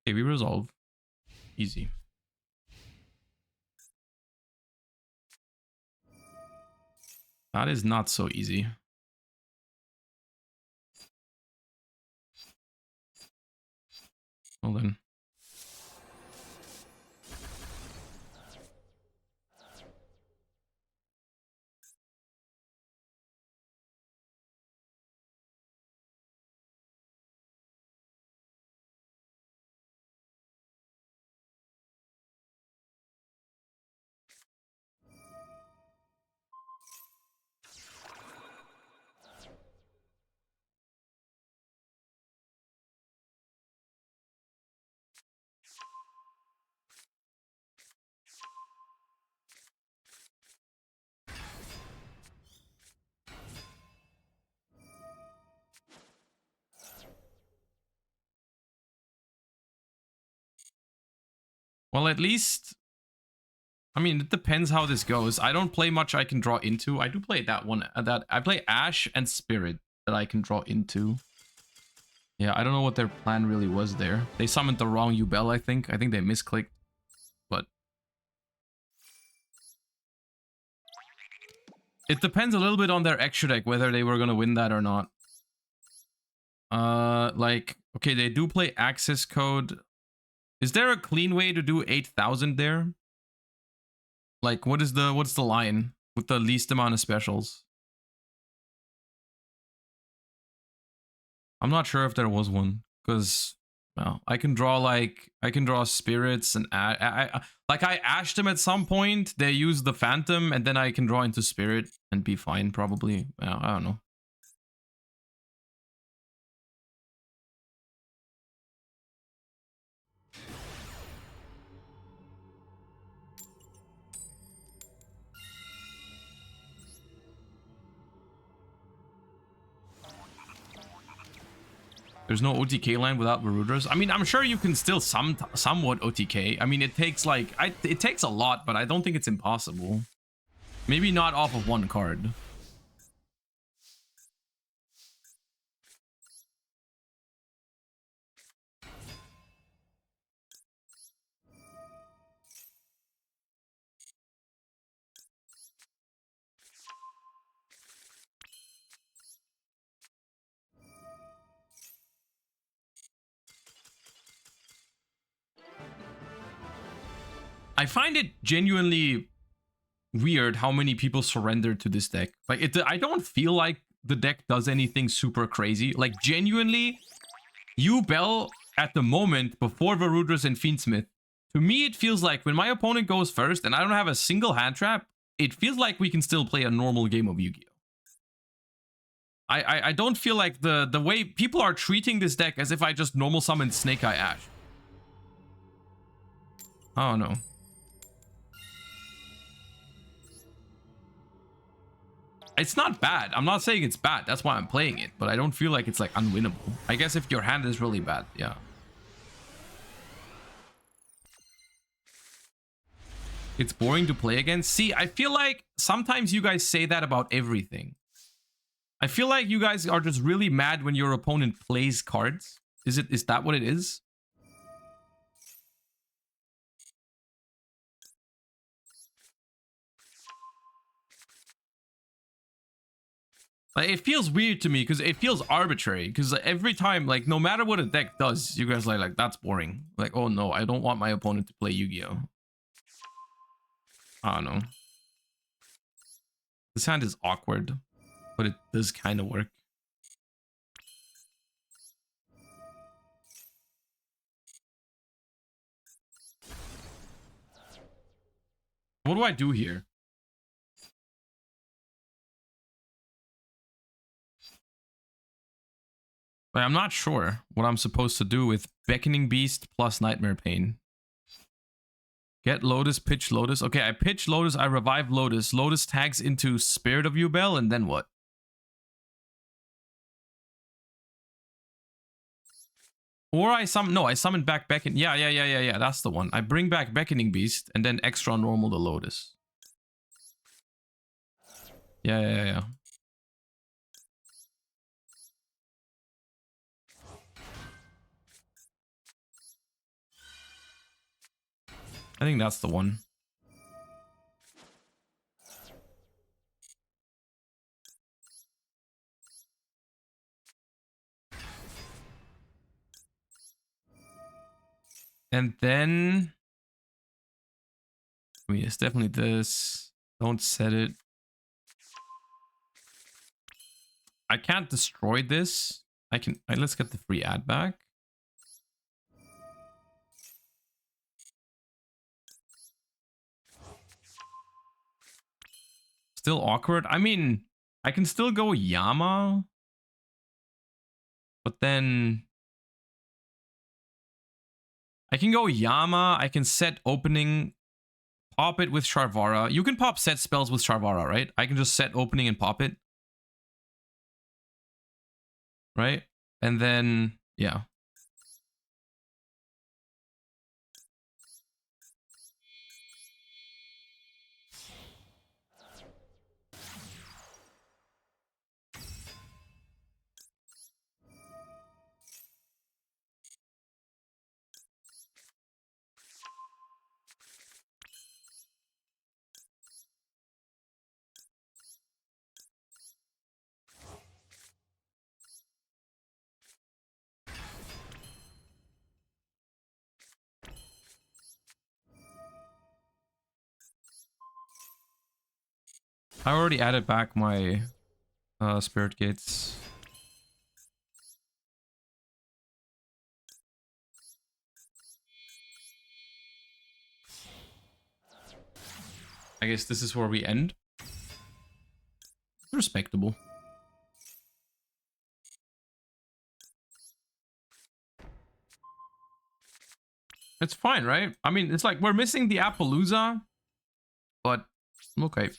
Okay, we resolve. Easy. That is not so easy. Well then. Well, at least, I mean, it depends how this goes. I don't play much I can draw into. I do play that one. I play Ash and Spirit that I can draw into. Yeah, I don't know what their plan really was there. They summoned the wrong Yubel, I think. I think they misclicked. But it depends a little bit on their extra deck, whether they were going to win that or not. Like, okay, they do play access code. Is there a clean way to do 8,000 there? Like, what's the line with the least amount of specials? I'm not sure if there was one, because well, I can draw spirits and I ashed them at some point. They use the Phantom, and then I can draw into Spirit and be fine probably. I don't know. There's no OTK line without Varudras. I mean, I'm sure you can still somewhat OTK. I mean, it takes like it takes a lot, but I don't think it's impossible. Maybe not off of one card. I find it genuinely weird how many people surrendered to this deck. Like, I don't feel like the deck does anything super crazy. Like, genuinely, Yubel at the moment, before Varudras and Fiendsmith, to me it feels like when my opponent goes first and I don't have a single hand trap, it feels like we can still play a normal game of Yu-Gi-Oh! I don't feel like the way people are treating this deck as if I just normal summoned Snake Eye Ash. I don't know. It's not bad. I'm not saying it's bad. That's why I'm playing it. But I don't feel like it's like unwinnable. I guess if your hand is really bad, yeah. It's boring to play again. See, I feel like sometimes you guys say that about everything. I feel like you guys are just really mad when your opponent plays cards. Is that what it is? Like, it feels weird to me because it feels arbitrary. Because every time, like, no matter what a deck does, you guys are like, that's boring. Like, oh no, I don't want my opponent to play Yu-Gi-Oh. I don't know. This hand is awkward, but it does kind of work. What do I do here? Like, I'm not sure what I'm supposed to do with Beckoning Beast plus Nightmare Pain. Get Lotus, pitch Lotus. Okay, I pitch Lotus, I revive Lotus. Lotus tags into Spirit of Yubel, and then what? Or I summon back Beckon. Yeah. That's the one. I bring back Beckoning Beast and then extra normal the Lotus. Yeah. I think that's the one. And then... I mean, it's definitely this. Don't set it. I can't destroy this. I can... let's get the free ad back. Still awkward. I mean, I can still go Yama. But then... I can go Yama. I can set opening... Pop it with Sharvara. You can pop set spells with Sharvara, right? I can just set opening and pop it. Right? And then, yeah. I already added back my spirit gates. I guess this is where we end. Respectable. It's fine, right? I mean, it's like we're missing the Appaloosa, but okay.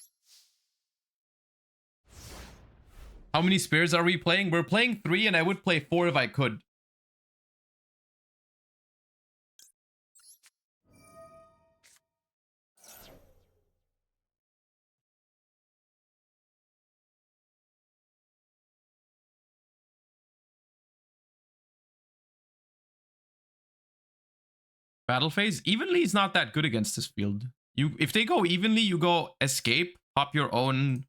How many spears are we playing? We're playing 3 and I would play 4 if I could. Battle phase? Evenly is not that good against this field. If they go evenly, you go escape, pop your own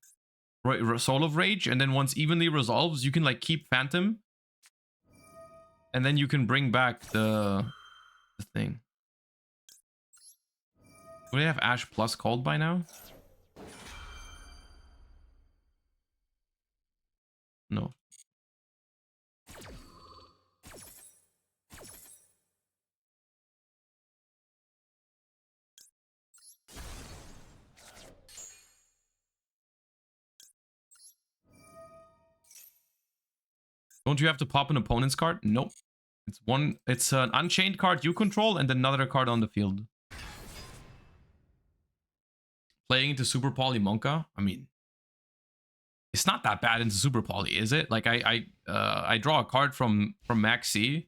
Soul of Rage, and then once evenly resolves, you can like keep Phantom. And then you can bring back the thing. Do they have Ash Plus called by now? No. Don't you have to pop an opponent's card? Nope. It's an Unchained card you control and another card on the field. playing into Super Poly Monka, I mean, it's not that bad into Super Poly, is it? Like I draw a card from Maxi,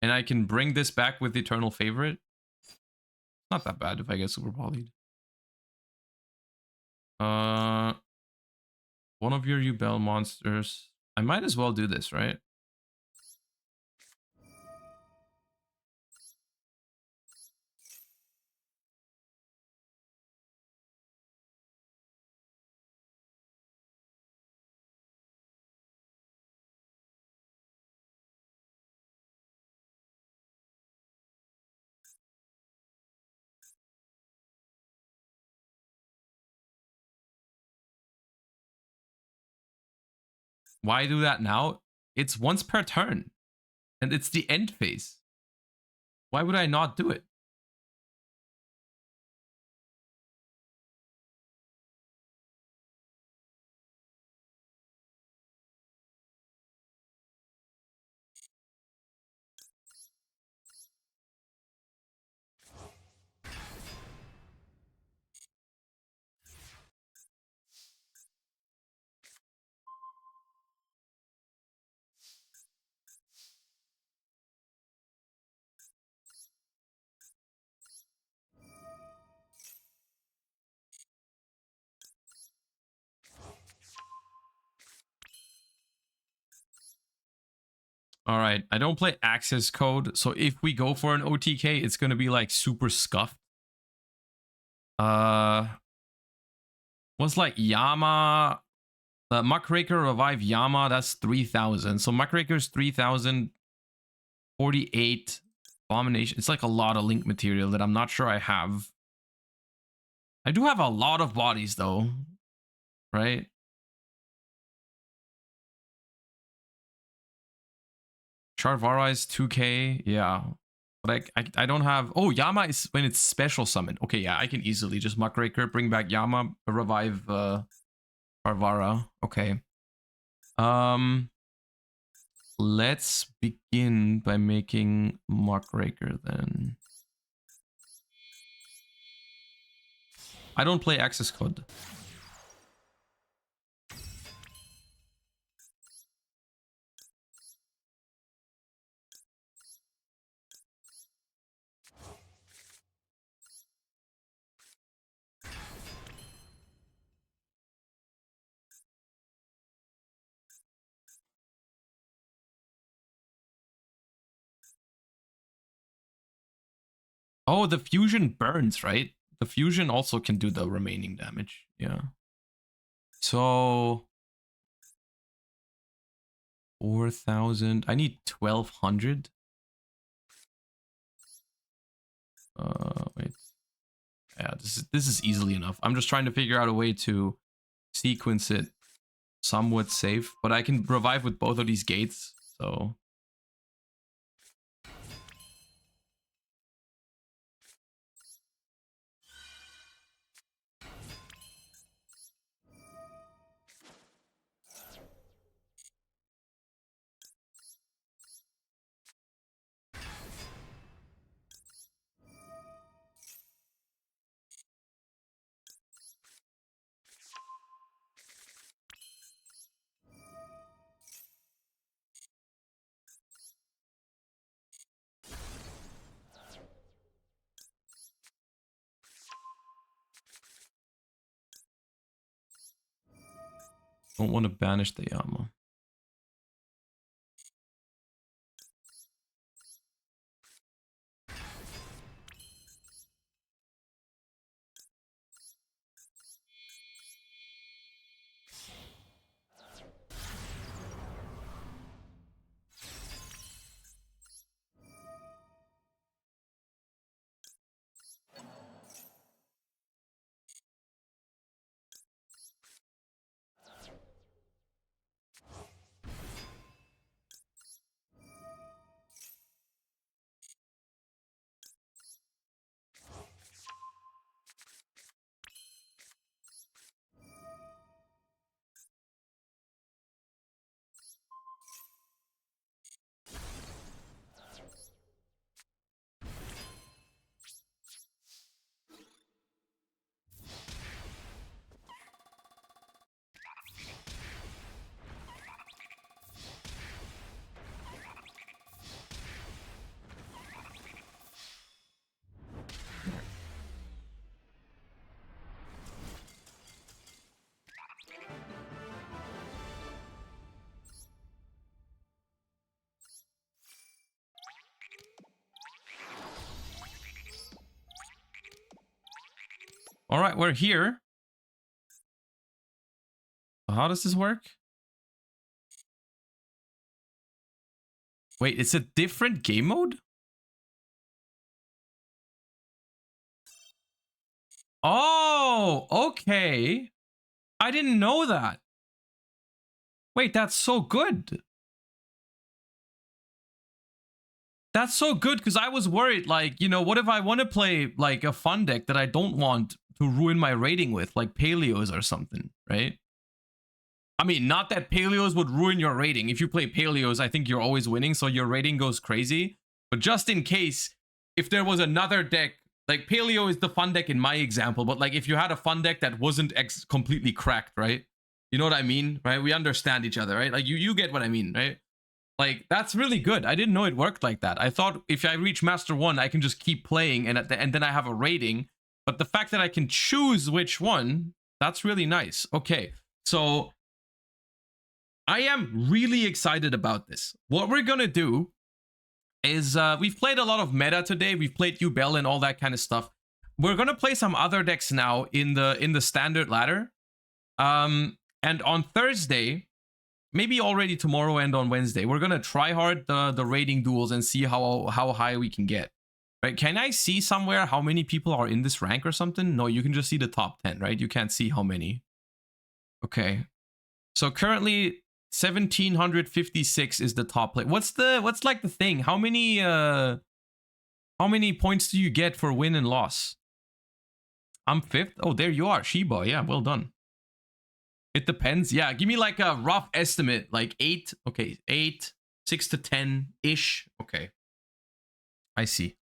and I can bring this back with Eternal Favorite. Not that bad if I get Super Polyed. One of your Yubel monsters. I might as well do this, right? Why do that now? It's once per turn, and it's the end phase. Why would I not do it? All right, I don't play access code, so if we go for an OTK, it's gonna be like super scuffed. What's like Yama? Muckraker revive Yama, that's 3,000. So Muckraker's 3,000, 48 Abomination. It's like a lot of link material that I'm not sure I have. I do have a lot of bodies though, right? Charvara is 2k, yeah. But I don't have... Oh, Yama is when it's special summon. Okay, yeah, I can easily just Muckraker, bring back Yama, revive Charvara. Okay. Let's begin by making Muckraker then. I don't play access code. Oh, the fusion burns, right? The fusion also can do the remaining damage. Yeah. So 4,000. I need 1,200. Wait. Yeah, this is easily enough. I'm just trying to figure out a way to sequence it somewhat safe, but I can revive with both of these gates. So don't want to banish the Yama. All right, we're here. How does this work? Wait, it's a different game mode? Oh, okay. I didn't know that. Wait, that's so good. That's so good because I was worried, like, you know, what if I want to play like a fun deck that I don't want to ruin my rating with, like Paleos or something, right? I mean, not that Paleos would ruin your rating. If you play Paleos, I think you're always winning, so your rating goes crazy. But just in case, if there was another deck, like Paleo is the fun deck in my example, but like if you had a fun deck that wasn't completely cracked, right? You know what I mean, right? We understand each other, right? Like you get what I mean, right? Like, that's really good. I didn't know it worked like that. I thought if I reach Master 1, I can just keep playing and then I have a rating. But the fact that I can choose which one, that's really nice. Okay, so I am really excited about this. What we're going to do is we've played a lot of meta today. We've played Yubel and all that kind of stuff. We're going to play some other decks now in the standard ladder. And on Thursday, maybe already tomorrow and on Wednesday, we're gonna try hard the rating duels and see how high we can get. Right? Can I see somewhere how many people are in this rank or something? No, you can just see the top 10, right? You can't see how many. Okay. So currently 1756 is the top play. What's like the thing? How many points do you get for win and loss? I'm 5th. Oh, there you are. Shiba. Yeah, well done. It depends. Yeah, give me like a rough estimate, like 8. Okay, 8, 6 to 10-ish. Okay. I see.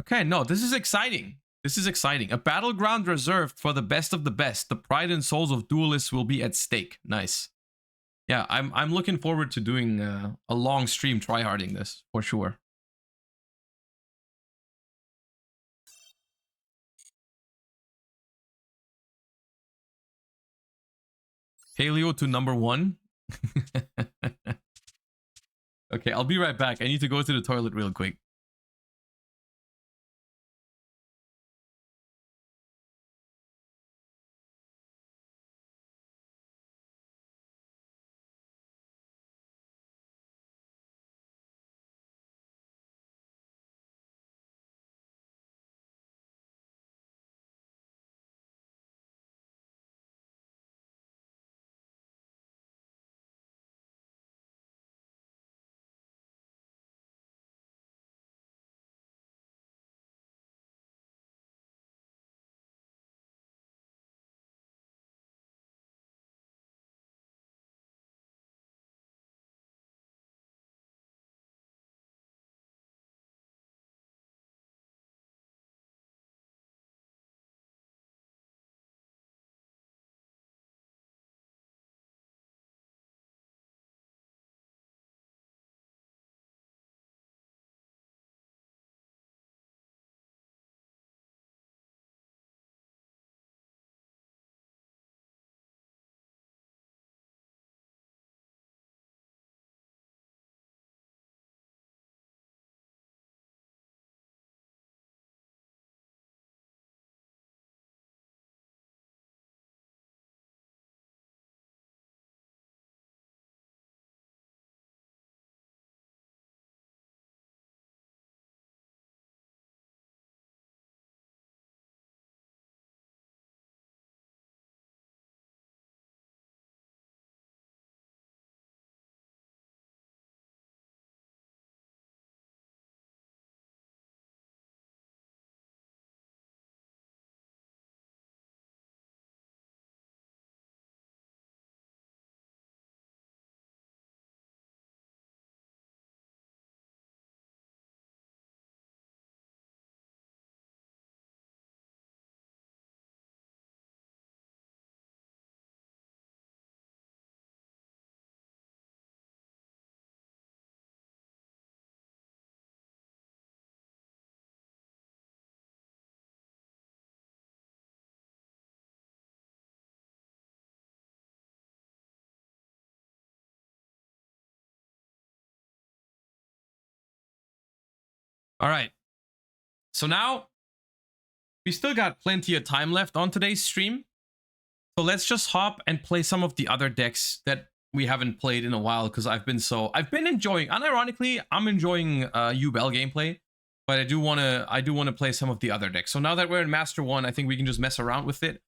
Okay, no, this is exciting. This is exciting. A battleground reserved for the best of the best. The pride and souls of duelists will be at stake. Nice. Yeah, I'm looking forward to doing a long stream tryharding this, for sure. Paleo to number 1. Okay, I'll be right back. I need to go to the toilet real quick. All right. So now we still got plenty of time left on today's stream. So let's just hop and play some of the other decks that we haven't played in a while, because I've been enjoying, unironically, I'm enjoying Yubel gameplay, but I do want to play some of the other decks. So now that we're in Master 1, I think we can just mess around with it.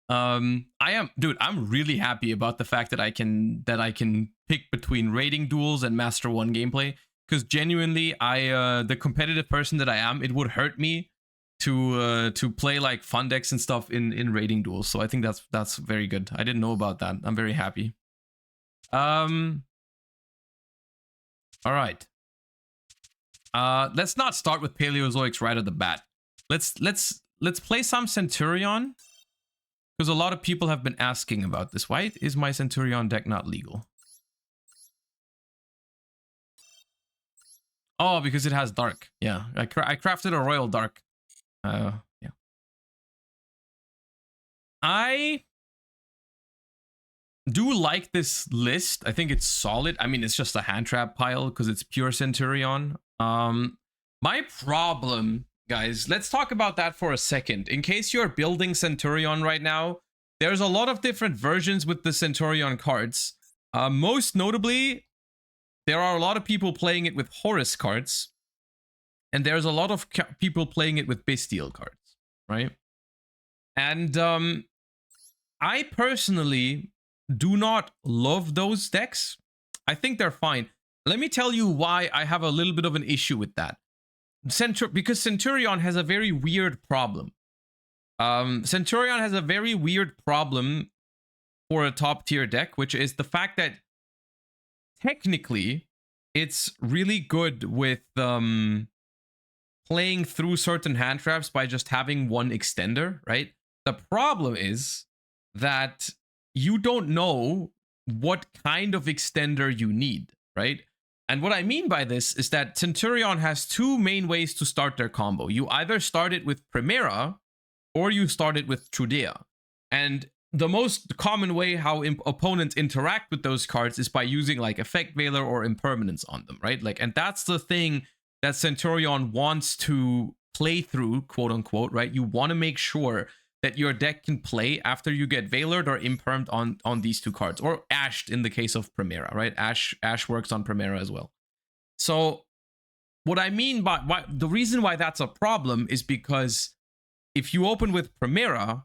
I'm really happy about the fact that I can pick between rating duels and Master 1 gameplay, because genuinely the competitive person that I am, it would hurt me to play like fun decks and stuff in rating duels. So I think that's very good. I didn't know about that. I'm very happy. All right. Let's not start with Paleozoics right at the bat. Let's play some Centurion, because a lot of people have been asking about this. Why is my Centurion deck not legal? Oh, because it has Dark. Yeah, I crafted a Royal Dark. Yeah. I do like this list. I think it's solid. I mean, it's just a hand trap pile because it's pure Centurion. My problem, guys, let's talk about that for a second. In case you're building Centurion right now, there's a lot of different versions with the Centurion cards. Most notably, there are a lot of people playing it with Horus cards, and there's a lot of people playing it with Bestial cards, right? And I personally do not love those decks. I think they're fine. Let me tell you why I have a little bit of an issue with that. Because Centurion has a very weird problem. Centurion has a very weird problem for a top tier deck, which is the fact that technically it's really good with playing through certain hand traps by just having one extender, right? The problem is that you don't know what kind of extender you need, right? And what I mean by this is that Centurion has two main ways to start their combo. You either start it with Primera, or you start it with Trudea. And the most common way how opponents interact with those cards is by using like Effect Veiler or Impermanence on them, right? Like, and that's the thing that Centurion wants to play through, quote unquote, right? You want to make sure that your deck can play after you get Veilered or Impermed on these two cards, or Ashed in the case of Primera, right? Ash works on Primera as well. So what I mean by the reason why that's a problem is because if you open with Primera,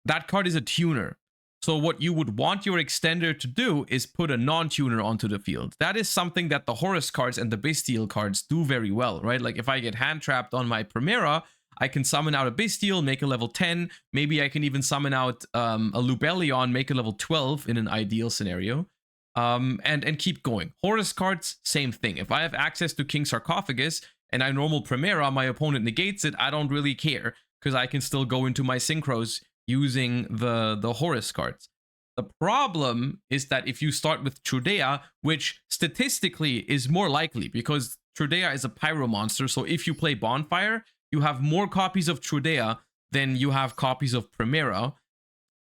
that card is a tuner. So what you would want your extender to do is put a non-tuner onto the field. That is something that the Horus cards and the Bestial cards do very well, right? Like if I get hand trapped on my Primera, I can summon out a Bestial, make a level 10. Maybe I can even summon out a Lubellion, make a level 12 in an ideal scenario. And keep going. Horus cards, same thing. If I have access to King Sarcophagus and I normal Primera, my opponent negates it, I don't really care, because I can still go into my Synchros using the Horus cards. The problem is that if you start with Trudea, which statistically is more likely because Trudea is a pyro monster, so if you play Bonfire, you have more copies of Trudea than you have copies of Primera.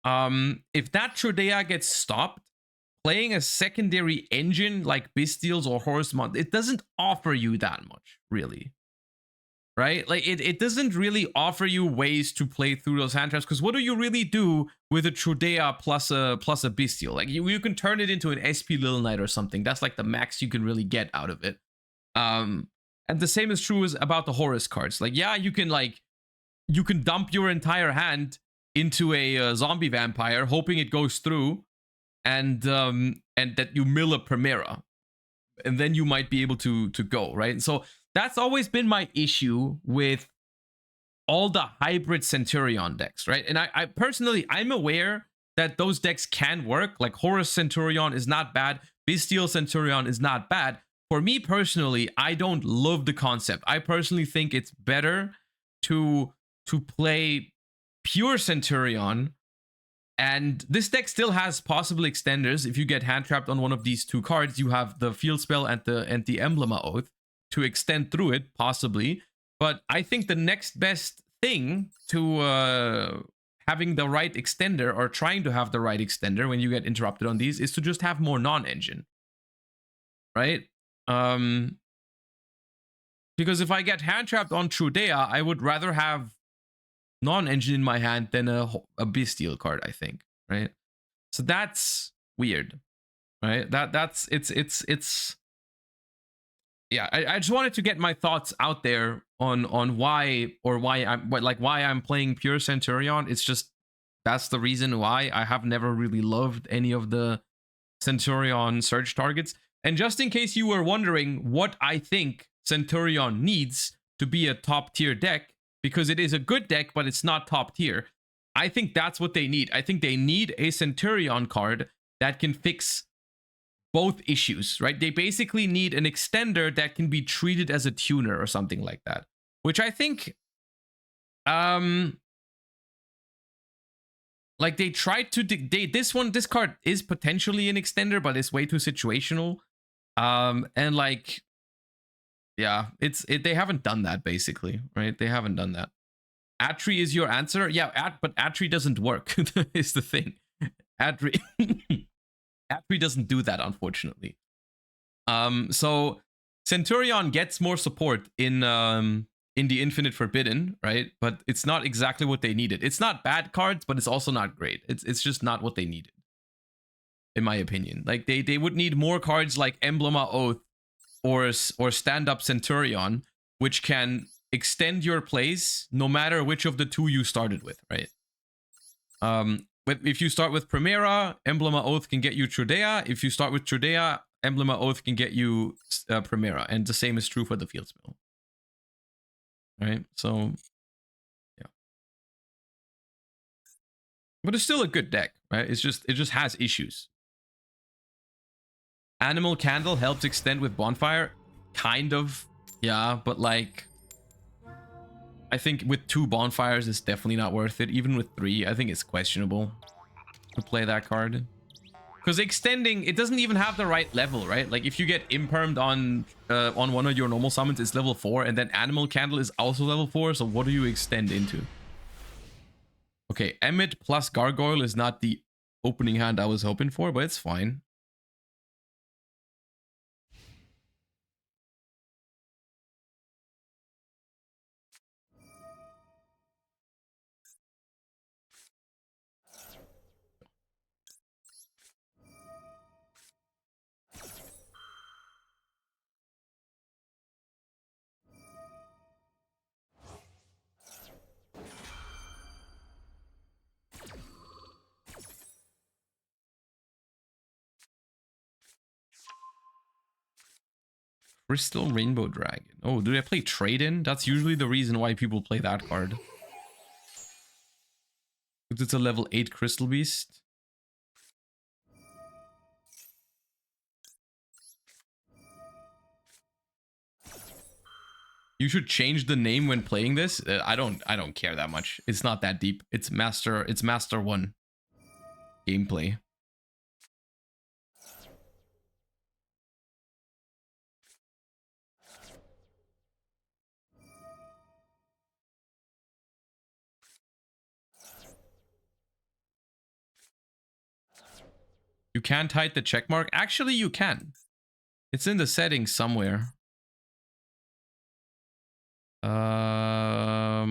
If that Trudea gets stopped, playing a secondary engine like Bestials or Horus Monster, it doesn't offer you that much, really. Right? Like it doesn't really offer you ways to play through those hand traps, because what do you really do with a Trudea plus a Bestial? Like you can turn it into an SP Little Knight or something. That's like the max you can really get out of it. And the same is true about the Horus cards. Like, yeah, you can dump your entire hand into a zombie vampire, hoping it goes through, and that you mill a Primera, and then you might be able to go, right? And so that's always been my issue with all the hybrid Centurion decks, right? And I personally, I'm aware that those decks can work. Like Horus Centurion is not bad. Bestial Centurion is not bad. For me personally, I don't love the concept. I personally think it's better to play pure Centurion. And this deck still has possible extenders. If you get hand trapped on one of these two cards, you have the Field Spell and the Emblema Oath to extend through it, possibly. But I think the next best thing to having the right extender, or trying to have the right extender when you get interrupted on these, is to just have more non-engine, right? Because if I get hand trapped on Trudea, I would rather have non-engine in my hand than a bestial card, I think, right? So that's weird, right? That's it's yeah, I just wanted to get my thoughts out there on why I'm playing pure Centurion. It's just that's the reason why I have never really loved any of the Centurion search targets. And just in case you were wondering what I think Centurion needs to be a top tier deck, because it is a good deck, but it's not top tier, I think that's what they need. I think they need a Centurion card that can fix both issues, right? They basically need an extender that can be treated as a tuner or something like that, which I think like they tried to this card is potentially an extender, but it's way too situational. And like, yeah, they haven't done that basically, right? They haven't done that. Atri is your answer, yeah. But Atri doesn't work. Is the thing. Atri Atri doesn't do that, unfortunately. So Centurion gets more support in the Infinite Forbidden, right? But it's not exactly what they needed. It's not bad cards, but it's also not great. It's just not what they needed, in my opinion. Like they would need more cards like Emblema Oath or Stand Up Centurion, which can extend your plays no matter which of the two you started with, right? But if you start with Primera, Emblema Oath can get you Trudea. If you start with Trudea, Emblema Oath can get you Primera, and the same is true for the Field Spell. Right, so yeah, but it's still a good deck, right? It just has issues. Animal Candle helps extend with Bonfire, kind of, yeah, but like I think with 2 Bonfires it's definitely not worth it. Even with 3, I think it's questionable to play that card. Because extending, it doesn't even have the right level, right? Like if you get impermed on one of your normal summons, it's level 4, and then Animal Candle is also level 4, so what do you extend into? Okay, Emmet plus Gargoyle is not the opening hand I was hoping for, but it's fine. Crystal Rainbow Dragon. Oh, do they play Trade-In? That's usually the reason why people play that card. Because it's a level 8 Crystal Beast. You should change the name when playing this. I don't care that much. It's not that deep. It's Master 1 gameplay. You can't hide the check mark. Actually, you can. It's in the settings somewhere. I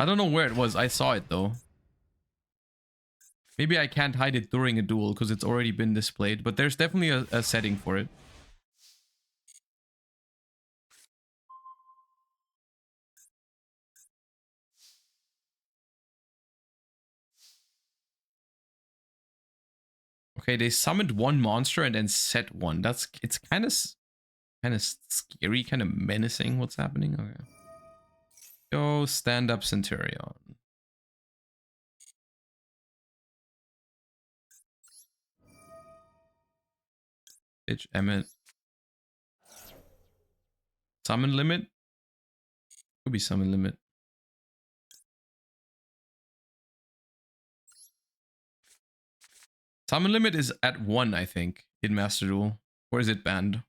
don't know where it was. I saw it though. Maybe I can't hide it during a duel because it's already been displayed, but there's definitely a setting for it. Okay, they summoned 1 monster and then set 1. It's kind of scary, kind of menacing what's happening. Okay. Go Stand Up Centurion. Bitch, Emmet. Summon limit? Could be summon limit. Summon limit is at 1, I think, in Master Duel. Or is it banned?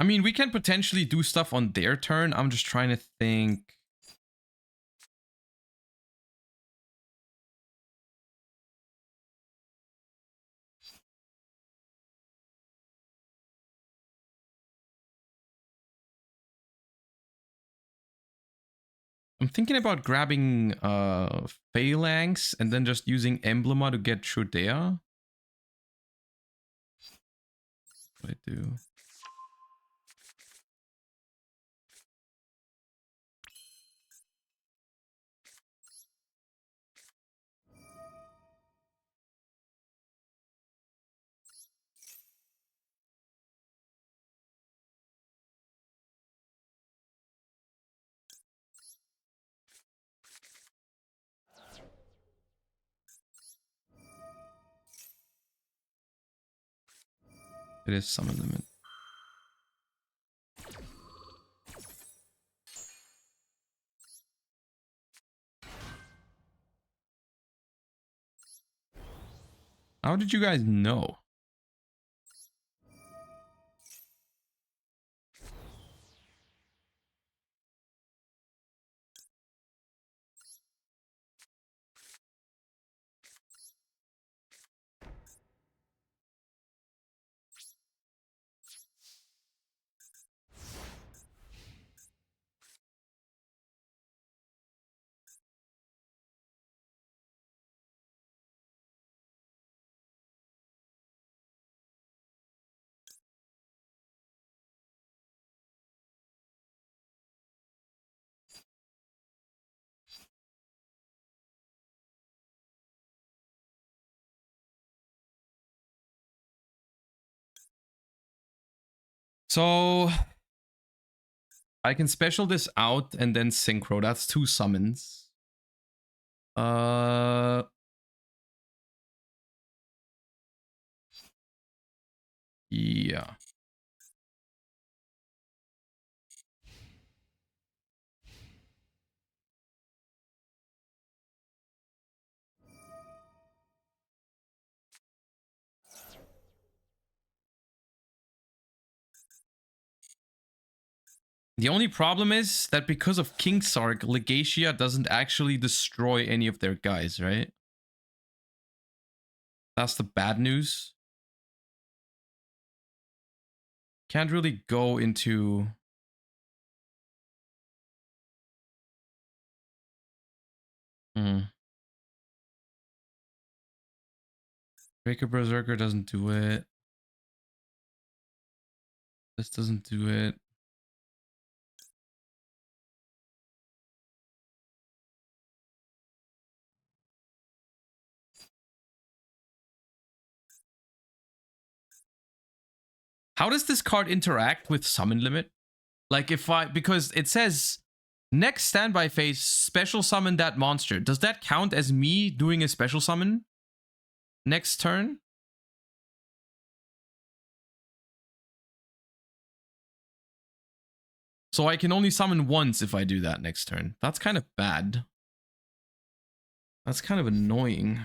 I mean, we can potentially do stuff on their turn. I'm just trying to think. I'm thinking about grabbing Phalanx and then just using Emblema to get Trudea. What do I do? It is summon limit. How did you guys know? So I can special this out and then synchro. That's 2 summons. Yeah. The only problem is that because of King Sark, Legacia doesn't actually destroy any of their guys, right? That's the bad news. Can't really go into... Breaker Berserker doesn't do it. This doesn't do it. How does this card interact with summon limit? Like if I, because it says next standby phase, special summon that monster. Does that count as me doing a special summon next turn? So I can only summon once if I do that next turn. That's kind of bad. That's kind of annoying.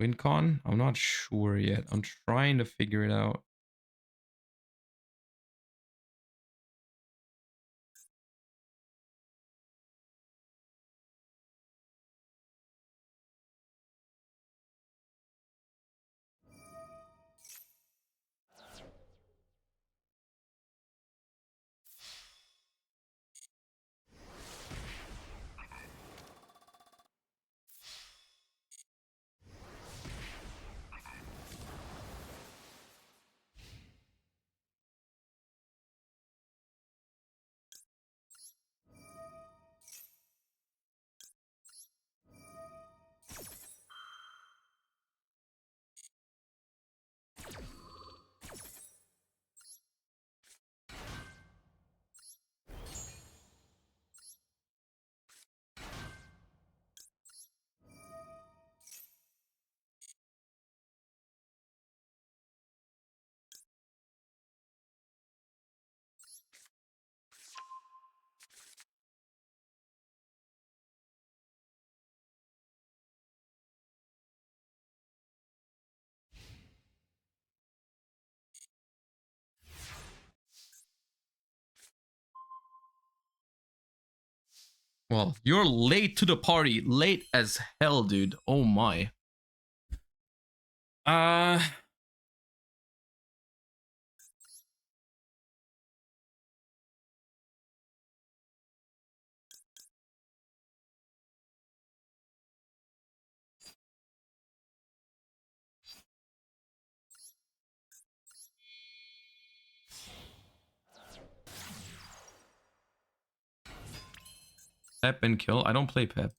WinCon? I'm not sure yet. I'm trying to figure it out. Well, you're late to the party. Late as hell, dude. Oh my. Pep and kill. I don't play Pep.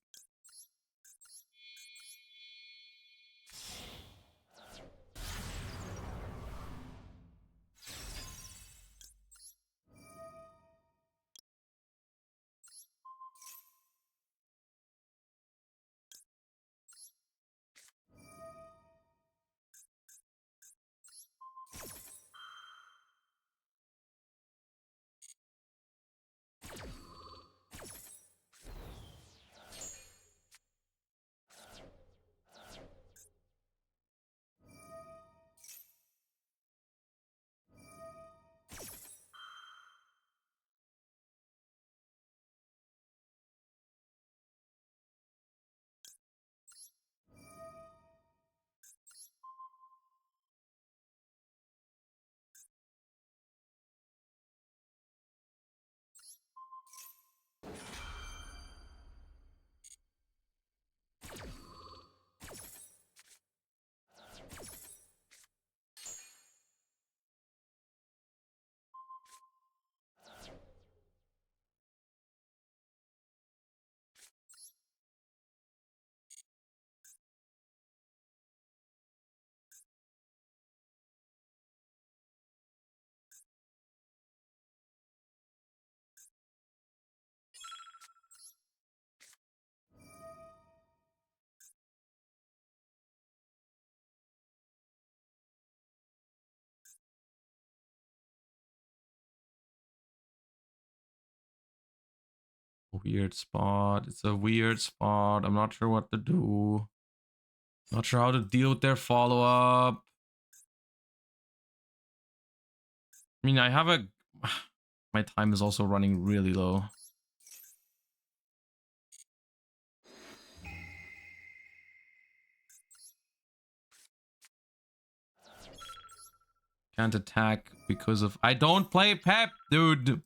Weird spot. It's a weird spot. I'm not sure what to do. Not sure how to deal with their follow-up. I mean, I have a... My time is also running really low. Can't attack because of... I don't play Pep, dude!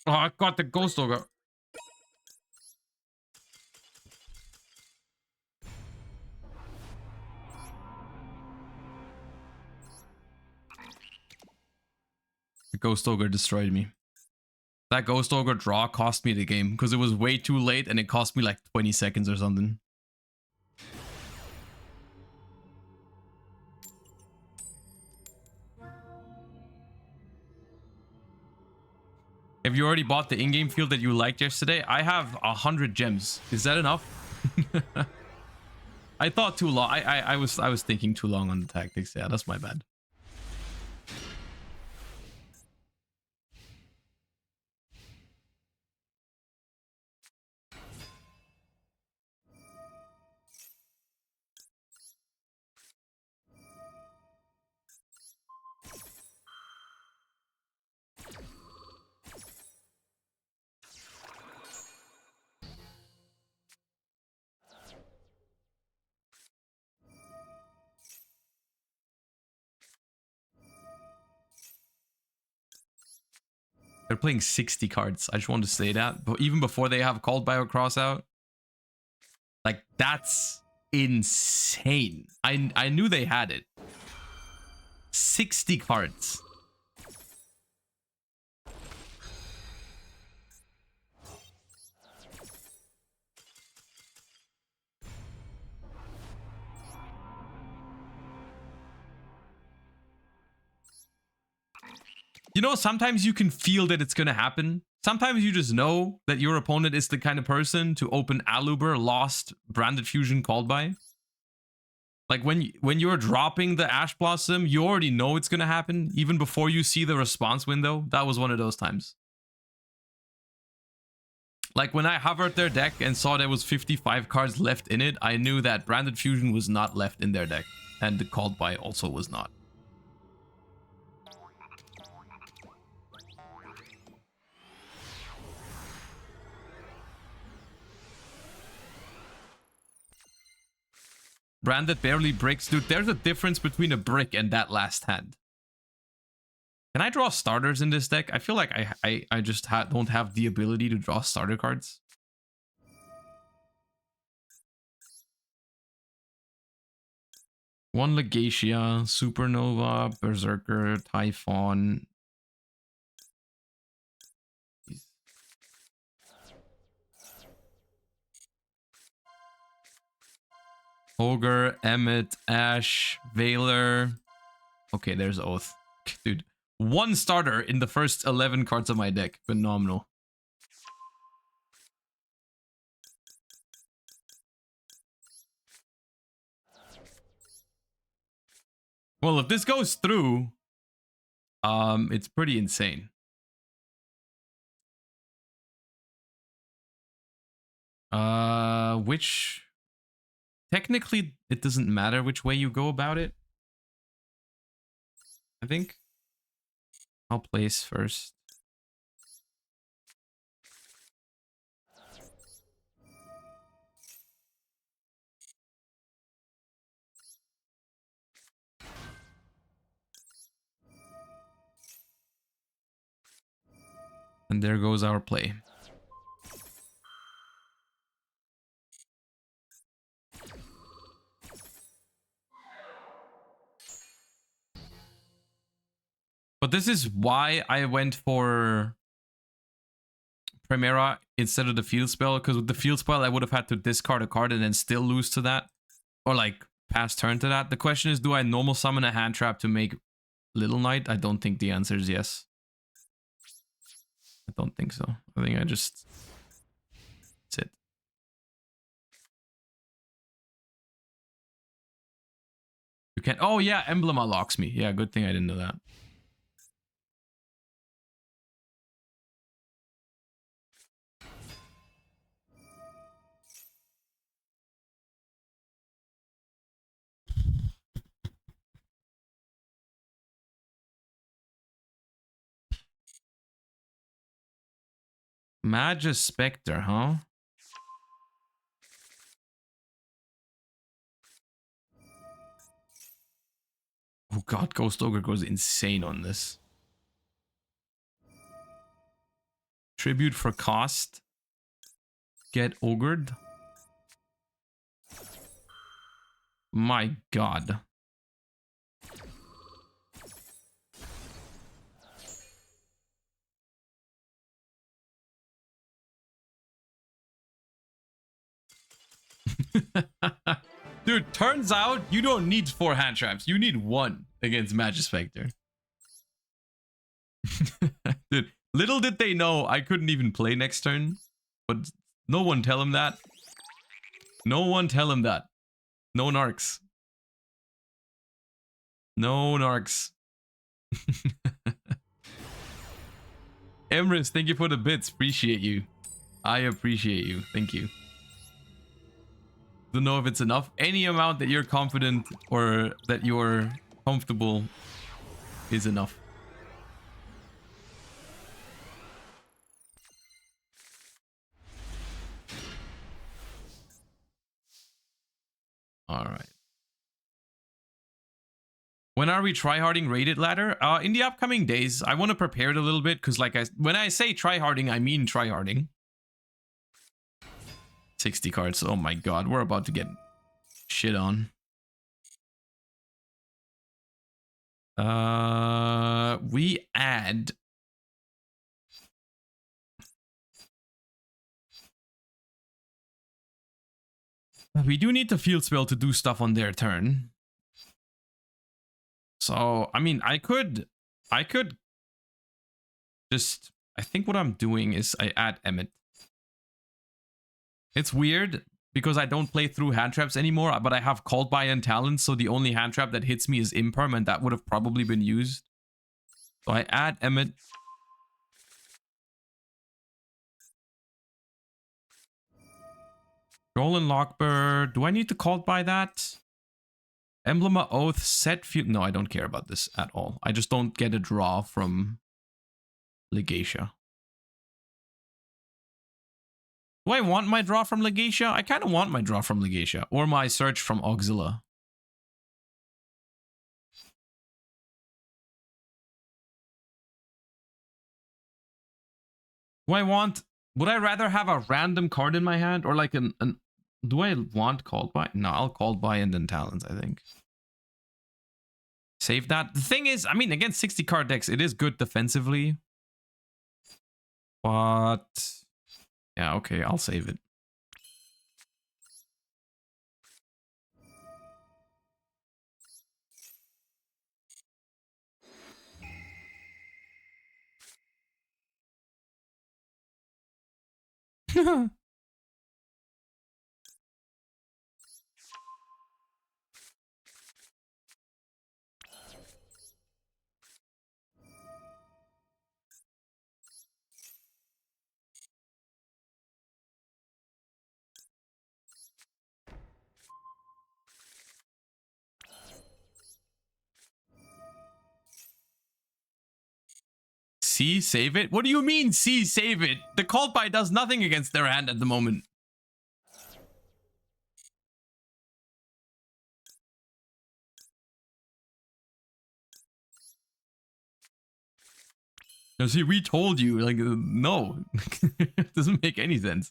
Oh, I got the Ghost Ogre. The Ghost Ogre destroyed me. That Ghost Ogre draw cost me the game because it was way too late and it cost me like 20 seconds or something. Have you already bought the in-game field that you liked yesterday? I have 100 gems. Is that enough? I thought too long. I was thinking too long on the tactics. Yeah, that's my bad. They're playing 60 cards. I just want to say that. But even before they have Called by a Cross out, like, that's insane. I knew they had it. 60 cards. You know, sometimes you can feel that it's going to happen. Sometimes you just know that your opponent is the kind of person to open Aluber, Lost, Branded Fusion, Called by. Like when you're dropping the Ash Blossom, you already know it's going to happen even before you see the response window. That was one of those times. Like when I hovered their deck and saw there was 55 cards left in it, I knew that Branded Fusion was not left in their deck. And the Called by also was not. Branded barely breaks. Dude, there's a difference between a brick and that last hand. Can I draw starters in this deck? I feel like I just don't have the ability to draw starter cards. One Legacia, Supernova, Berserker, Typhon. Ogre, Emmet, Ash, Veiler. Okay, there's Oath. Dude, one starter in the first 11 cards of my deck. Phenomenal. Well, if this goes through, it's pretty insane. Which... Technically, it doesn't matter which way you go about it. I think I'll place first. And there goes our play. But this is why I went for Primera instead of the field spell, because with the field spell I would have had to discard a card and then still lose to that, or like pass turn to that. The question is, do I normal summon a hand trap to make Little Knight? I don't think the answer is yes. I don't think so. I think I just sit. You can't. Oh yeah, Emblem unlocks me. Yeah, good thing I didn't know that. Magus Spectre, huh? Oh god, Ghost Ogre goes insane on this. Tribute for cost. Get ogred. My god. Dude, turns out you don't need 4 hand traps. You need 1 against Magus Spectre. Dude, little did they know I couldn't even play next turn. But no one tell him that. No one tell him that. No narcs. No narcs. Emrys, thank you for the bits. Appreciate you. I appreciate you. Thank you. Don't know if it's enough. Any amount that you're confident or that you're comfortable is enough. All right. When are we tryharding rated ladder? In the upcoming days. I want to prepare it a little bit because like when I say tryharding, I mean tryharding. 60 cards. Oh my god, we're about to get shit on. We add... We do need the field spell to do stuff on their turn. So, I mean, I could just... I think what I'm doing is I add Emmet. It's weird because I don't play through hand traps anymore, but I have Called by and Talent, so the only hand trap that hits me is Imperm, and that would have probably been used. So I add Emmet. Stolen Lockbird. Do I need to Called by that? Emblem of Oath, set field. No, I don't care about this at all. I just don't get a draw from Legatia. Do I want my draw from Legatia? I kind of want my draw from Legatia. Or my search from Auxilla. Do I want... Would I rather have a random card in my hand? Or like an do I want Called by? No, I'll Called by and then Talents, I think. Save that. The thing is, I mean, against 60 card decks, it is good defensively. But... yeah, okay, I'll save it. See, save it? What do you mean, see, save it? The Called by does nothing against their hand at the moment. No, see, we told you, like, no. It doesn't make any sense.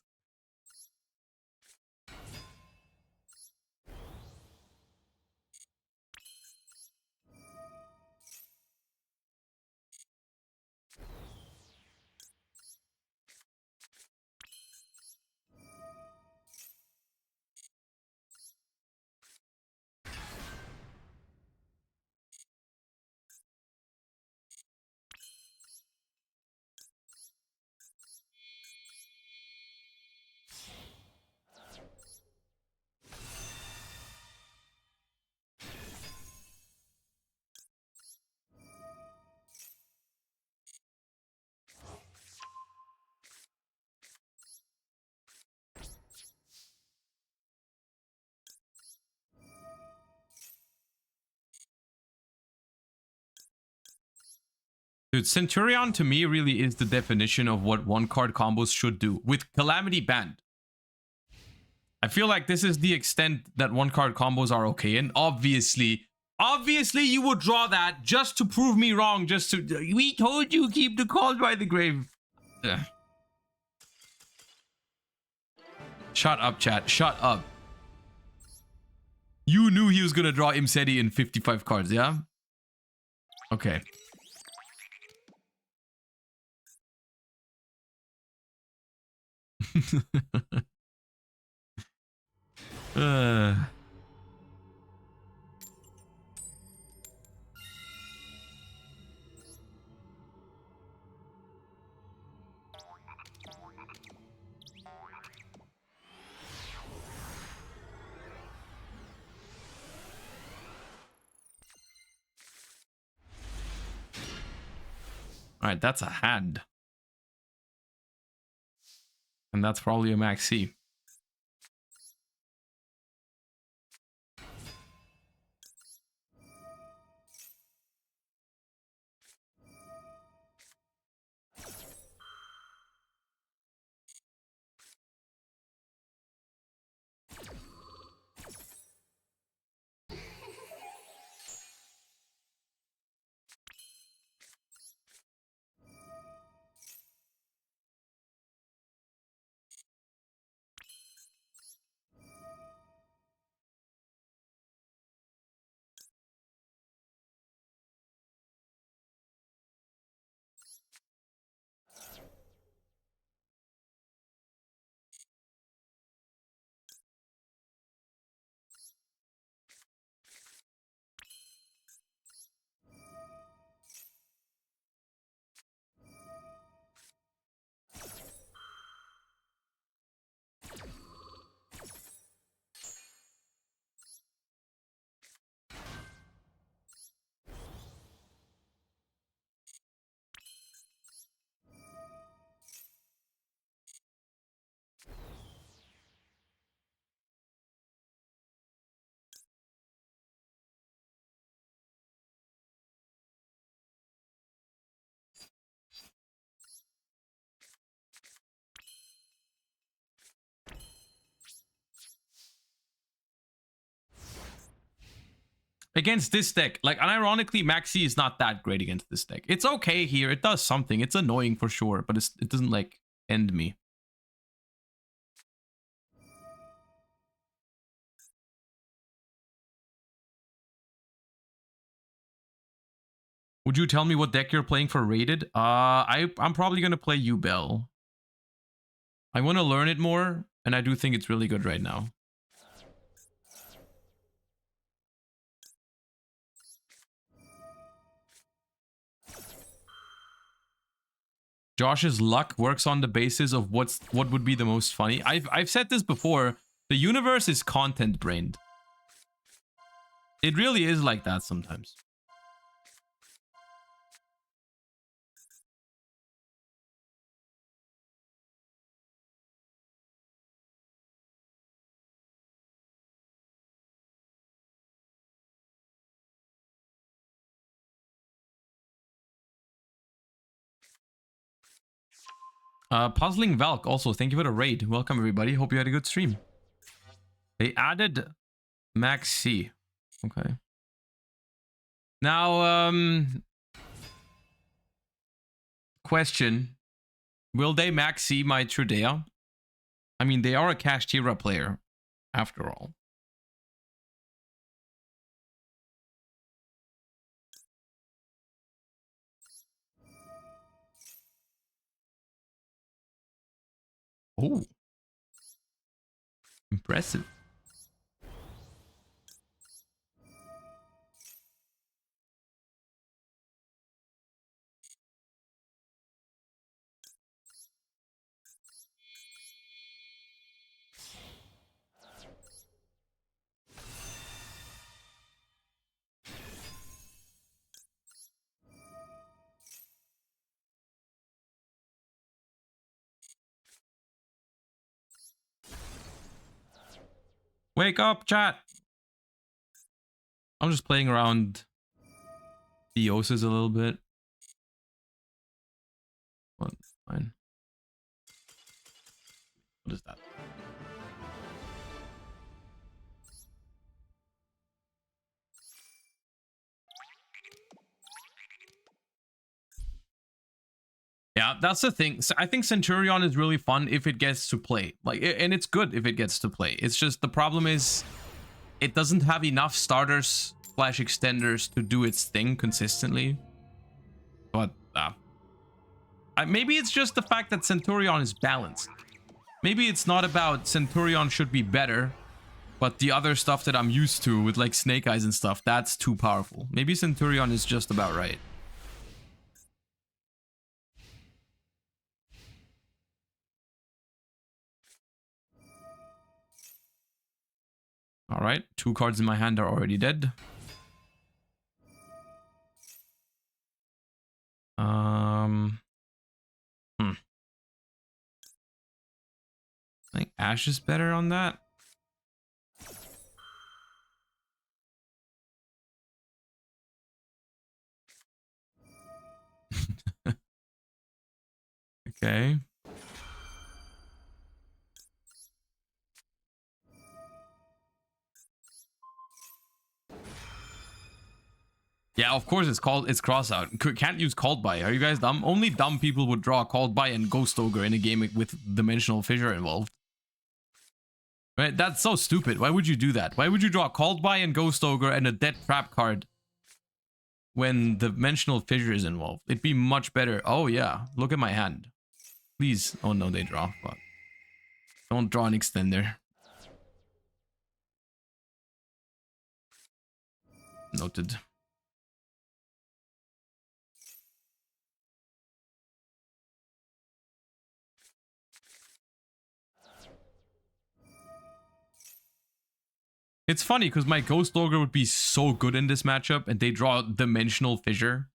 Dude, Centurion to me really is the definition of what one card combos should do with Calamity Band. I feel like this is the extent that one card combos are okay. And obviously you would draw that just to prove me wrong. Just to, we told you keep the Called by the Grave. Ugh. Shut up, chat. Shut up. You knew he was gonna draw Imseti in 55 cards, yeah? Okay. All right, that's a hand. And that's probably a max C. Against this deck, like, unironically, Maxi is not that great against this deck. It's okay here. It does something. It's annoying for sure, but it doesn't, like, end me. Would you tell me what deck you're playing for rated? I'm probably going to play Yubel. I want to learn it more, and I do think it's really good right now. Josh's luck works on the basis of what would be the most funny. I've said this before. The universe is content brained. It really is like that sometimes. Puzzling Valk also, thank you for the raid. Welcome everybody. Hope you had a good stream. They added Max C. Okay. Now, question. Will they Max C my Trudea? I mean, they are a Kashtira player, after all. Oh. Impressive. Wake up, chat. I'm just playing around Theosis a little bit. Well, fine. What is that? Yeah, that's the thing. So I think Centurion is really fun if it gets to play. Like, and it's good if it gets to play. It's just the problem is it doesn't have enough starters / extenders to do its thing consistently. But maybe it's just the fact that Centurion is balanced. Maybe it's not about Centurion should be better, but the other stuff that I'm used to with like Snake Eyes and stuff, that's too powerful. Maybe Centurion is just about right. All right, 2 cards in my hand are already dead. I think Ash is better on that. Okay. Yeah, of course it's cross out. Can't use called by. Are you guys dumb? Only dumb people would draw called by and Ghost Ogre in a game with Dimensional Fissure involved. Right? That's so stupid. Why would you do that? Why would you draw called by and Ghost Ogre and a dead trap card when Dimensional Fissure is involved? It'd be much better. Oh yeah, look at my hand. Please. Oh no, they draw. Fuck. Don't draw an extender. Noted. It's funny because my Ghost Ogre would be so good in this matchup and they draw Dimensional Fissure.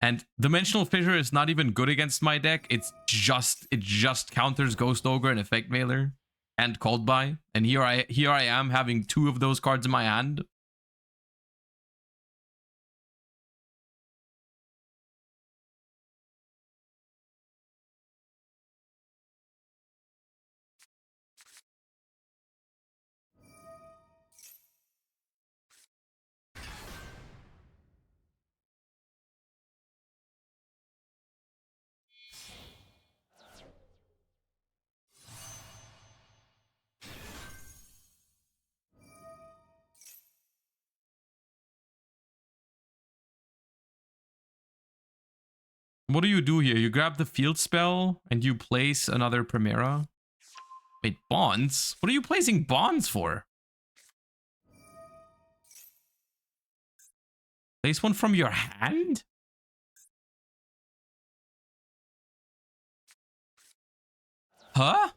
And Dimensional Fissure is not even good against my deck. It just counters Ghost Ogre and Effect Mailer and Called By. And here I am having 2 of those cards in my hand. What do you do here? You grab the field spell and you place another Primera. Wait, bonds? What are you placing bonds for? Place one from your hand? Huh?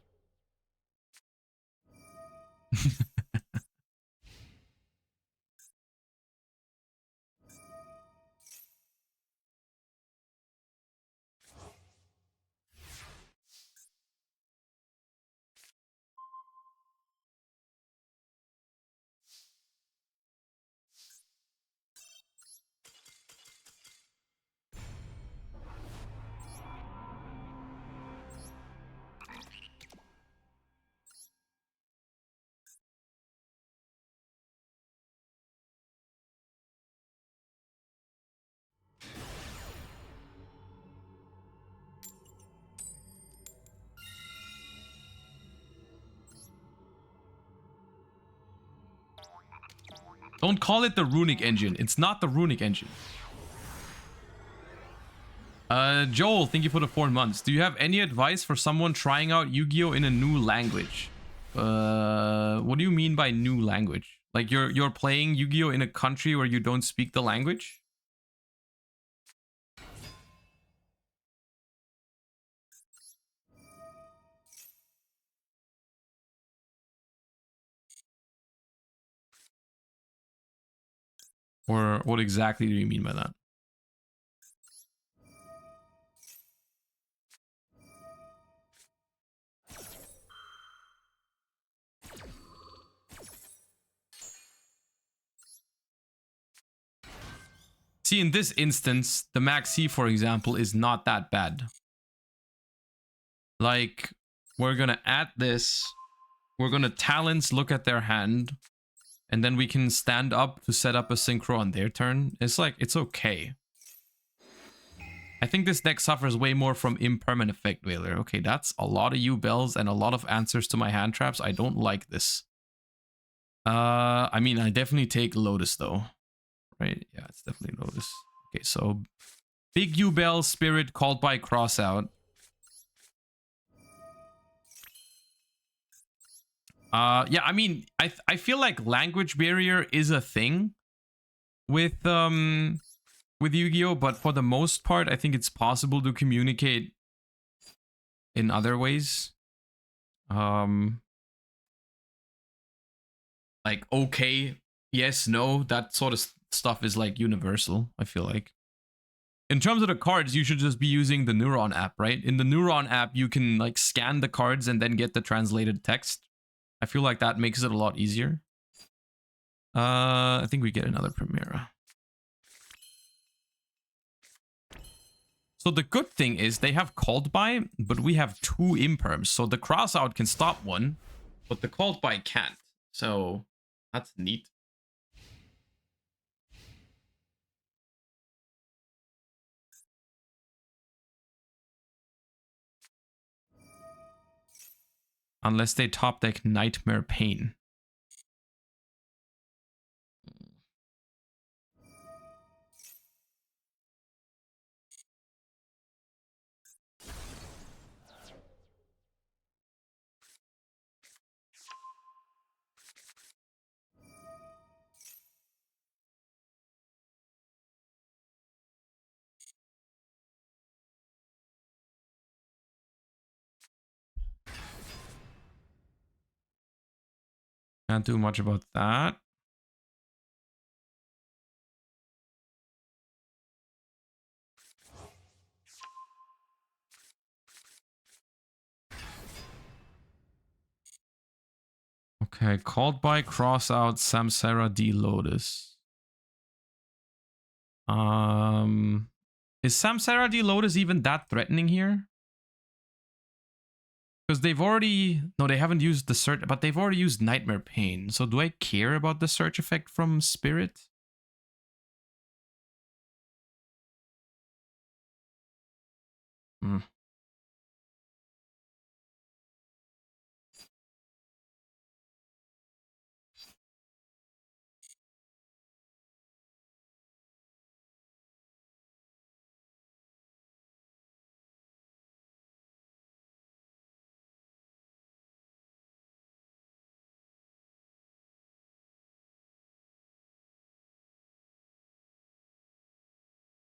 Don't call it the runic engine. It's not the runic engine. Joel, thank you for the 4 months. Do you have any advice for someone trying out Yu-Gi-Oh in a new language? What do you mean by new language? Like you're playing Yu-Gi-Oh in a country where you don't speak the language? Or what exactly do you mean by that? See, in this instance, the Maxi, for example, is not that bad. Like, we're gonna add this. We're gonna talents look at their hand. And then we can stand up to set up a synchro on their turn. It's like, it's okay. I think this deck suffers way more from impermanent effect Veiler. Okay, that's a lot of Yubels and a lot of answers to my hand traps. I don't like this. I mean, I definitely take Lotus though. Right? Yeah, it's definitely Lotus. Okay, so big Yubel Spirit called by Crossout. Yeah, I mean, I feel like language barrier is a thing with Yu-Gi-Oh, but for the most part, I think it's possible to communicate in other ways. Like okay, yes, no, that sort of stuff is like universal, I feel like. In terms of the cards, you should just be using the Neuron app, right? In the Neuron app, you can like scan the cards and then get the translated text. I feel like that makes it a lot easier. I think we get another Primera. So the good thing is they have called by, but we have 2 imperms. So the crossout can stop one, but the called by can't. So that's neat. Unless they top deck Nightmare Pain. Can't do much about that. Okay, called by Crossout Samsara D Lotus. Is Samsara D Lotus even that threatening here? Because they've already... No, they haven't used the search, but they've already used Nightmare Pain. So do I care about the search effect from Spirit? Hmm.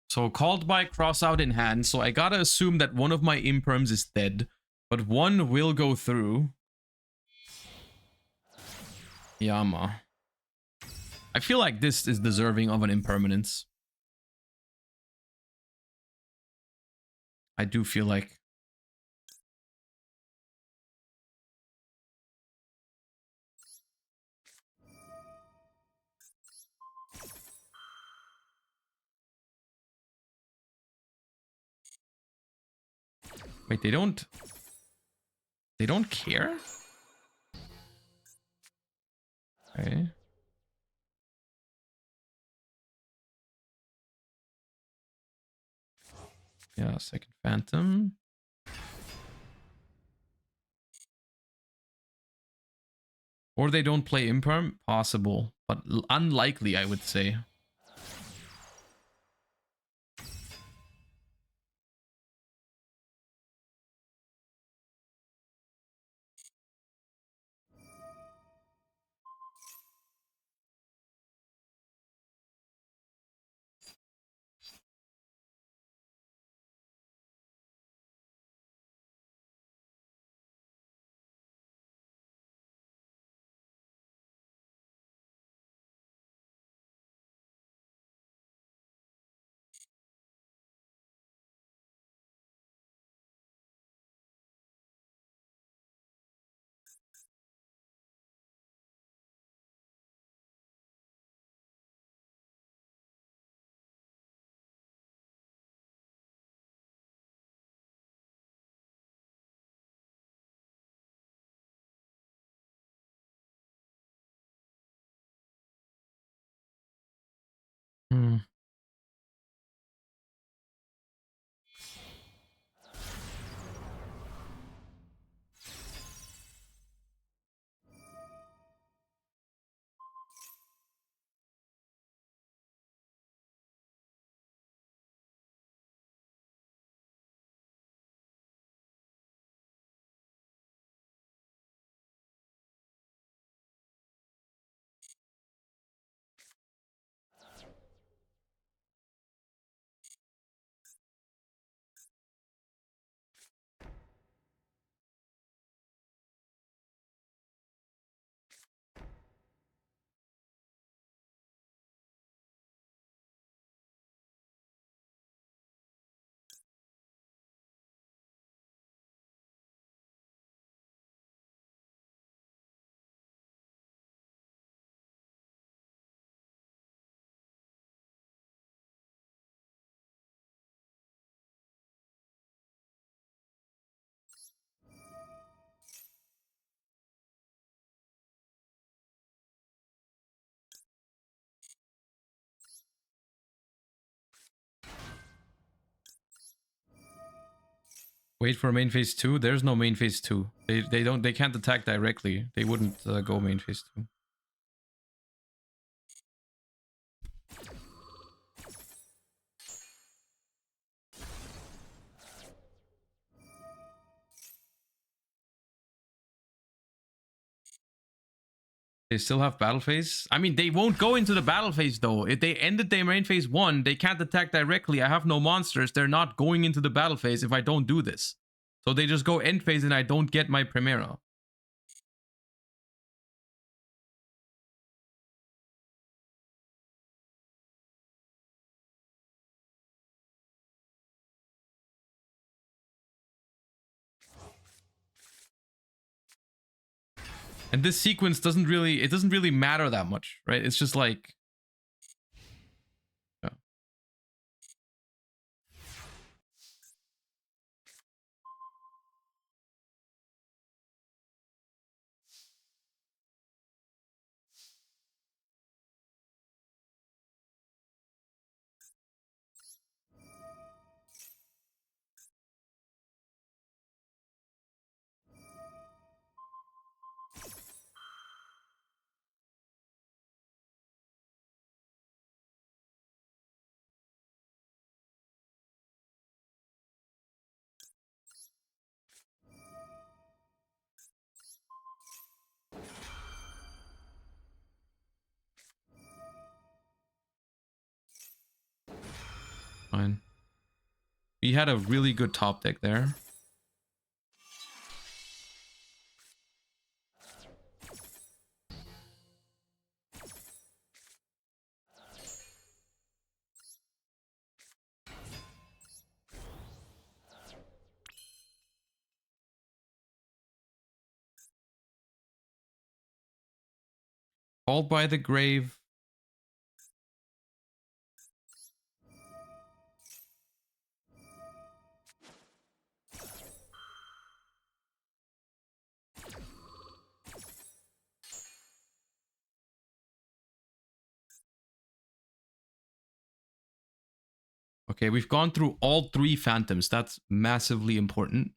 So called by cross out in hand. So I gotta assume that one of my imperms is dead, but one will go through. Yama. I feel like this is deserving of an impermanence. I do feel like. Wait, they don't care? Okay. Yeah, second phantom. Or they don't play imperm? Possible, but unlikely, I would say. Hmm. Wait for main phase 2. There's no main phase 2. They can't attack directly. They wouldn't go main phase 2. They still have battle phase. I mean, they won't go into the battle phase though. If they ended their main phase 1, they can't attack directly. I have no monsters. They're not going into the battle phase if I don't do this. So they just go end phase and I don't get my Primera. And this sequence doesn't really matter that much, right? It's just like, yeah. fine. We had a really good top deck there. Called by the grave. Okay, we've gone through all 3 phantoms. That's massively important.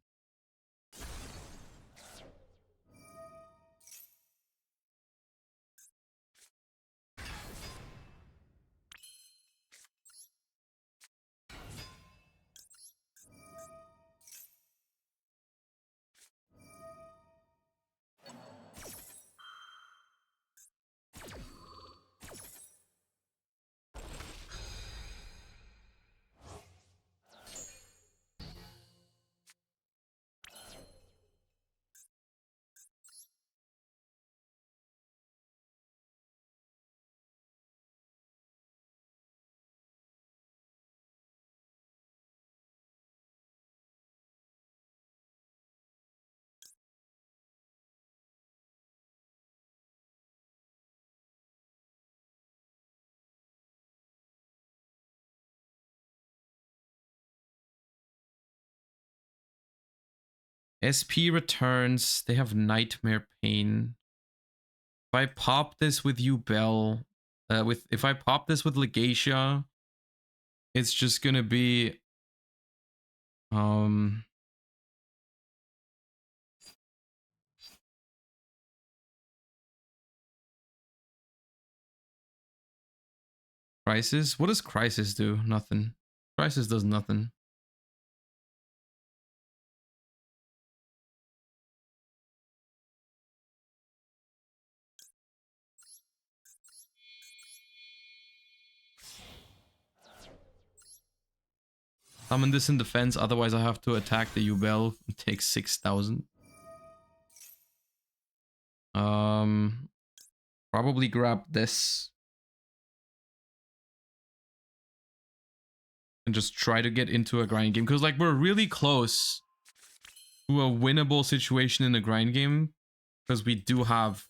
SP returns. They have Nightmare Pain. If I pop this with Yubel, if I pop this with Legacia, it's just gonna be Crisis. What does Crisis do? Nothing. Crisis does nothing. Summon this in defense, otherwise I have to attack the Yubel. It takes 6,000. Probably grab this. And just try to get into a grind game. Because, like, we're really close to a winnable situation in a grind game. Because we do have...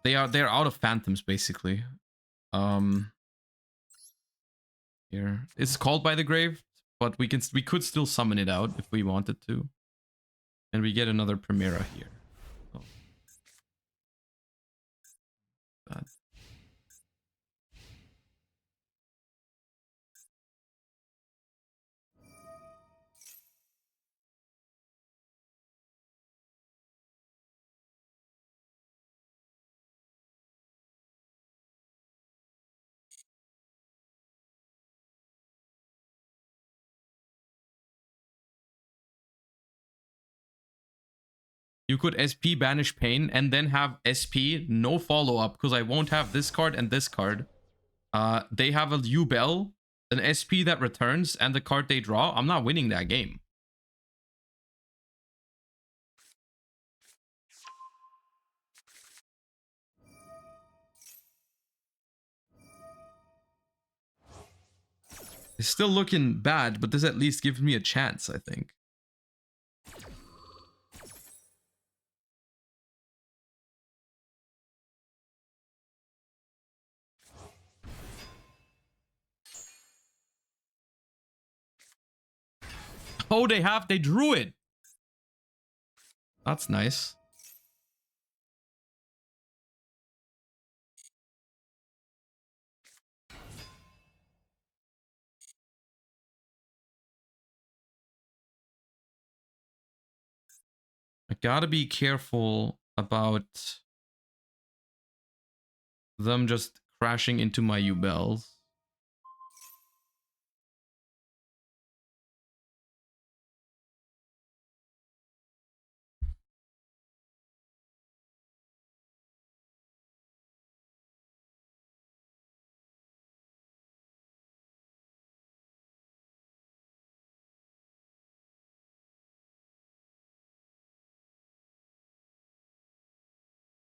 They're out of phantoms, basically. Here. It's called by the grave, but we could still summon it out if we wanted to. And we get another Primera here. Oh. That. You could SP Banish Pain and then have SP, no follow-up, because I won't have this card and this card. They have a Yubel, an SP that returns, and the card they draw. I'm not winning that game. It's still looking bad, but this at least gives me a chance, I think. Oh, they drew it. That's nice. I gotta be careful about them just crashing into my Yubels.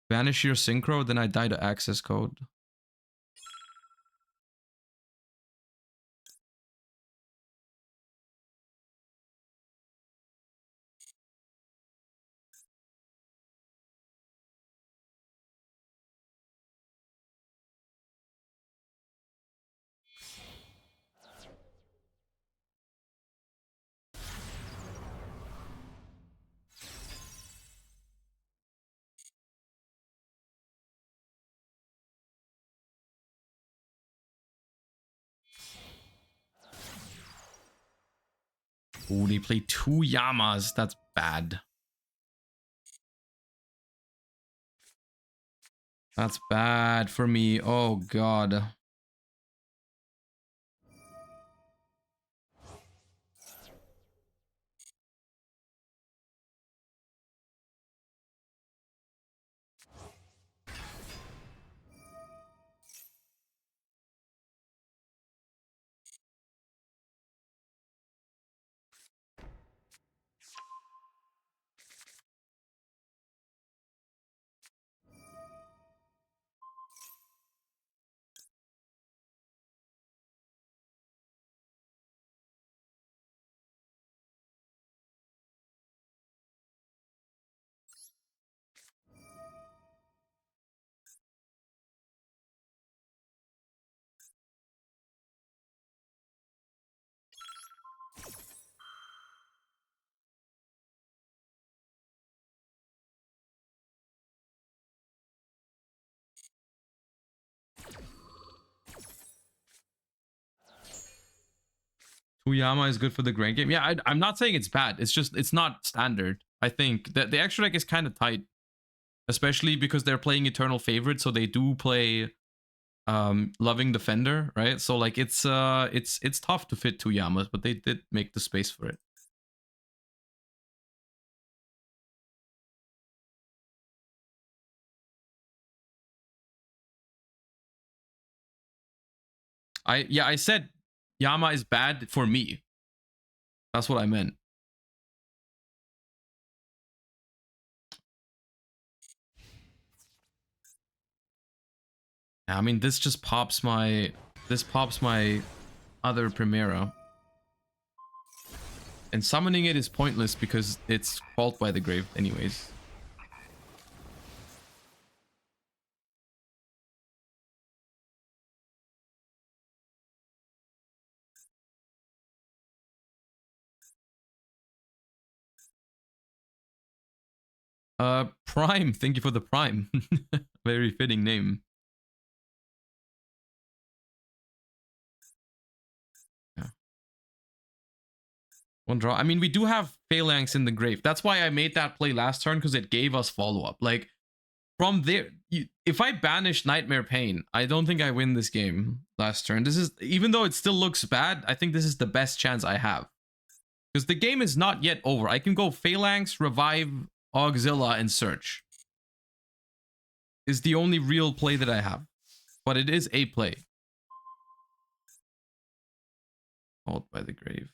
Banish your synchro, then I die to access code. Ooh, they play 2 Yamas. That's bad. That's bad for me. Oh, God. Yama is good for the grand game. Yeah, I'm not saying it's bad. It's just, it's not standard. I think that the extra deck is kind of tight, especially because they're playing Eternal Favorite, so they do play Loving Defender, right? So like it's tough to fit 2 Yamas, but they did make the space for it. I said Yama is bad for me. That's what I meant. I mean, this just pops my other Primera. And summoning it is pointless because it's Fault by the Grave anyways. Prime, thank you for the Prime. Very fitting name. Yeah. One draw. I mean, we do have Phalanx in the grave. That's why I made that play last turn, because it gave us follow-up. Like, from there, if I banish Nightmare Pain, I don't think I win this game last turn. This is, even though it still looks bad, I think this is the best chance I have. Because the game is not yet over. I can go Phalanx, Revive, Auxilla, and Search. Is the only real play that I have. But it is a play. Fault by the Grave.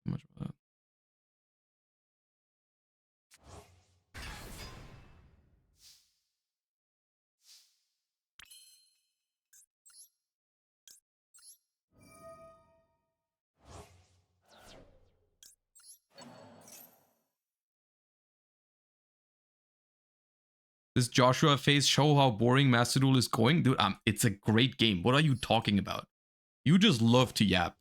How much of that? This Joshua phase show how boring Master Duel is going? Dude, it's a great game. What are you talking about? You just love to yap.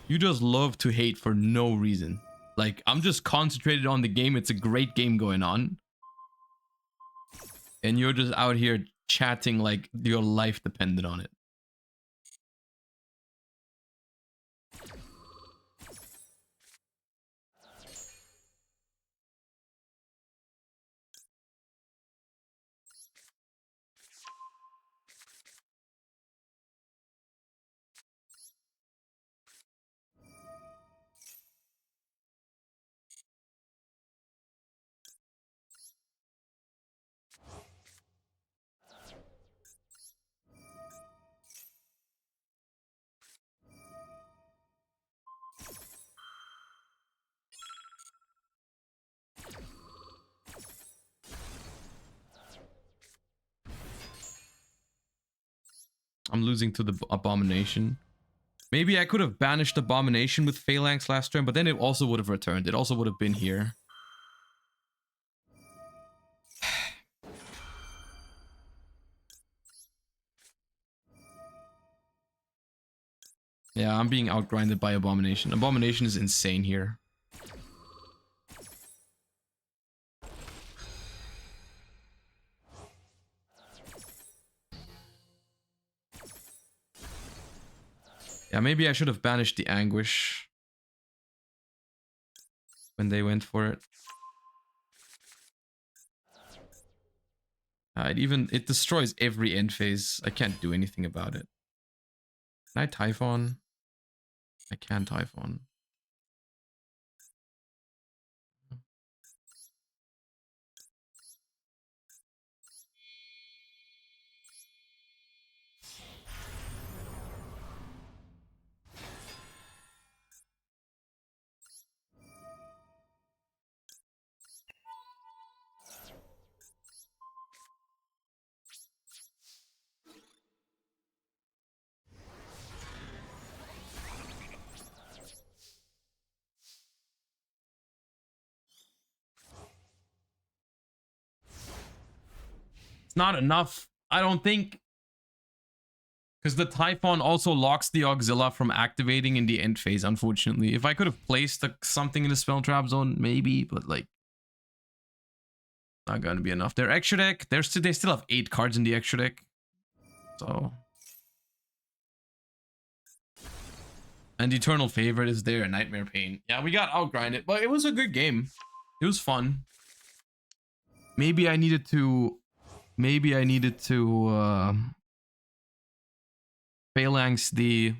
You just love to hate for no reason. Like, I'm just concentrated on the game. It's a great game going on. And you're just out here chatting like your life depended on it. I'm losing to the Abomination. Maybe I could have banished Abomination with Phalanx last turn, but then it also would have returned. It also would have been here. Yeah, I'm being outgrinded by Abomination. Abomination is insane here. Yeah, maybe I should have banished the Anguish when they went for it. It destroys every end phase. I can't do anything about it. Can I Typhon? I can Typhon. Not enough, I don't think, because the Typhon also locks the Auxilla from activating in the end phase, unfortunately. If I could have placed something in the spell trap zone, maybe, but like not gonna be enough. Their extra deck, they still have 8 cards in the extra deck, so. And Eternal Favorite is there, Nightmare Pain. Yeah, we got outgrinded, but it was a good game. It was fun. Maybe I needed to Phalanx the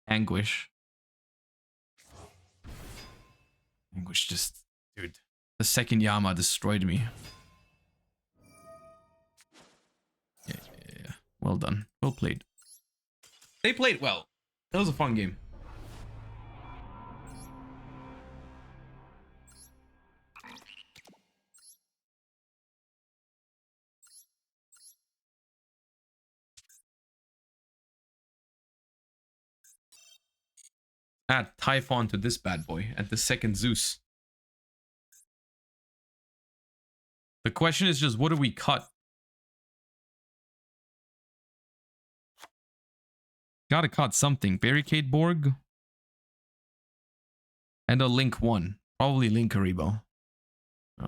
Anguish. Anguish just, dude, the second Yama destroyed me. Yeah. Well done. Well played. They played well. That was a fun game. Add Typhon to this bad boy at the second Zeus. The question is just, what do we cut? Gotta cut something. Barricade Borg. And a Link 1. Probably Link Karibo. Oh.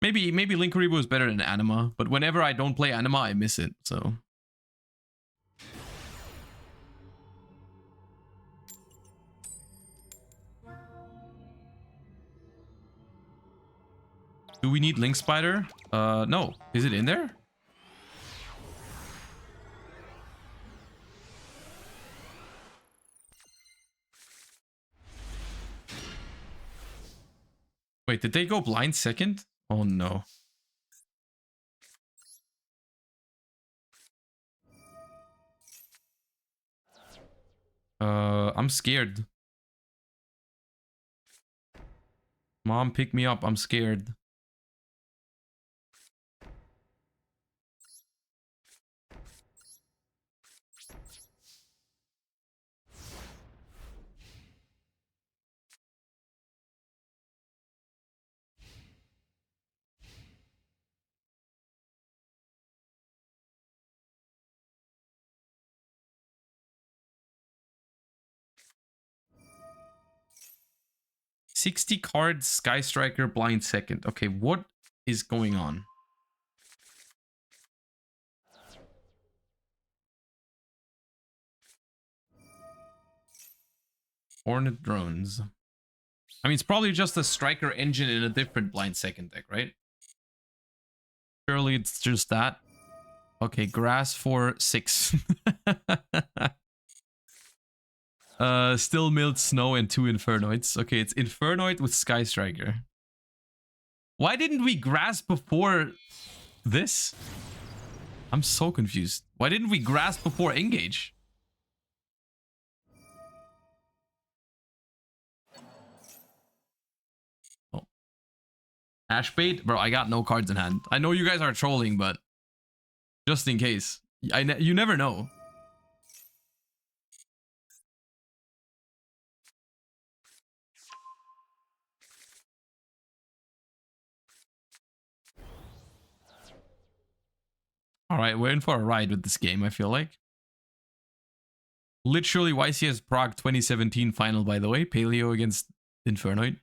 Maybe Link Karibo is better than Anima, but whenever I don't play Anima, I miss it, so. Do we need Link Spider? No. Is it in there? Wait, did they go blind second? Oh no. I'm scared. Mom, pick me up. I'm scared. $60 cards, Sky Striker, blind second. Okay, what is going on? Hornet drones. I mean, it's probably just a Striker engine in a different blind second deck, right? Surely it's just that. Okay, grass for 6. Still milled snow and 2 Infernoids. Okay, it's Infernoid with Sky Striker. Why didn't we grass before this? I'm so confused. Why didn't we grass before engage? Oh. Hash bait? Bro, I got no cards in hand. I know you guys are trolling, but just in case. You never know. Alright, we're in for a ride with this game, I feel like. Literally YCS Prague 2017 final, by the way. Paleo against Infernoid.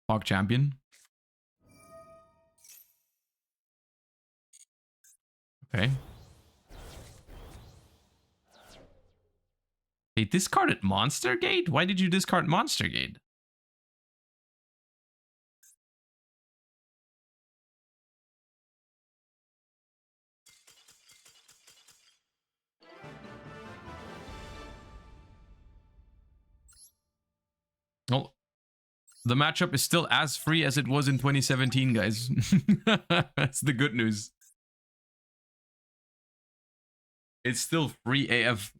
Prague champion. Okay. They discarded Monster Gate? Why did you discard Monster Gate? Oh, the matchup is still as free as it was in 2017, guys. That's the good news. It's still free AF.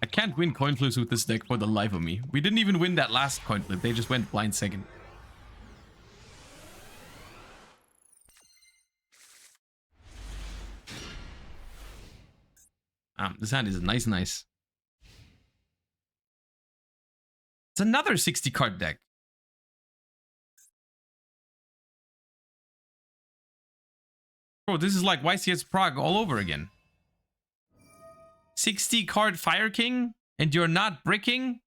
I can't win coin flips with this deck for the life of me. We didn't even win that last coin flip. They just went blind second. This hand is nice. It's another 60 card deck. Bro, this is like YCS Prague all over again. 60 card Fire King and you're not bricking?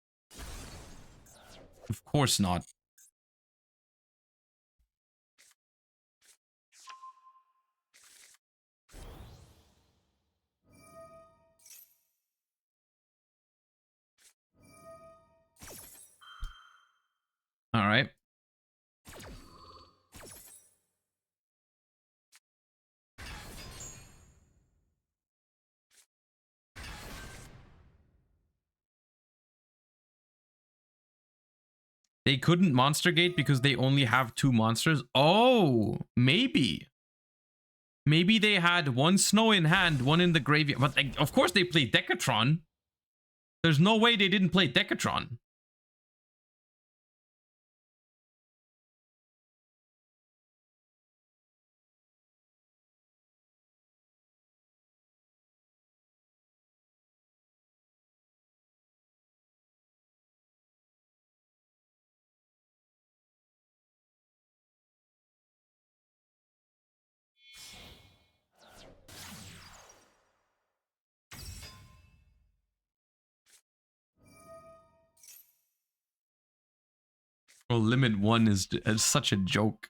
Of course not. All right. They couldn't Monster Gate because they only have 2 monsters. Oh, maybe. Maybe they had 1 snow in hand, 1 in the graveyard. But like, of course they played Decatron. There's no way they didn't play Decatron. Well, limit 1 is such a joke.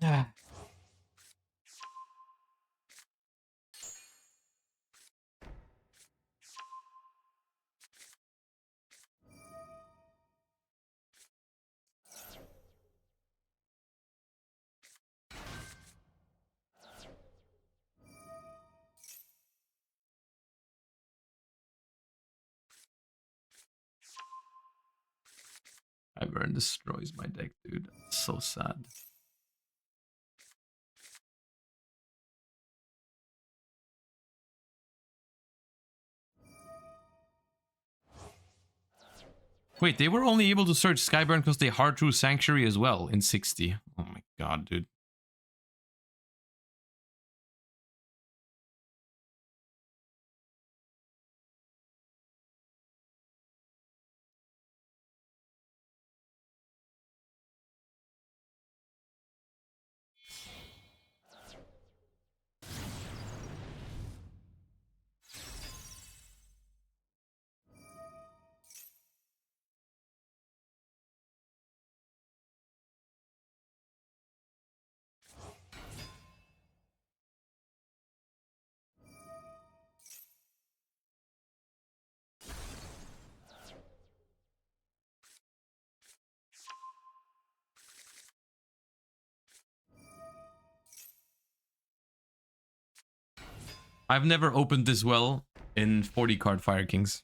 Yeah. Ivern destroys my deck, dude. That's so sad. Wait, they were only able to search Skyburn because they hard drew Sanctuary as well in 60. Oh my god, dude. I've never opened this well in 40 card Fire Kings.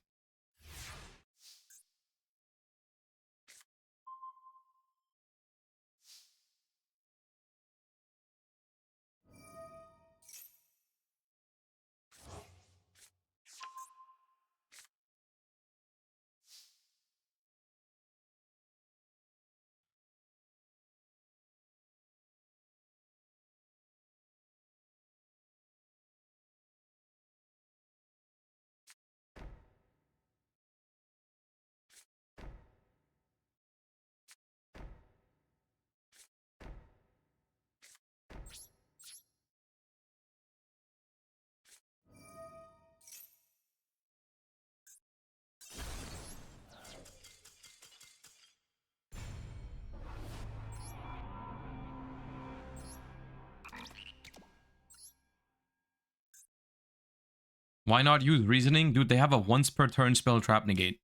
Why not use Reasoning? Dude, they have a once per turn spell trap negate.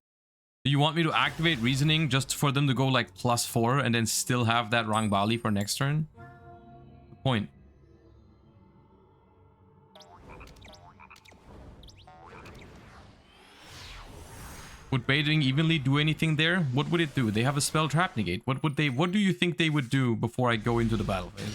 Do you want me to activate Reasoning just for them to go like +4 and then still have that Rangbali for next turn? The point. Would baiting evenly do anything there? What would it do? They have a spell trap negate. What do you think they would do before I go into the battle phase?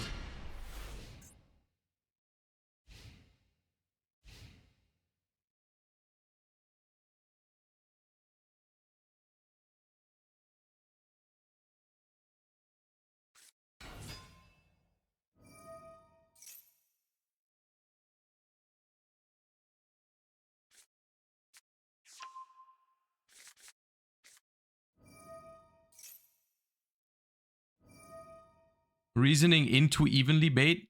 Reasoning into evenly bait?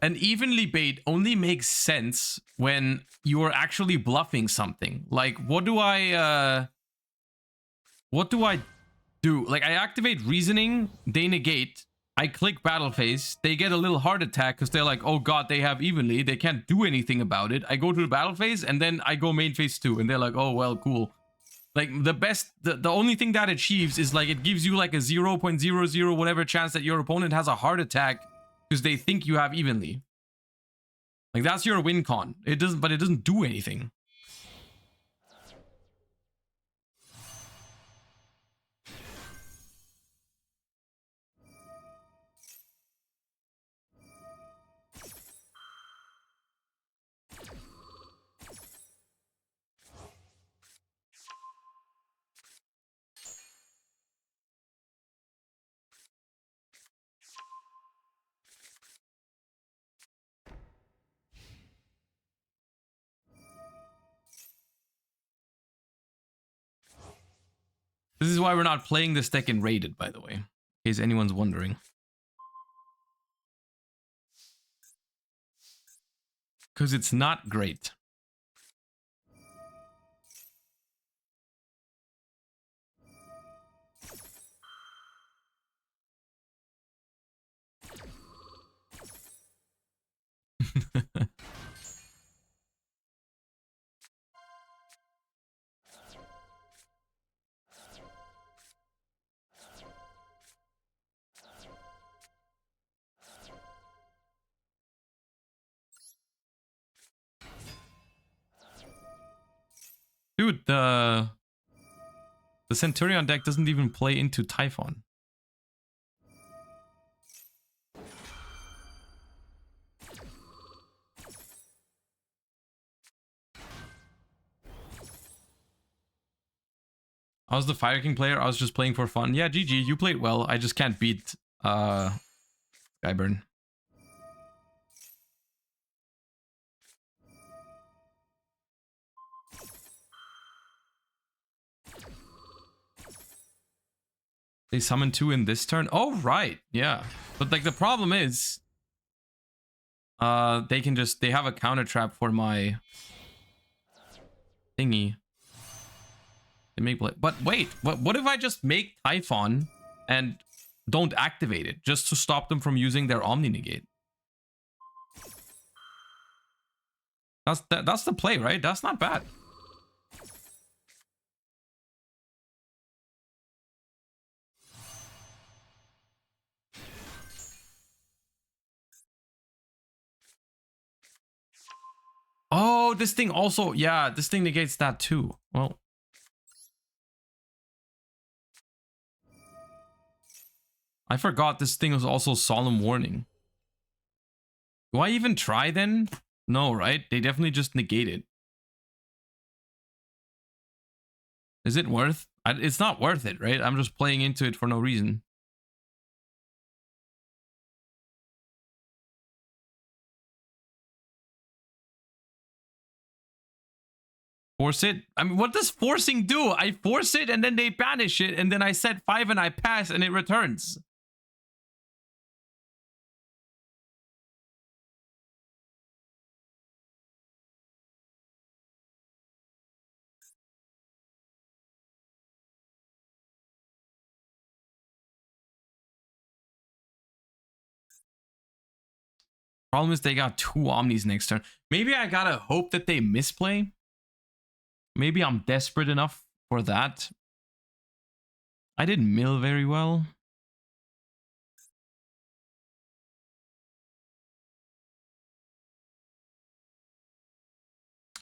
An evenly bait only makes sense when you're actually bluffing something. Like, what do I do? Like, I activate Reasoning, they negate, I click battle phase, they get a little heart attack because they're like, oh god, they have evenly, they can't do anything about it. I go to the battle phase and then I go main phase 2 and they're like, oh well, cool. Like, the only thing that achieves is like, it gives you like a 0.00 whatever chance that your opponent has a heart attack because they think you have evenly. Like, that's your win con. It doesn't do anything. This is why we're not playing this deck in Raided, by the way, in case anyone's wondering. Because it's not great. Dude, the Centurion deck doesn't even play into Typhon. I was the Fire King player. I was just playing for fun. Yeah, GG, you played well. I just can't beat Skyburn. They summon 2 in this turn. Oh, right. Yeah. But like the problem is they have a counter trap for my thingy. They make play. But wait, what if I just make Typhon and don't activate it just to stop them from using their Omni Negate? That's the play, right? That's not bad. Oh, this thing also, yeah, this thing negates that too. Well, I forgot this thing was also solemn warning. Do I even try then? No, right? They definitely just negate it. Is it worth? It's not worth it, right? I'm just playing into it for no reason. Force it? I mean, what does forcing do? I force it and then they banish it and then I set 5 and I pass and it returns. Problem is they got 2 Omnis next turn. Maybe I gotta hope that they misplay. Maybe I'm desperate enough for that. I didn't mill very well.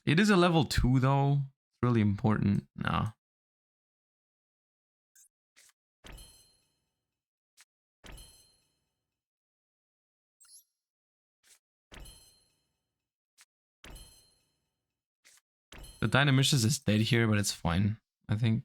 It is a level 2 though. It's really important. No. The Dynamicious is dead here, but it's fine, I think.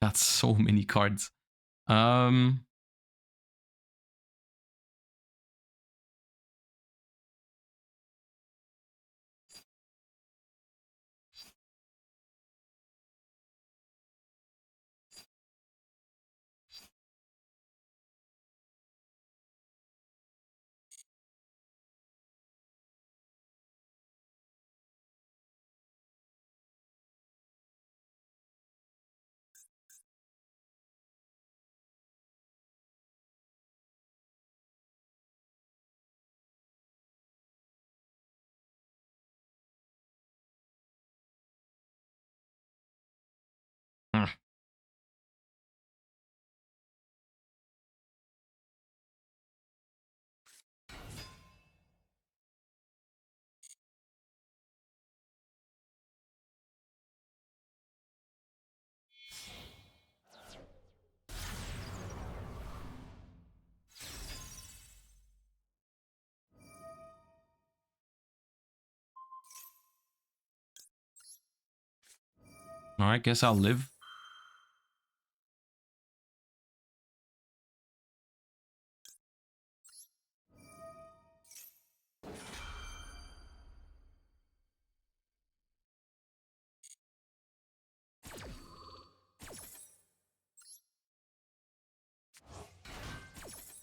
Got so many cards. Alright, guess I'll live.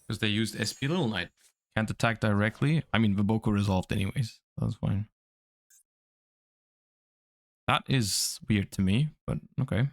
Because they used SP Little Knight. Can't attack directly. I mean, Viboko resolved anyways. That's fine. That is weird to me, but okay.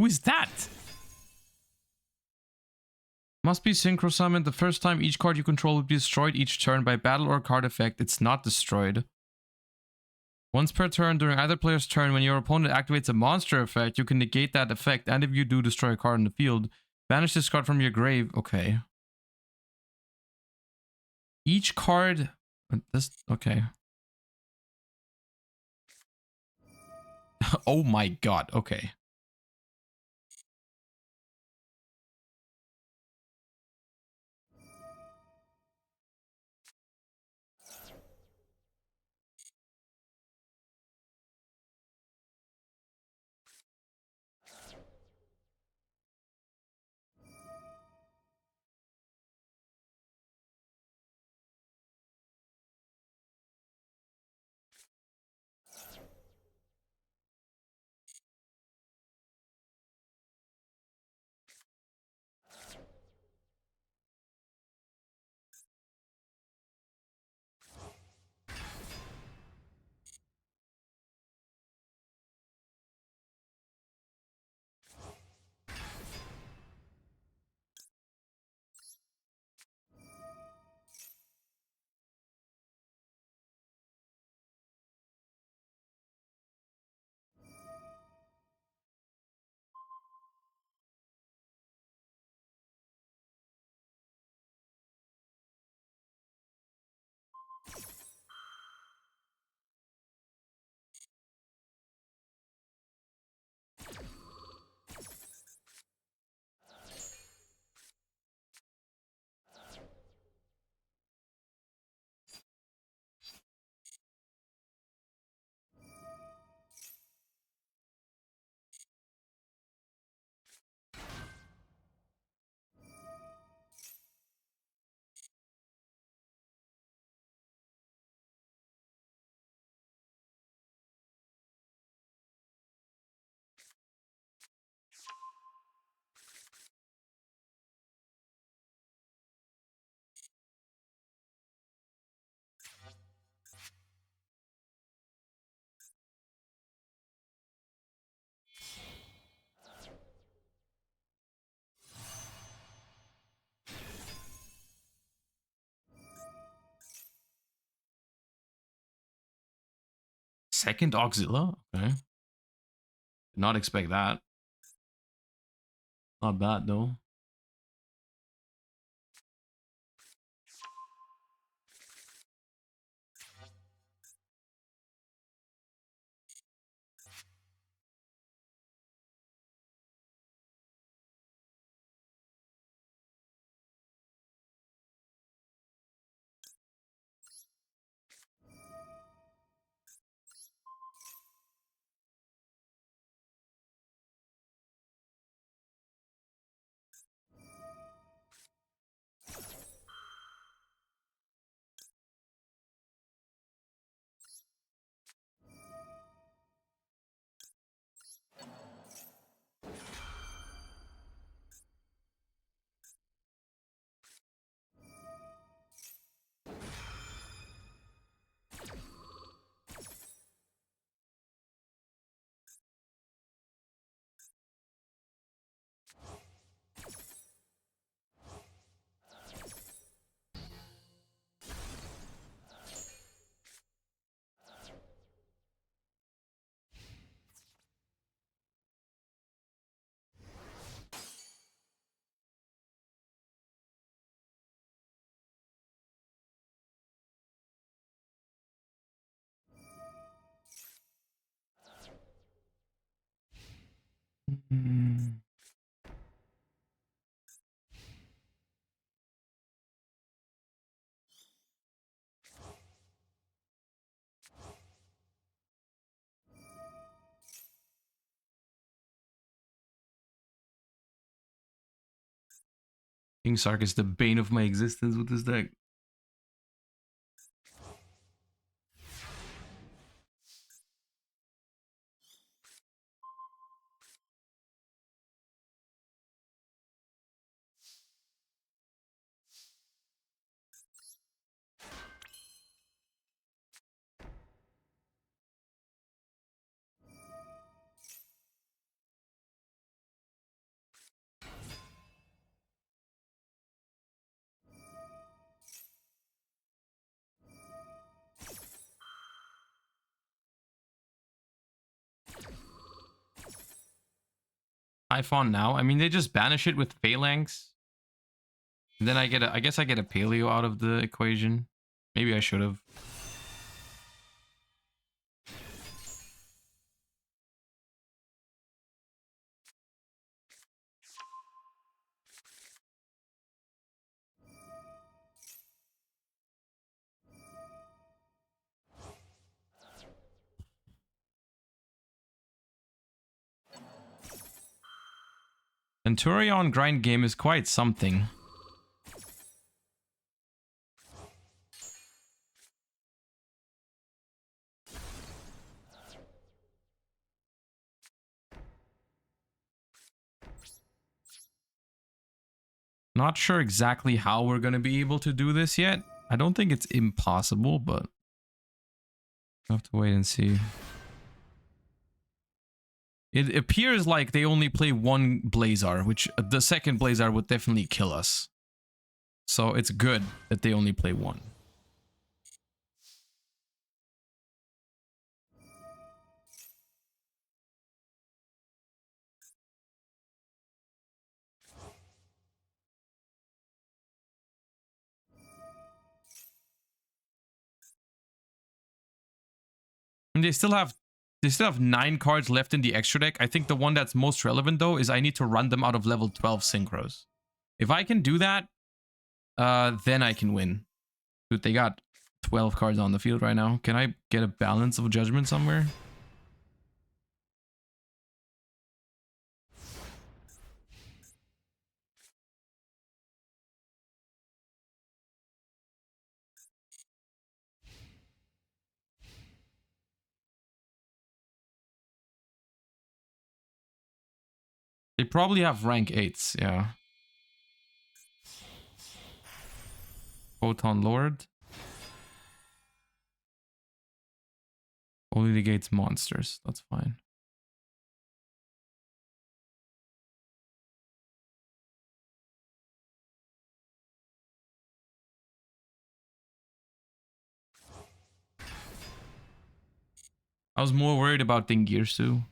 is that? Must be synchro summoned. The first time each card you control will be destroyed each turn by battle or card effect. It's not destroyed. Once per turn during either player's turn, when your opponent activates a monster effect, you can negate that effect, and if you do, destroy a card in the field. Banish this card from your grave. Okay. Each card... This... Okay. Oh my god. Okay. Second Auxilla? Okay. Did not expect that. Not bad though. Mm. King Sark is the bane of my existence with this deck. Typhon now? I mean, they just banish it with Phalanx. And then I guess I get a Paleo out of the equation. Maybe I should have. Centurion grind game is quite something. Not sure exactly how we're going to be able to do this yet. I don't think it's impossible, but we'll have to wait and see. It appears like they only play one Blazar, which the second Blazar would definitely kill us. So it's good that they only play one. And they still have 9 cards left in the extra deck. I think the one that's most relevant though is I need to run them out of level 12 synchros. If I can do that, then I can win. Dude, they got 12 cards on the field right now. Can I get a balance of judgment somewhere? They probably have rank 8s, yeah. Photon Lord. Only negates monsters. That's fine. I was more worried about Dingirsu.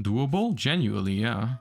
Doable? Genuinely, yeah.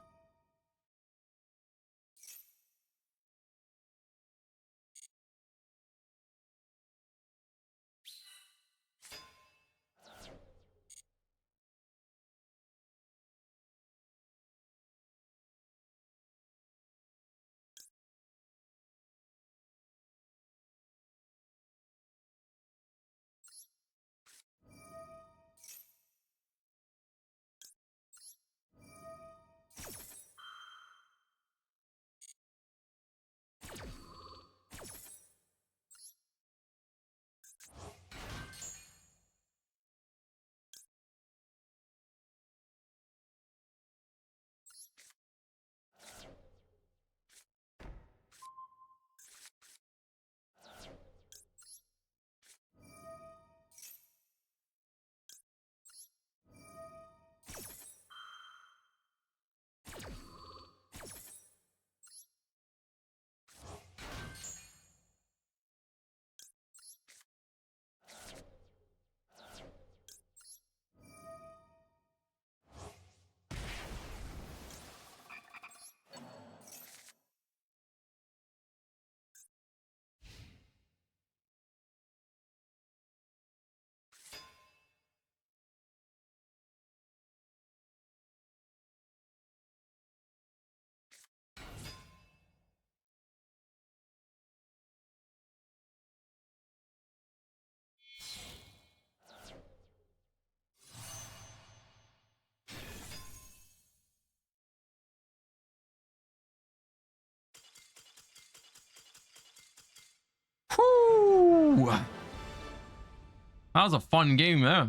That was a fun game, yeah.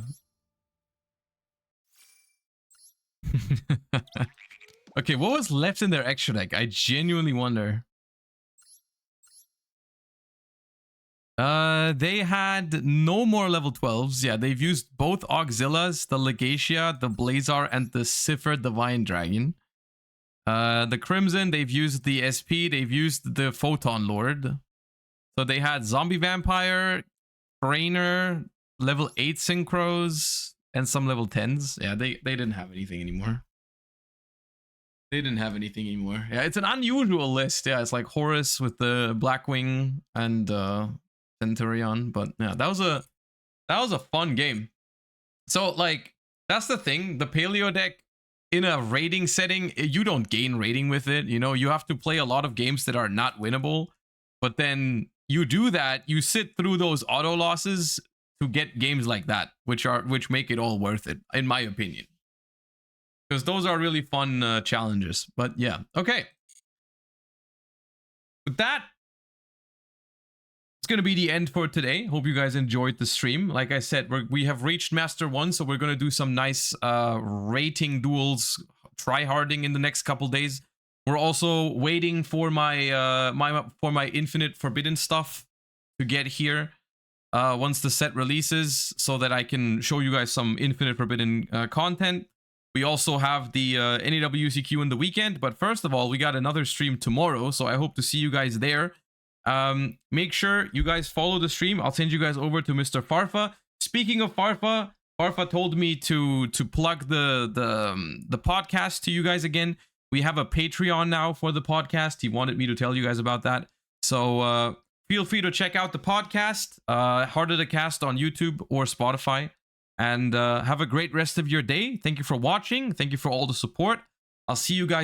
Okay, what was left in their extra deck? I genuinely wonder. They had no more level 12s. Yeah, they've used both Auxilias, the Legacia, the Blazar, and the Cipher Divine Dragon. The Crimson, they've used the SP, they've used the Photon Lord. So they had Zombie Vampire, Trainer, level 8 Synchros, and some level 10s. Yeah, they didn't have anything anymore. They didn't have anything anymore. Yeah, it's an unusual list. Yeah, it's like Horus with the Blackwing and Centurion. But yeah, that was a fun game. So like that's the thing. The Paleo deck in a rating setting, you don't gain rating with it. You know, you have to play a lot of games that are not winnable. But then you do that, you sit through those auto losses to get games like that, which make it all worth it, in my opinion. Because those are really fun challenges. But yeah, okay. With that, it's going to be the end for today. Hope you guys enjoyed the stream. Like I said, we have reached Master 1, so we're going to do some nice rating duels, tryharding in the next couple days. We're also waiting for my Infinite Forbidden stuff to get here once the set releases, so that I can show you guys some Infinite Forbidden content. We also have the NEWCQ in the weekend, but first of all, we got another stream tomorrow, so I hope to see you guys there. Make sure you guys follow the stream. I'll send you guys over to Mr. Farfa. Speaking of Farfa, Farfa told me to plug the podcast to you guys again. We have a Patreon now for the podcast. He wanted me to tell you guys about that. So feel free to check out the podcast, Harder to Cast on YouTube or Spotify. And have a great rest of your day. Thank you for watching. Thank you for all the support. I'll see you guys